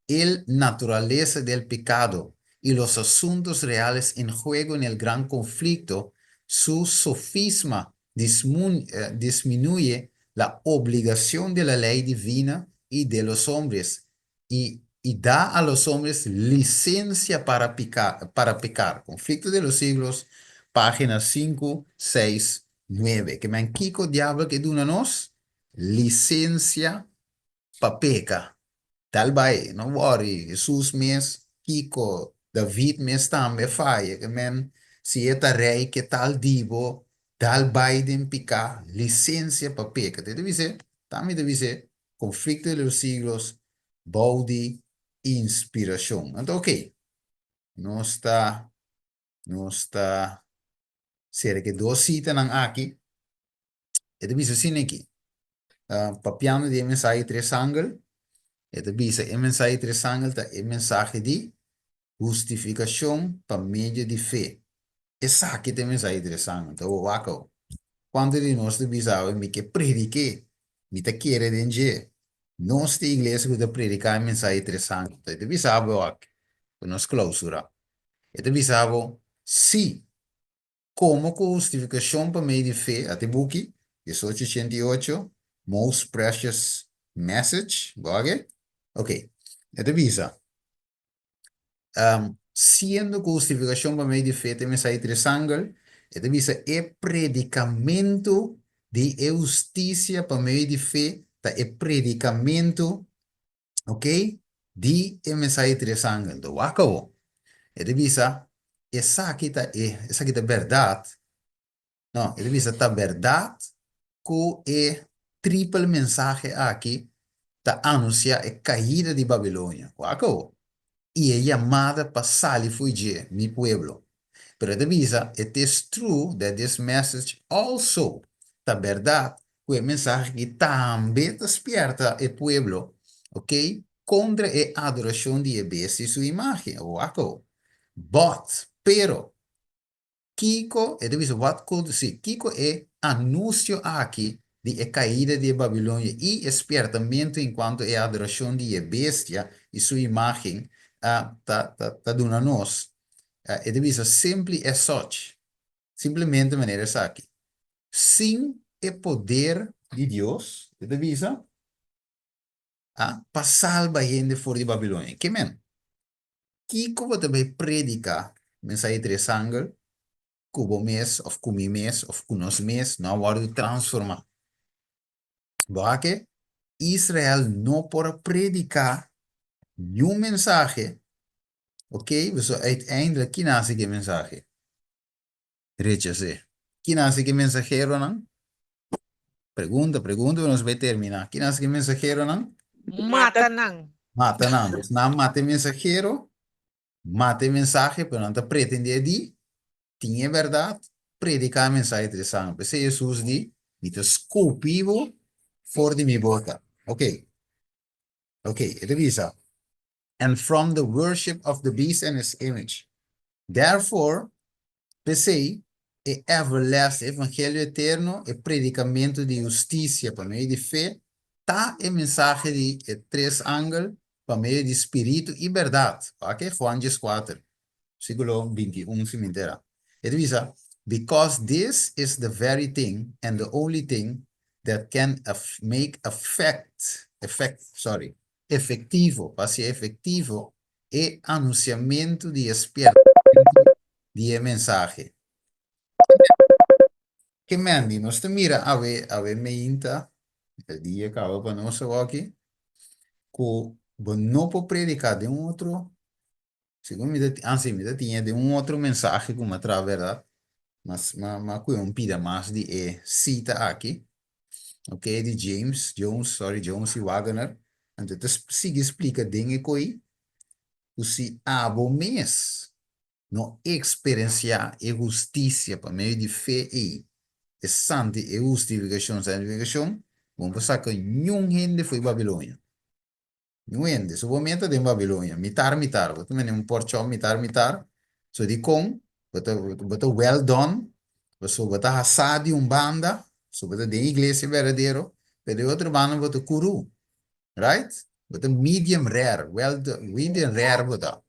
el naturaleza del pecado y los asuntos reales en juego en el gran conflicto. Su sofisma disminuye la obligación de la ley divina y de los hombres y da a los hombres licencia para pecar. Conflicto de los siglos, páginas 5, 6 9. Que men kiko diablo que duna nos licencia pa peca. Tal bai, no worry. Jesus mes, kiko, David mes tambe faia. Que men si eta rei que tal dibo, tal Biden pica, licencia pa peca. Te deve ser, también deve ser, conflicto de los siglos, body, inspiración. Entonces, ok, no está cerca que dos citas nan aqui. E deve ser assim aqui. Papiano de mensagem três ângulos. E deve ser mensagem três ângulos, tá? É mensagem de justificação para meio de fé. Essa aqui tem mensagem três ângulos. Então, o waco. Quando de nós deve saber me que predique, me te querer dengue. Nós de igreja que predicar mensagem três ângulos. Então, deve saber o waco. Nós clausura. E deve saber se como justificação para meio de fé, até buki, 1888, Most Precious Message, ok? Ok, então visa. Sendo justificação para meio de fé, tem mensagem três ângulos, então visa é predicamento de justiça para meio de fé, tá? É predicamento, ok? De mensagem três ângulos, então acabou. Então visa, essa aqui é verdade. Não, ele diz a verdade que é triple mensagem aqui da anuncia a caída de Babilônia. Acabou. E é chamada para sair fugir, mi pueblo. Pero ele diz, it is true that this message also, da verdade, que a mensagem que também despierta o pueblo, ok? Contra a adoração de bestia e sua imagem. Acabou. Pero, Kiko, ele diz, what could see? Kiko é anúncio aqui de a caída de Babilônia e despertamento enquanto é a adoração de bestia e sua imagem tá dando a nós. Ele diz, simples é such. Simplesmente de maneira essa aqui. Sim é poder de Deus, ele diz, para salvar a gente fora de Babilônia. Que men? Kiko vai predicar mensagem de sangue, cubo mês, of kumi mês, of kunos mês, não vai transformar. Porque Israel não pode predicar nenhum mensagem, ok? Então, uiteindelijk, quem nasce que mensagem? Rechace. Quem nasce que mensageiro, não? Pergunta, nós vamos terminar. Quem nasce que mensageiro, não? Mata nang. Mata, não. Não mata mensageiro, mata mensagem, mas não pretende de tinha verdade, predicar a mensagem de sangue. Se Jesus diz, niet esculpivo for de mi boca. Ok. Ok, it is a. And from the worship of the beast and his image. Therefore, pensei, e everlasting evangelho eterno, e predicamento de justiça para meio de fé, tá e mensagem de três ângulos para meio de espírito e verdade. Ok? Juan 4, versículo 21, se me entera. It is a, because this is the very thing and the only thing that can make efetivo, para ser efetivo, e anunciamento de espertamento de mensagem. Que mandi, nós te mira a ver meinta, el dia que acaba para nós aqui, que não pode predicar de outro, segundo me tinha de outro mensagem como a verdade, mas que pida mais de cita aqui, ok, de Jones e Wagner, então siga explica dinge coi, o se abo mês não experienciar a justiça para meio de fé e santi e justificação, vamos passar que nenhum gente foi Babilônia. Nenhum gente, so momento de Babilônia, mitar, você também porchão, mitar, so di com, bota well done, so bota hasadi banda, so bota de igreja verdadeiro, pero outro banda bota kuru, right? Bota medium rare, medium rare bota.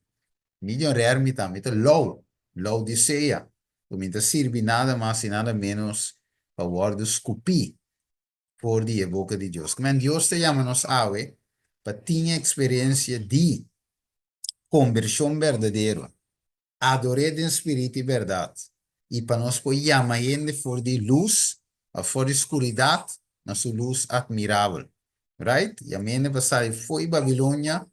Medium rare mita low de ceia, mita sirve nada mais e nada menos para guardar esculpir por die boca de Deus. Como Deus te chama nos ave, para ter experiência de conversão verdadeira, adorar em espírito e verdade, y para nos poder llamar gente por de luz o por de oscuridad, na su luz admirable. Right? Y a mí me pasa foi Babilônia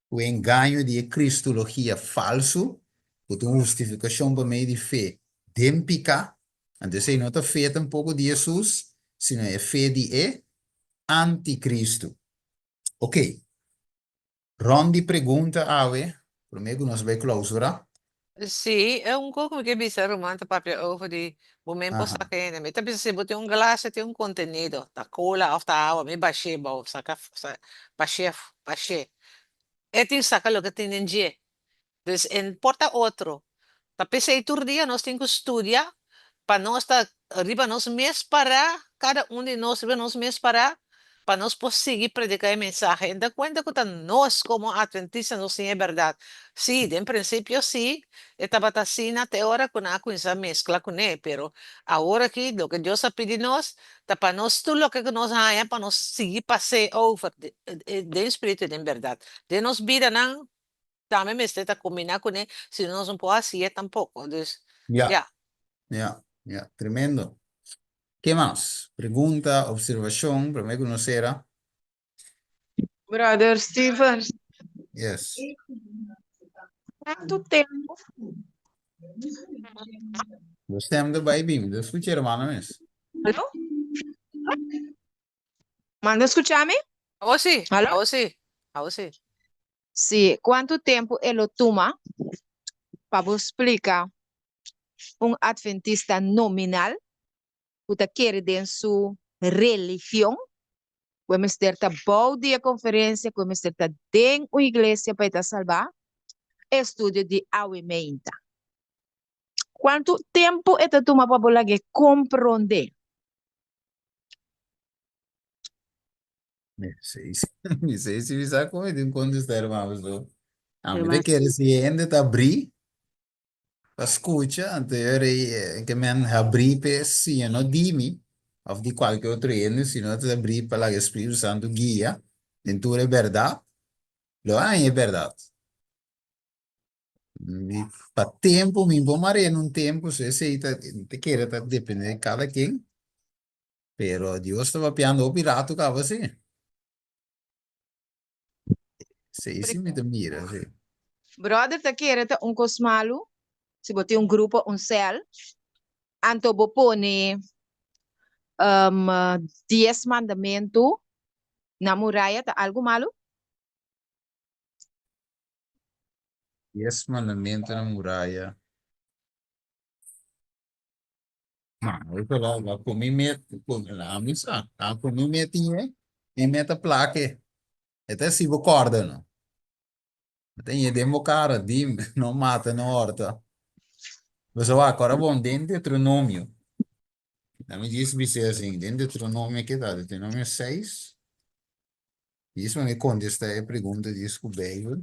o engano de cristologia falso, por uma justificação para meio de fé dempica, então se não está fé tampouco de Jesus, sino é fé de anticristo. Ok, Rondi pergunta ave, primeiro nós vai clausura. Sì, è un po' come che mi serve un proprio over di momento Aha. sa che ne mette se bote un glass e un contenuto da cola of da agua mi bashe ba sa ka bashe e tin saca lo que tienen je dus en porta outro tapi se tur dia nós tem que estudar para nós tá arriba nós mes para cada um de nós arriba nós mes para nós conseguir predicar el mensaje. Da cuenta que nós como adventistas no sí es verdad. Sí, de en principio sí, esta batacina teórica con la esa mezcla con él, pero ahora aquí lo que Dios ha pedido nos, para nos tú lo que nos haya, para nos seguir pase over de espíritu de verdad. De nos vida no, también me está combinar con él, si no nos puedo así tampoco. Entonces, Ya, ya, tremendo. ¿Qué más? Pregunta, observación, primeiro conocerá. Brother Steven, Yes. quanto tempo? Você é do baby, me escuta, hermano, mesmo. Alô? Manda escuchar-me? oh sí, Alô? oh sí, oh sí. Sim, quanto tempo ele toma para você explicar adventista nominal que quer dentro sua religião, como ter bom dia conferência, como ter dentro uma igreja para salvar, estudo de awimenta. Quanto tempo ele toma para você compreender? Me sei se você sabe como é de contestar, irmão. A medida que ele se ainda tá abrir, escuta, anterior que me abrir para si, não dime, ou de qualquer outro ano, se não te abrir para o Espírito Santo guia, então é verdade, lo é verdade. Para tempo, me vou marear num tempo, se você te quer, depende de cada quem, pero Deus estava piando o pirata, que você. Sei se me mira, sim. Brother, te quer cosmalo, se você tem grupo, cel, anto bo pone 10 mandamentos na muralha, tá algo malo? 10 mandamentos na muralha. Não, eu falo, lá comi mete, lá me sabe, lá comi metinha, e meta placa, até se vou corda, não. Tem demo cara, dim, não mata, não horta. Você vai agora bom dentro de Deuteronômio. Não me diz você assim, dentro de Deuteronômio que dá, Deuteronômio 6. Isso me contesta a pergunta de descoberto.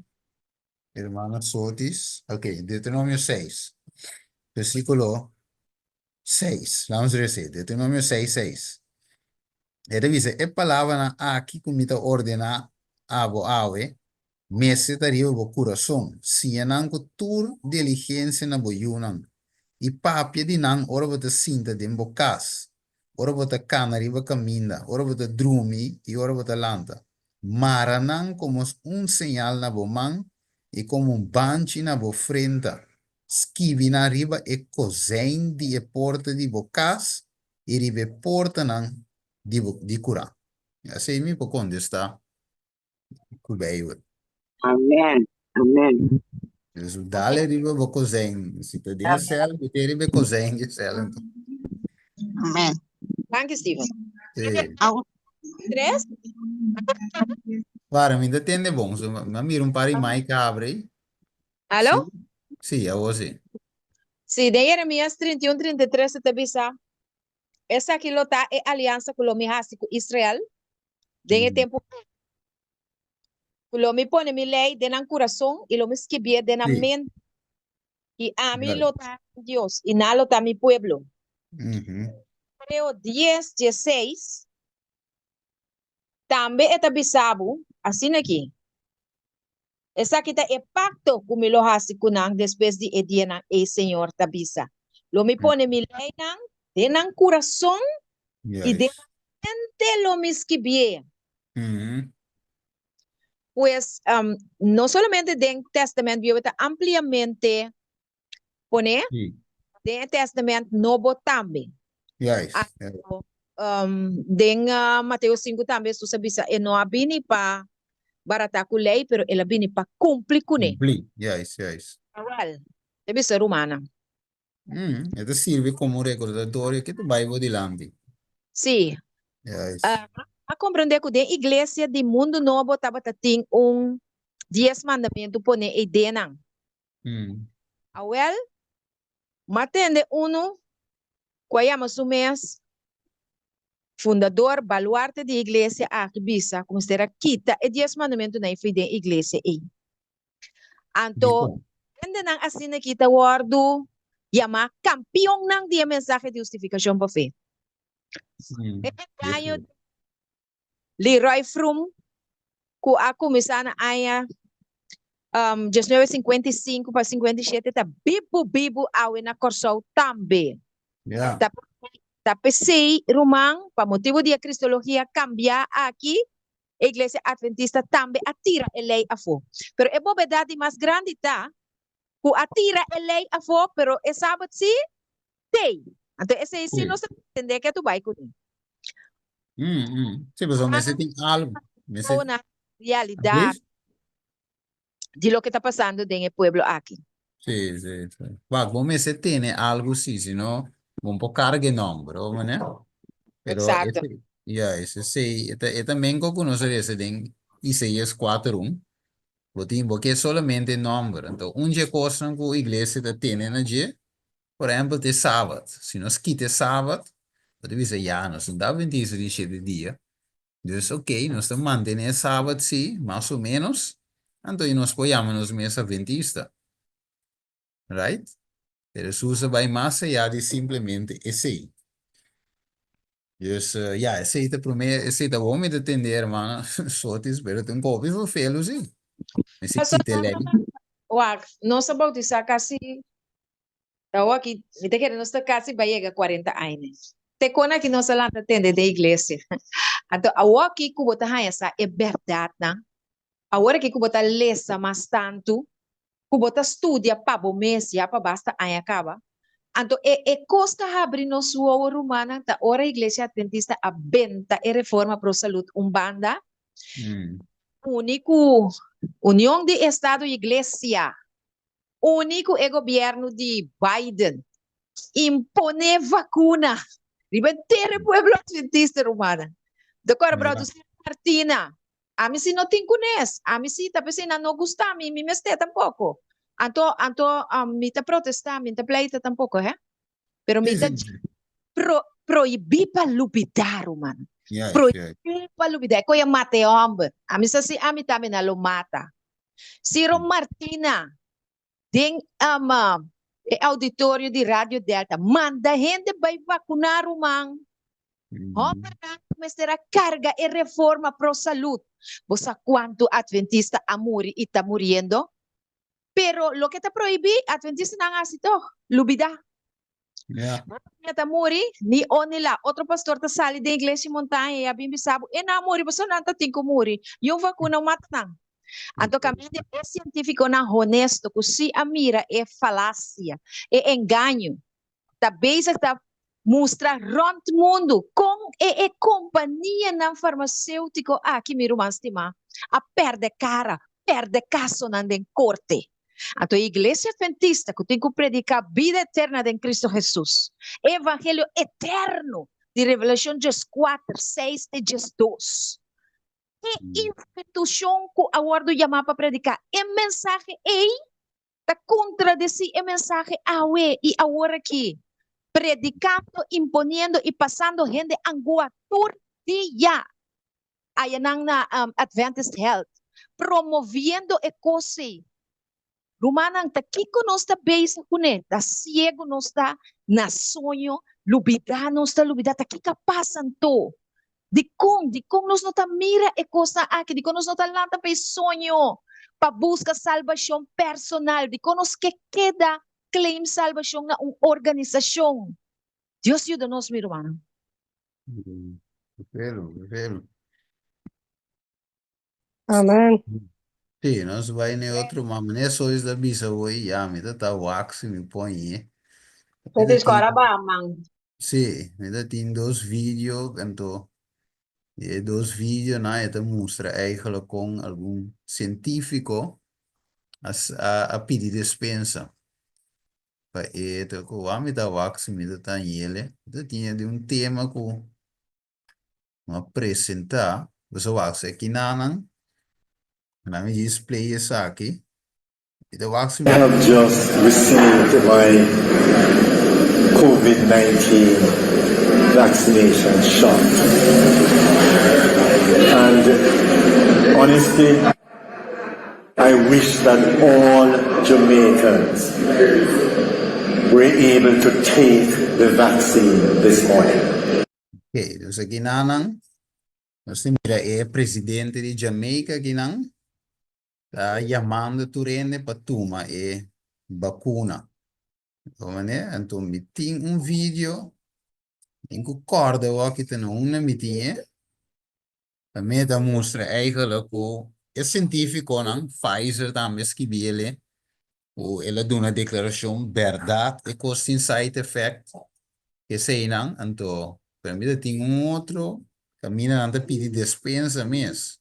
Hermano Sotis. Ok, Deuteronômio 6. Versículo 6. Vamos dizer, Deuteronômio 6, 6. Ele diz, é palavra aqui como ta ordena abo awe, mese tario bo coração, se não com tur diligência na boyunan, e papia de não, ora bota cinta de embocas, ora bota cana riba caminda, ora bota drumi e ora bota lanta. Maranan como sinal na boman e como banchi na bo frente. Skivi na riba e cozen di e porta di bocas e ribe porta nan di cura. Assim me por onde está cubeio. Amen. Amen. Isso dale riba bo cozen. Se te dia cel, te ribe cozen di cel. Amen. Thank you, Steven. Sì. 3? Guarda, mi detende bom, ma mira un pari mai cabri. Alô? Sì, a você. Sim, de Jeremias 31, 33, te bisa. Essa aqui lota é aliança com o Mihasi com Israel. De tempo, o me pone mi lei de nan coração e o me esquibia de nan mente. E a mim lota Deus e na lota mi pueblo. Mateo 10, 16. Também é bisabo, assim aqui. Essa aqui é pacto com o Mihasi com nan depois de Ediana e Senhor tabisa. Lo me pone mi ley nang corazón y de Yes. mente lo misquibie. Mhm. Pues no solamente den testamento bíblico, está ampliamente pone Sí. den testamento novo también. Yes. Ano, den Mateo 5 también, tu sabisa, no abini pa barata ku lei, pero ela bini pa cumpli kune. Complete. Yes, yes. Awal, deve ser romana. Ito sirve como recordatorio que tu Bible dilante. Sim. Yes. A compreender que den igreja de mundo novo tava tem 10 mandamentos pone e denang. Awel, matende uno, quayama sumes, fundador, baluarte de igreja akibisa, como será kita e 10 mandamentos na ifi den igreja e. Anto, ende nang asina kita wardo, yama campeão nang dia mensagem de justificação por fé. Ganho Leroy Froome, ku ako misana aya 1955 para 57 tá bibo awe na Corsol também. Yeah. Tapi sei Romang, para motivo de cristologia cambiar aqui, a igreja adventista também atira a lei a fo. Pero é bobedade mais grande tá, ku atira a lei a fo, pero é sábado si, tem. Então esse aí sim nós entender que tu vai com ele. Sí, pues me tem algo. Na realidade de lo que está pasando en el pueblo aquí. Sí, sí, sí. Va, come se tiene algo sí, si no, un po' carga nombre, ¿no? Pero Exacto. ese sí, también conocer ese de Isaías 4:1, porque es solamente nombre. Entonces, una cosa que la iglesia tiene allí, por ejemplo, de sábado. Si nos quita sábado, pues dice, ya, nos da 27 días. Entonces, ok, nos mantiene el sábado, sí, más o menos. Entonces, nos apoyamos en los meses adventistas. Right? Pero se usa vai más allá de simplemente esse. Dus ja, esse te prometo, esse te vou me entender, mano. Só te espero ter copy voor veel sim. Esse quite lei. Wag, nossa bautizar casi, eu aqui, me te querendo estar casi vai chegar 40 anos. Te cona que nós lá atende da igreja. Então, eu aqui que botar essa é verdade, né? Agora que botar lesa mais tanto, que botar estudia para bom mês, já para basta aí acaba. Então, costa abrir no sua romana, da hora a igreja adventista a benta e reforma pro saúde umbanda, único União de Estado e Igreja, único é governo de Biden, impone vacuna, ribetere pueblo adventista romana. Decora, brother, Martina, a mim se não tem conhece, a mim se tá pensando não gusta, a mim me meste tampouco. Anto, me tá protestar, me tá pleita tampouco, eh? Pero me tá proibir para lupidar, romana. Proibir para lupidar, que eu mate homem. A mim se a mim também não lo mata. Ciro Martina, tem auditório de Rádio Delta, manda gente vai vacinar o man. Mas terá carga e reforma pro saúde. Você quanto adventista a morrer e está morrendo? Pero lo que está proibido, adventista não hace todo, lubida. Está morrer, ni onila. Outro pastor está sali da igreja montanha e a bimbi sabe, e não morrer, você não está tem como morrer. E eu vacuna mata não. Então, caminho é científico não honesto, que se a mira é falácia, é engano. Talvez está mostrar rond mundo com a companhia não farmacêutico aqui me estima a perde cara, perde caso na corte. Então, a igreja adventista que tem que predicar vida eterna em Cristo Jesus, evangelho eterno de Revelação 4, 6 e 2. E instituição que agora chama para predicar. E mensagem aí está contradizer a mensagem awe e agora aqui. Predicando, imponiendo e passando gente angua por dia. Aí na Adventist Health. Promoviendo e coisa. Rumanang ta kiko nos ta base kune, ta ciego nos ta na sonho, lubida nos ta lubida, ta kika pasan to. Di kong nos no ta mira e costa aqui, di kong nos no ta lanta pa sonho, pa busca salvação personal, di kong nos que queda claim salvación na una organización. Dios ayúdanos, mi hermano. Perfeito. Amén. Sim, nós vai em outro, mas não só isso da bisa hoje, já, me dá wax, me põe aí. Pwede ko araba, mang. Sim, me dá tem dois vídeos, então, e dois vídeos, né, e mostra eigenlijk com algum científico a pedir dispensa. Para ele, com a me dá wax, me dá tá ele, tinha de um tema com apresentar, você wax aqui na me display isso aqui. E dá wax I have just received my COVID-19 vaccination shot. And honestly, I wish that all Jamaicans were able to take the vaccine this morning. Okay, dus aqui nanang, nós temos presidente de Jamaica aqui nang, tá chamando turene para tomar vacuna. Então, me tem vídeo em que corda o que tem uma meeting, também tá mostra eigenlijk o científico nang Pfizer também escreveu o ela dá uma declaração verdade e cost side effect que sei nang, então para mim tem outro caminho anda pedir dispensa mesmo.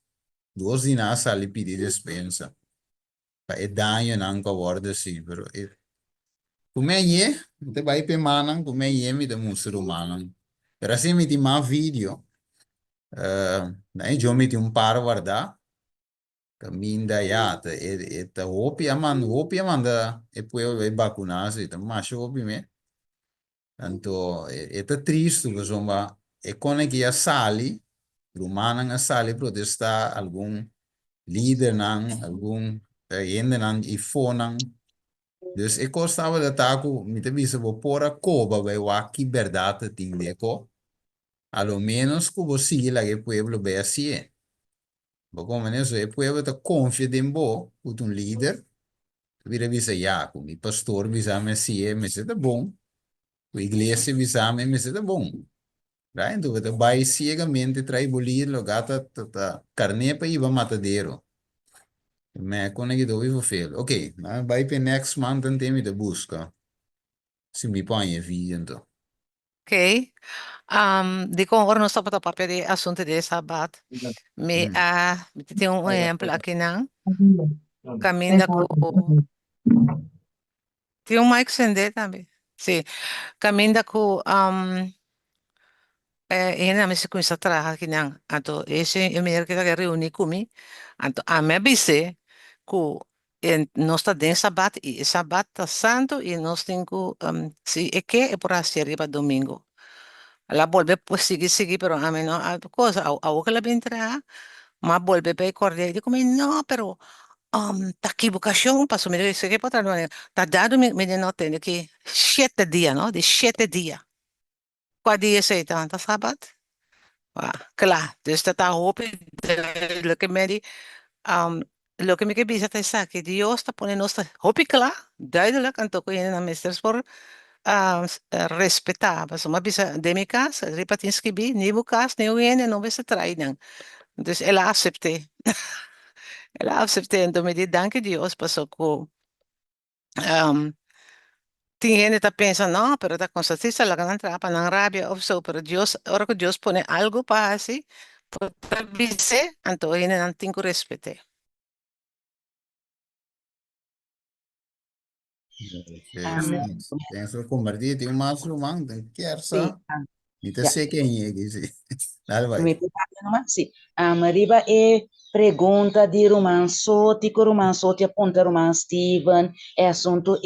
Duas dias sali pedir dispensa. Para danho não caborda assim, pero como é te vai pe manang como é me da musro manang. Pero assim me tem mais vídeo. Daí eu me tem par guardar. Caminho da yata hopi amanda e poi vacunar se tá macho hopi me. Tanto tá triste que zomba e quando que a sali Rumanang a sali protestar algum líder nang algum gente nang ifonang. Dus ik gostava de taco, me te visse vou pôr a coba, vai o aqui verdade tem deco. Ao menos que você siga lá que o pueblo vai assim. Porque como isso, o pueblo está confiante em bo, com um líder. Vira visse já, com o pastor visse me assim, me se tá bom. A igreja visse me se tá bom. Right? Então, você vai cegamente traibolir, logata, carne para ir para matadeiro. Me conecto do vivo feio. Ok, vai para next month and tem de busca. Se me põe vídeo então. Ok. Di ko ora non sto pa papel di assunto di sabat. Mi tem um exemplo aqui não. Caminho com tem um mic sender também. Sim. Caminho com ina me se começa a trabalhar aqui não. Então esse eu me lembro que tá reunir comigo. Então a me bise que nós está dentro sabat e sabat tá santo e nós temos se é que é por assim para domingo. La vuelve pues sigue, pero a mí no, a cosa, a vos que la vendrá, más vuelve a correr, y digo, no, pero, ta equivocación pasó, mire, dice que para no, ta dado me no tiene que 7 días, ¿no? De 7 días. ¿Cuál día es tanto sabat? Claro, dus dat daar hoop ik, lo que me que visa es que Dios está poniendo, hoop ik klaar, duidelijk, en toch in een meesters voor, respeitar, mas uma bisa de minha casa, repatinski bi, nível casa, nem o ene não vai se trair não. Então ela aceitei. Ela aceitei, então me disse, danke Deus, passou com tem gente tá pensando, não, pero tá com certeza ela não trapa, não rabia, ou so, pero Deus, ora que Deus põe algo para assim, para dizer, então ele não tem que respeitar. Penso convertir em uma lumang, kersa. Sí. Ita Ya. sei quem é que se. Dale vai. Me sí. Mariba pergunta de Roman Soti, que Roman Soti aponta Roman Steven, é assunto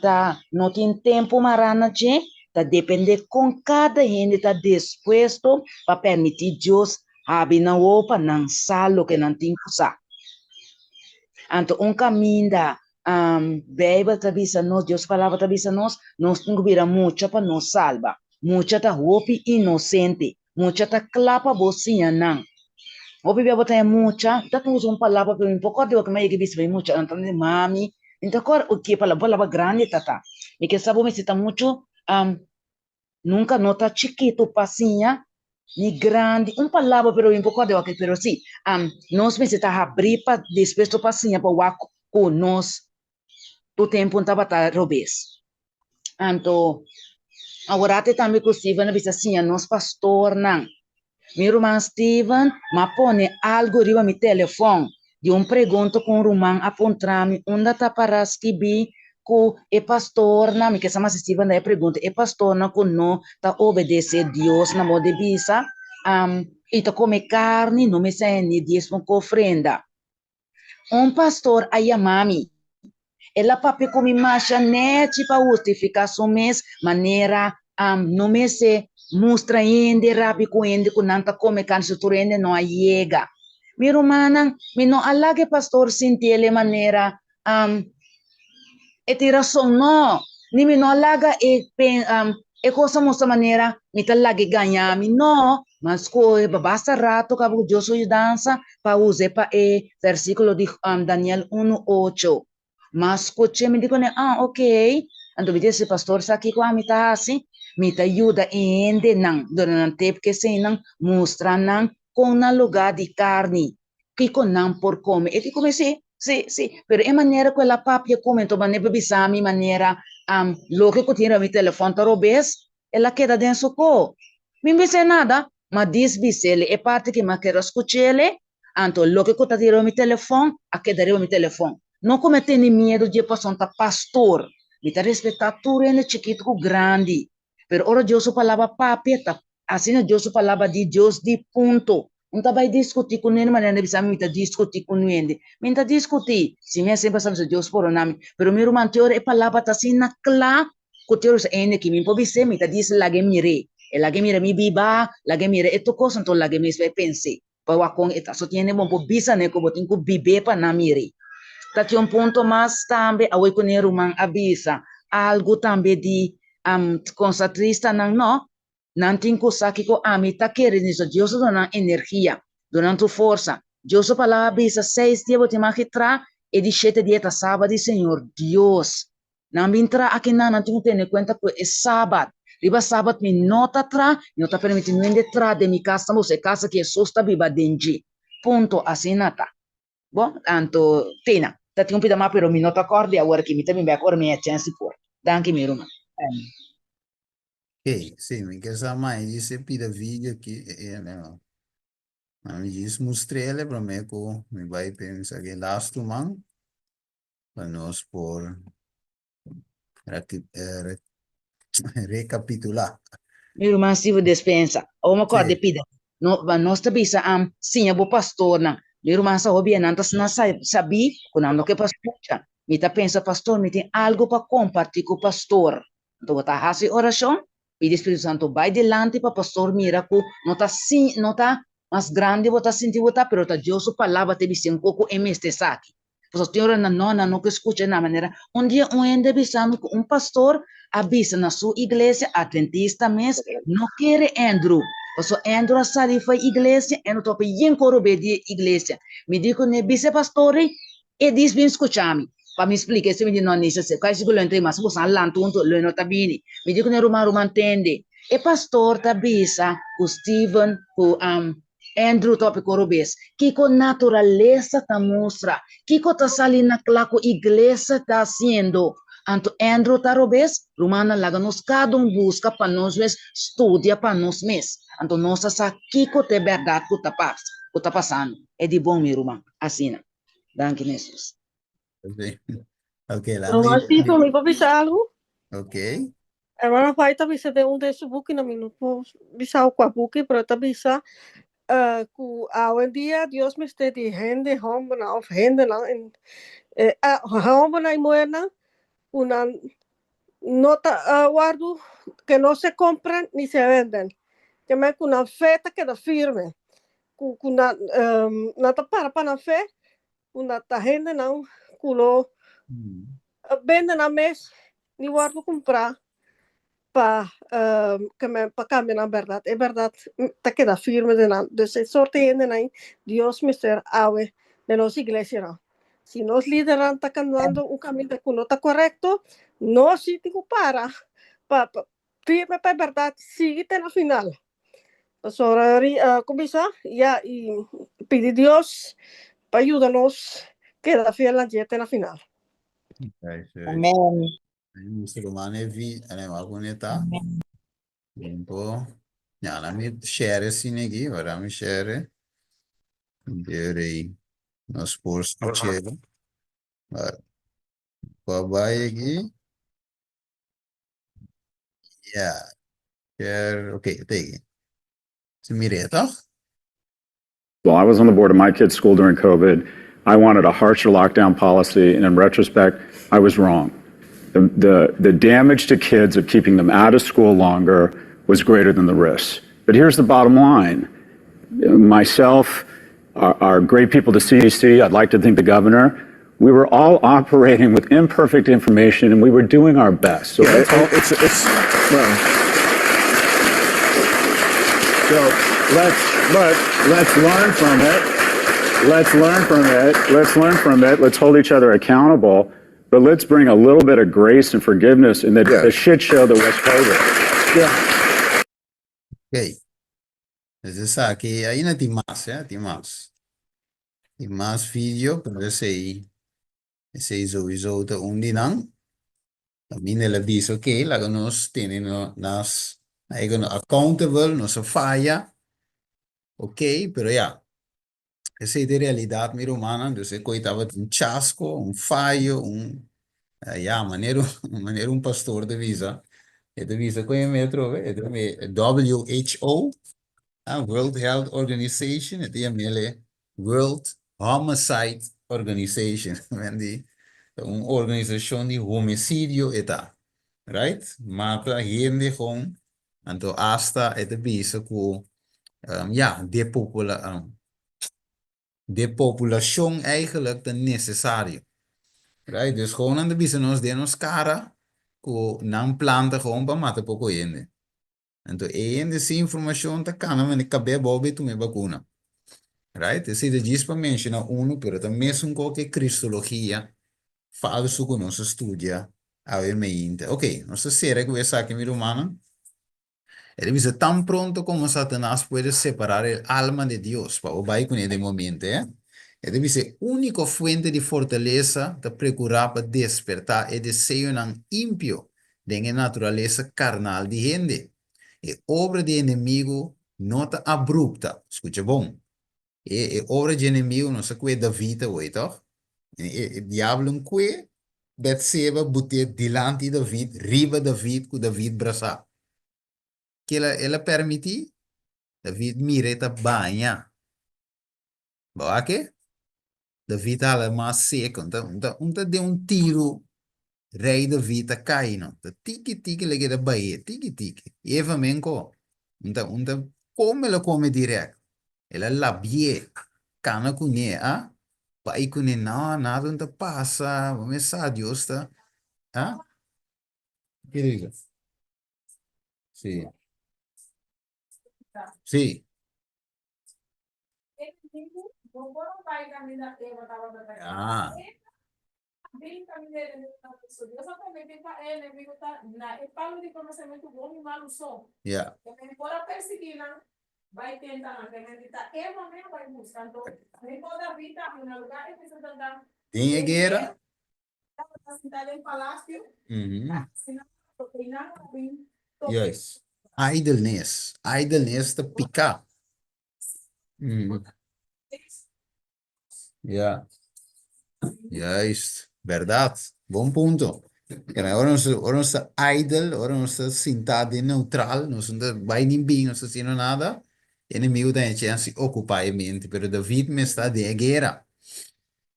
tá não tem tempo marana de, tá depende com cada gente tá disposto para permitir Deus abrir na opa não salo que não tem que usar. Então caminho da Bíblia tabisa nós, Deus palavra tabisa nós temos que virar mucha para nos salva, mucha tá hopi inocente, mucha tá clapa bocinha não. Hopi bia botar mucha, tá com uma palavra para mim pouco de que me que bisa mucha, então mami Então, agora, o que palavra grande, tata. E que sabe, me está muito, nunca nota chiquito, passinha, ni grande, palavra, pero um pouco de aqui, pero sim, nós me está abrir para depois do passinha, para o com nós, do tempo, estava tá robês. Então, agora até também com o Steven, bisa assim, nós pastor, não. Meu irmão Steven, ma pone algo riba mi telefone, de pergunta com o irmão apontar-me, onde está para escrever, que é pastor, na mi que sama Steven, daí pergunta, é pastor, na que não está obedecer Deus, na moda de bisa, e tá come carne, não me sente, dízimo com ofrenda. Pastor, aí a mami, ela papi come machanete para justificar sua maneira, não me se mostra ainda rabi com ainda com nanta come canso turende não chega. Mi romana, mi não alage pastor sintele maneira, e tiração não, ni mi não alaga e coisa mostra maneira, mi talage ganhar mi não, mas coi basta rato cabo eu sou dança para usar para versículo de Daniel 1:8. Mas escutei, me digo, ok. Então, me disse, pastor, sa aqui com a mita assim, mita ajuda ainda não, durante tempo que se não mostra não com na lugar de carne, que com não por comer. E digo, sim, pero é maneira que ela papia comentou, mas não bisa mi maneira, logo que tira mi telefone para robes, ela queda dentro do co. Me disse nada, mas diz bisele, é parte que me quero escutar ele, então, logo que tira mi telefone, a queda mi telefone. Não cometer medo de passar pastor. Me tá respeitar tudo é chiquito com grande. Pero ora Deus palavra papeta. Assim Deus palavra de Deus de ponto. Não tá vai discutir com ele, mas não precisa me tá discutir com ele. Me tá discutir. Se me sempre sabe se Deus por o nome. Pero meu irmão teoria é palavra tá assim na clá. Que teoria é que me pode ser me tá diz lage mire. E lage mire mi biba, lage mire eto coisa então lage me vai pense. Para com eta só tiene bom por bisa né como tem que bibe para na mire. Tati ponto mais também, a com o irmão avisa, algo também de consatrista não tem coisa que a mim tá querendo isso, Deus dona energia, dona tu força, Deus palavra avisa 6 dias você magistrar e de 7 dias tá sábado, Senhor, Deus, não me entra aqui não tem que ter conta que é sábado, riba sábado me nota tra, não tá permitindo entrar de minha casa, você casa que é só está viva dentro, ponto assim nata, bom, tanto tina. Tati un pida ma pero mi nota accordi a que mi temi back or mi chance por. Danke mi Roma. Ok, sim, me quer saber mais disso, pida vídeo aqui, né? Mas me diz, mostrei ele para mim, que me vai pensar que last man, para nós por recapitular. Mi Roma si dispensa. O ma corda pida. No, ma nostra bisa sim, bo pastor na. Mi Roma sa hobby nantas na sabi, kunando que pastor. Mi ta pensa pastor, mi tem algo para compartilhar com o pastor. Então, tá hasi oração, pedi Espírito Santo vai delante para pastor mira que não tá mais grande, vota sentir vota, pero tá Deus palavra te bisen coco emeste saque. Pues senhora não que escuta na maneira. Dia ende bisando que pastor avisa na sua igreja adventista mes não quer Andrew. Pues Andrew sali foi igreja, e não tope yen corobe de igreja. Me digo ne bise pastor e diz bem escuchami. Para me explicar, se me diz não nisso, se quase que eu entrei, mas você não tunto, eu não tá bem. Me digo ne Roma entende. E pastor tá bisa, o Steven, o Andrew tope corobes, que com natureza tá mostra, que com tá salindo lá com igreja tá haciendo. Anto Andrew tá robes, Romana laga nos cada busca para nós mesmos, estudia para nós mesmos. Anto nossa sa que com te verdade que tá passando. É de bom, meu irmão, assim. Danke, Jesus. Ok, lá Não acho que me vou bichar algo. Ok. Hermana vai tá bisa de desse book na minuto bisa com a book, pero tá bisa ku hour dia Dios me esté diciendo home na of hende na en home na moena una nota guardo que no se compran ni se venden. Que me una feta que da firme. Kuna nata para na fe una ta hende na culo venden na mes ni guardo comprar para que me para cambiar na verdade. É verdade, tá queda firme de na de esse sorte ainda na Dios me ser ave de nossa igreja não. Si nos líderes están caminando un camino que no está correcto, no si te para firme para verdad, sigue en la final. Ahora, comienza ya y pide Dios para ayudarnos que la fiel la en la final. Amen. Musulmane vi ane maguneta. Limpo. Ya na mi share sinegi, ora mi share. Direi nos posto chego. Babai aqui. Yeah. Share. Okay, take it. Mireta. Well, I was on the board of my kid's school during COVID. I wanted a harsher lockdown policy, and in retrospect, I was wrong. The damage to kids of keeping them out of school longer was greater than the risks. But here's the bottom line. Myself, our great people, the CDC, I'd like to thank the governor. We were all operating with imperfect information, and we were doing our best. So well, so let's learn from it. Let's learn from it. Let's learn from it. Let's hold each other accountable. But let's bring a little bit of grace and forgiveness in the shit show that was COVID. Yeah. Okay. Você sabe que ainda tem mais, tem mais. Tem mais vídeo para você sowieso undinan. Também ela diz, ok, lá nós temos nas accountable, nossa falha. Ok, pero ja. Essa é a realidade meio humana, então coitava um chasco, um falho, maneiro um pastor de visa. E de visa com metro, WHO, World Health Organization, e tem World Homicide Organization, uma organização de homicídio e tá, right? Mata gente com, então hasta é de visa com depopulação eigenlijk dan necessário. Right? Dus gewoon aan de business de nos cara, ko nan planta gewoon para matar pouco gente. Então, essa informação tá cana, mas cabe bobe tu me vacuna. Right? Esse de diz para mencionar pero também mesmo qualquer cristologia falso que nós estudia, obviamente. Ok, nós será que vai sair mi romana? Ele dice tan pronto como Satanás puede separar el alma de Dios, para obai con el momento, Ele dice, única fuente de fortaleza de procurar para despertar el deseo nan ímpio de la naturaleza carnal de gente. E obra de inimigo nota abrupta, escucha bom. E obra de inimigo não se cuida da vida, weet toch? E diablo não cuida, Betseba bote dilante de David, riba David, com David braçar. Que ela permite David mireta banha. Boa que? David ela mais seco, então de tiro rei David a cair, não? Tiki lege da baía, tiki. E Eva menco. Então como ela come direto? Ela labie, cana cunhe, Pai cunhe, não, nada não passa, vamos a Deus, tá? Que diga? Sim. Sim. Bem caminheiro na pessoa. Eu só também tenho ele, amigo, tá na falo de conhecimento bom e malo só. Yeah. Também bora perseguir, vai tentar na frente, tá? Eu mesmo vai buscar, então, nem toda vida no lugar é que você tá. Tem guerra. Tá sentado em palácio. Yes. Idleness to picar. Yeah. Juist, verdade. Bom ponto. Agora não está idle, agora não está sentado neutral, não está vai nem bem, não está fazendo nada. O inimigo tem chance de ocupar a mente, mas David me está de guerra.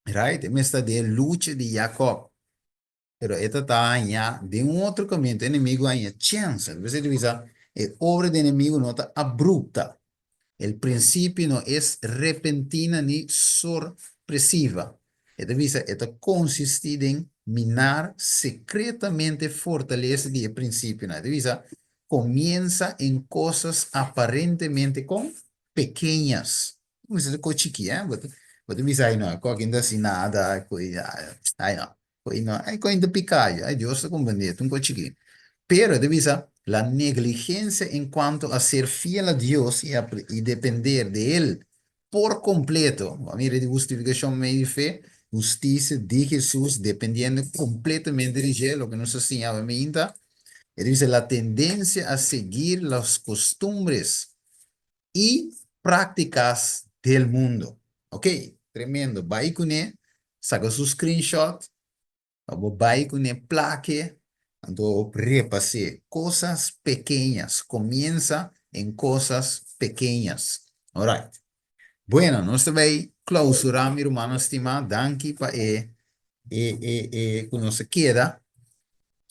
Right? Me está de luta de Jacob. Pero esta está de outro caminho, o inimigo tem chance. Você diz, a obra do inimigo não está abrupta. O princípio não é repentina nem sorpresiva. Esta consiste em minar secretamente fortaleza de princípio. Comienza em coisas aparentemente pequeñas. Como se dice chiqui, Pode me dizer, não, com ainda assim nada, ai não, com ainda picaia, ai Deus te compreende, um cochiquinho. Pero, de visa, la negligencia en cuanto a ser fiel a Dios y depender de Él por completo. A mí, de justificación, medio fe, justicia de Jesús, dependiendo completamente de Él, lo que nos enseñaba en Inta. Dice la tendencia a seguir las costumbres y prácticas del mundo. Ok, tremendo. Vai con él, saca su screenshot, vai con él, plaque. Então, repase cosas pequeñas. Comienza en cosas pequeñas. All right. Bueno, nós também clausurar, meu irmão estimado. Danke para quando se queda.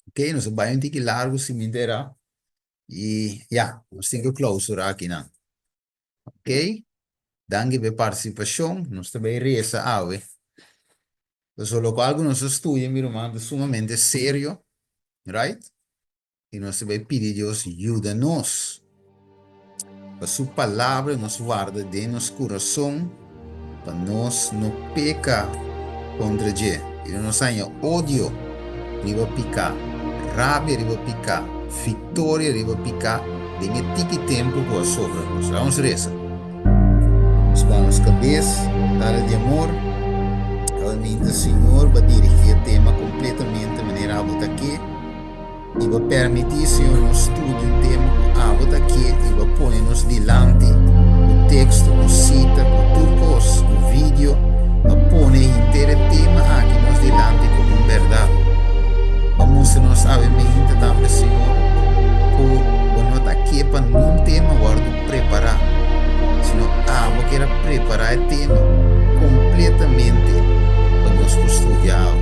Ok, nós vamos ter que largo se me interá. E, já, nós temos que clausurar aqui, não. Ok? Danke pela participação. Nós também reza, ave. Só que algo nos estudia, meu irmão, é sumamente sério. Right? E nós vamos pedir a Deus, ajuda-nos. Para sua palavra nos guarda de nosso coração, para nós não pecar contra Deus. E nós tenha ódio, riba picar, rabia, riba picar, vitória, riba picar, de que tempo com a sobra. Nós vamos rezar. Nós vamos cabeça, dar de amor. Realmente, Senhor, vai dirigir o tema completamente de maneira a botar aqui. E vai permitir, Senhor, no estudo um tema aqui e vai pôr-nos delante o texto, o cita, o turcos, o vídeo, vai pôr inteiro tema aqui nos delante como verdade. Vamos nos obviamente também, Senhor, por nós aqui para um tema guardo preparar, senão vou querer preparar o tema completamente para nós estudar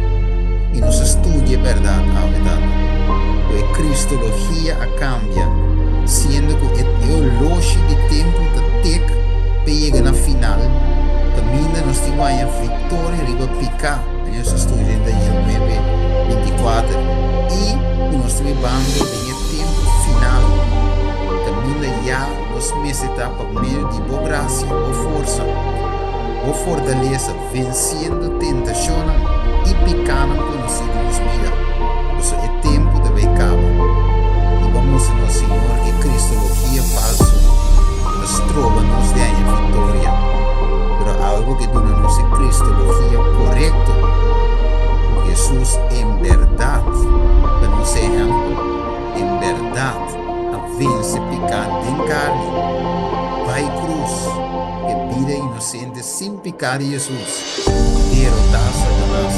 e nos estude a verdade, a verdade. A cristologia cambia, sendo que o teológico de tempo da tec pega na final, caminha nos temos a vitória riba picar, nós estudamos em Daniel 9:24 e nós estamos bando em tempo final, caminha já nos meses para meio de boa graça, boa força, boa fortaleza, vencendo tentação e picando com os nos mira. Isso é tempo de becaba. E vamos no Senhor que cristologia falso nos trova-nos de a vitória. Pero algo que dona nos cristologia correto. Jesus em verdade, para nos ejemplo, em verdade, a vence pecado em carne. Vai cruz, que vida inocente sem pecar Jesus. Derrotar Satanás.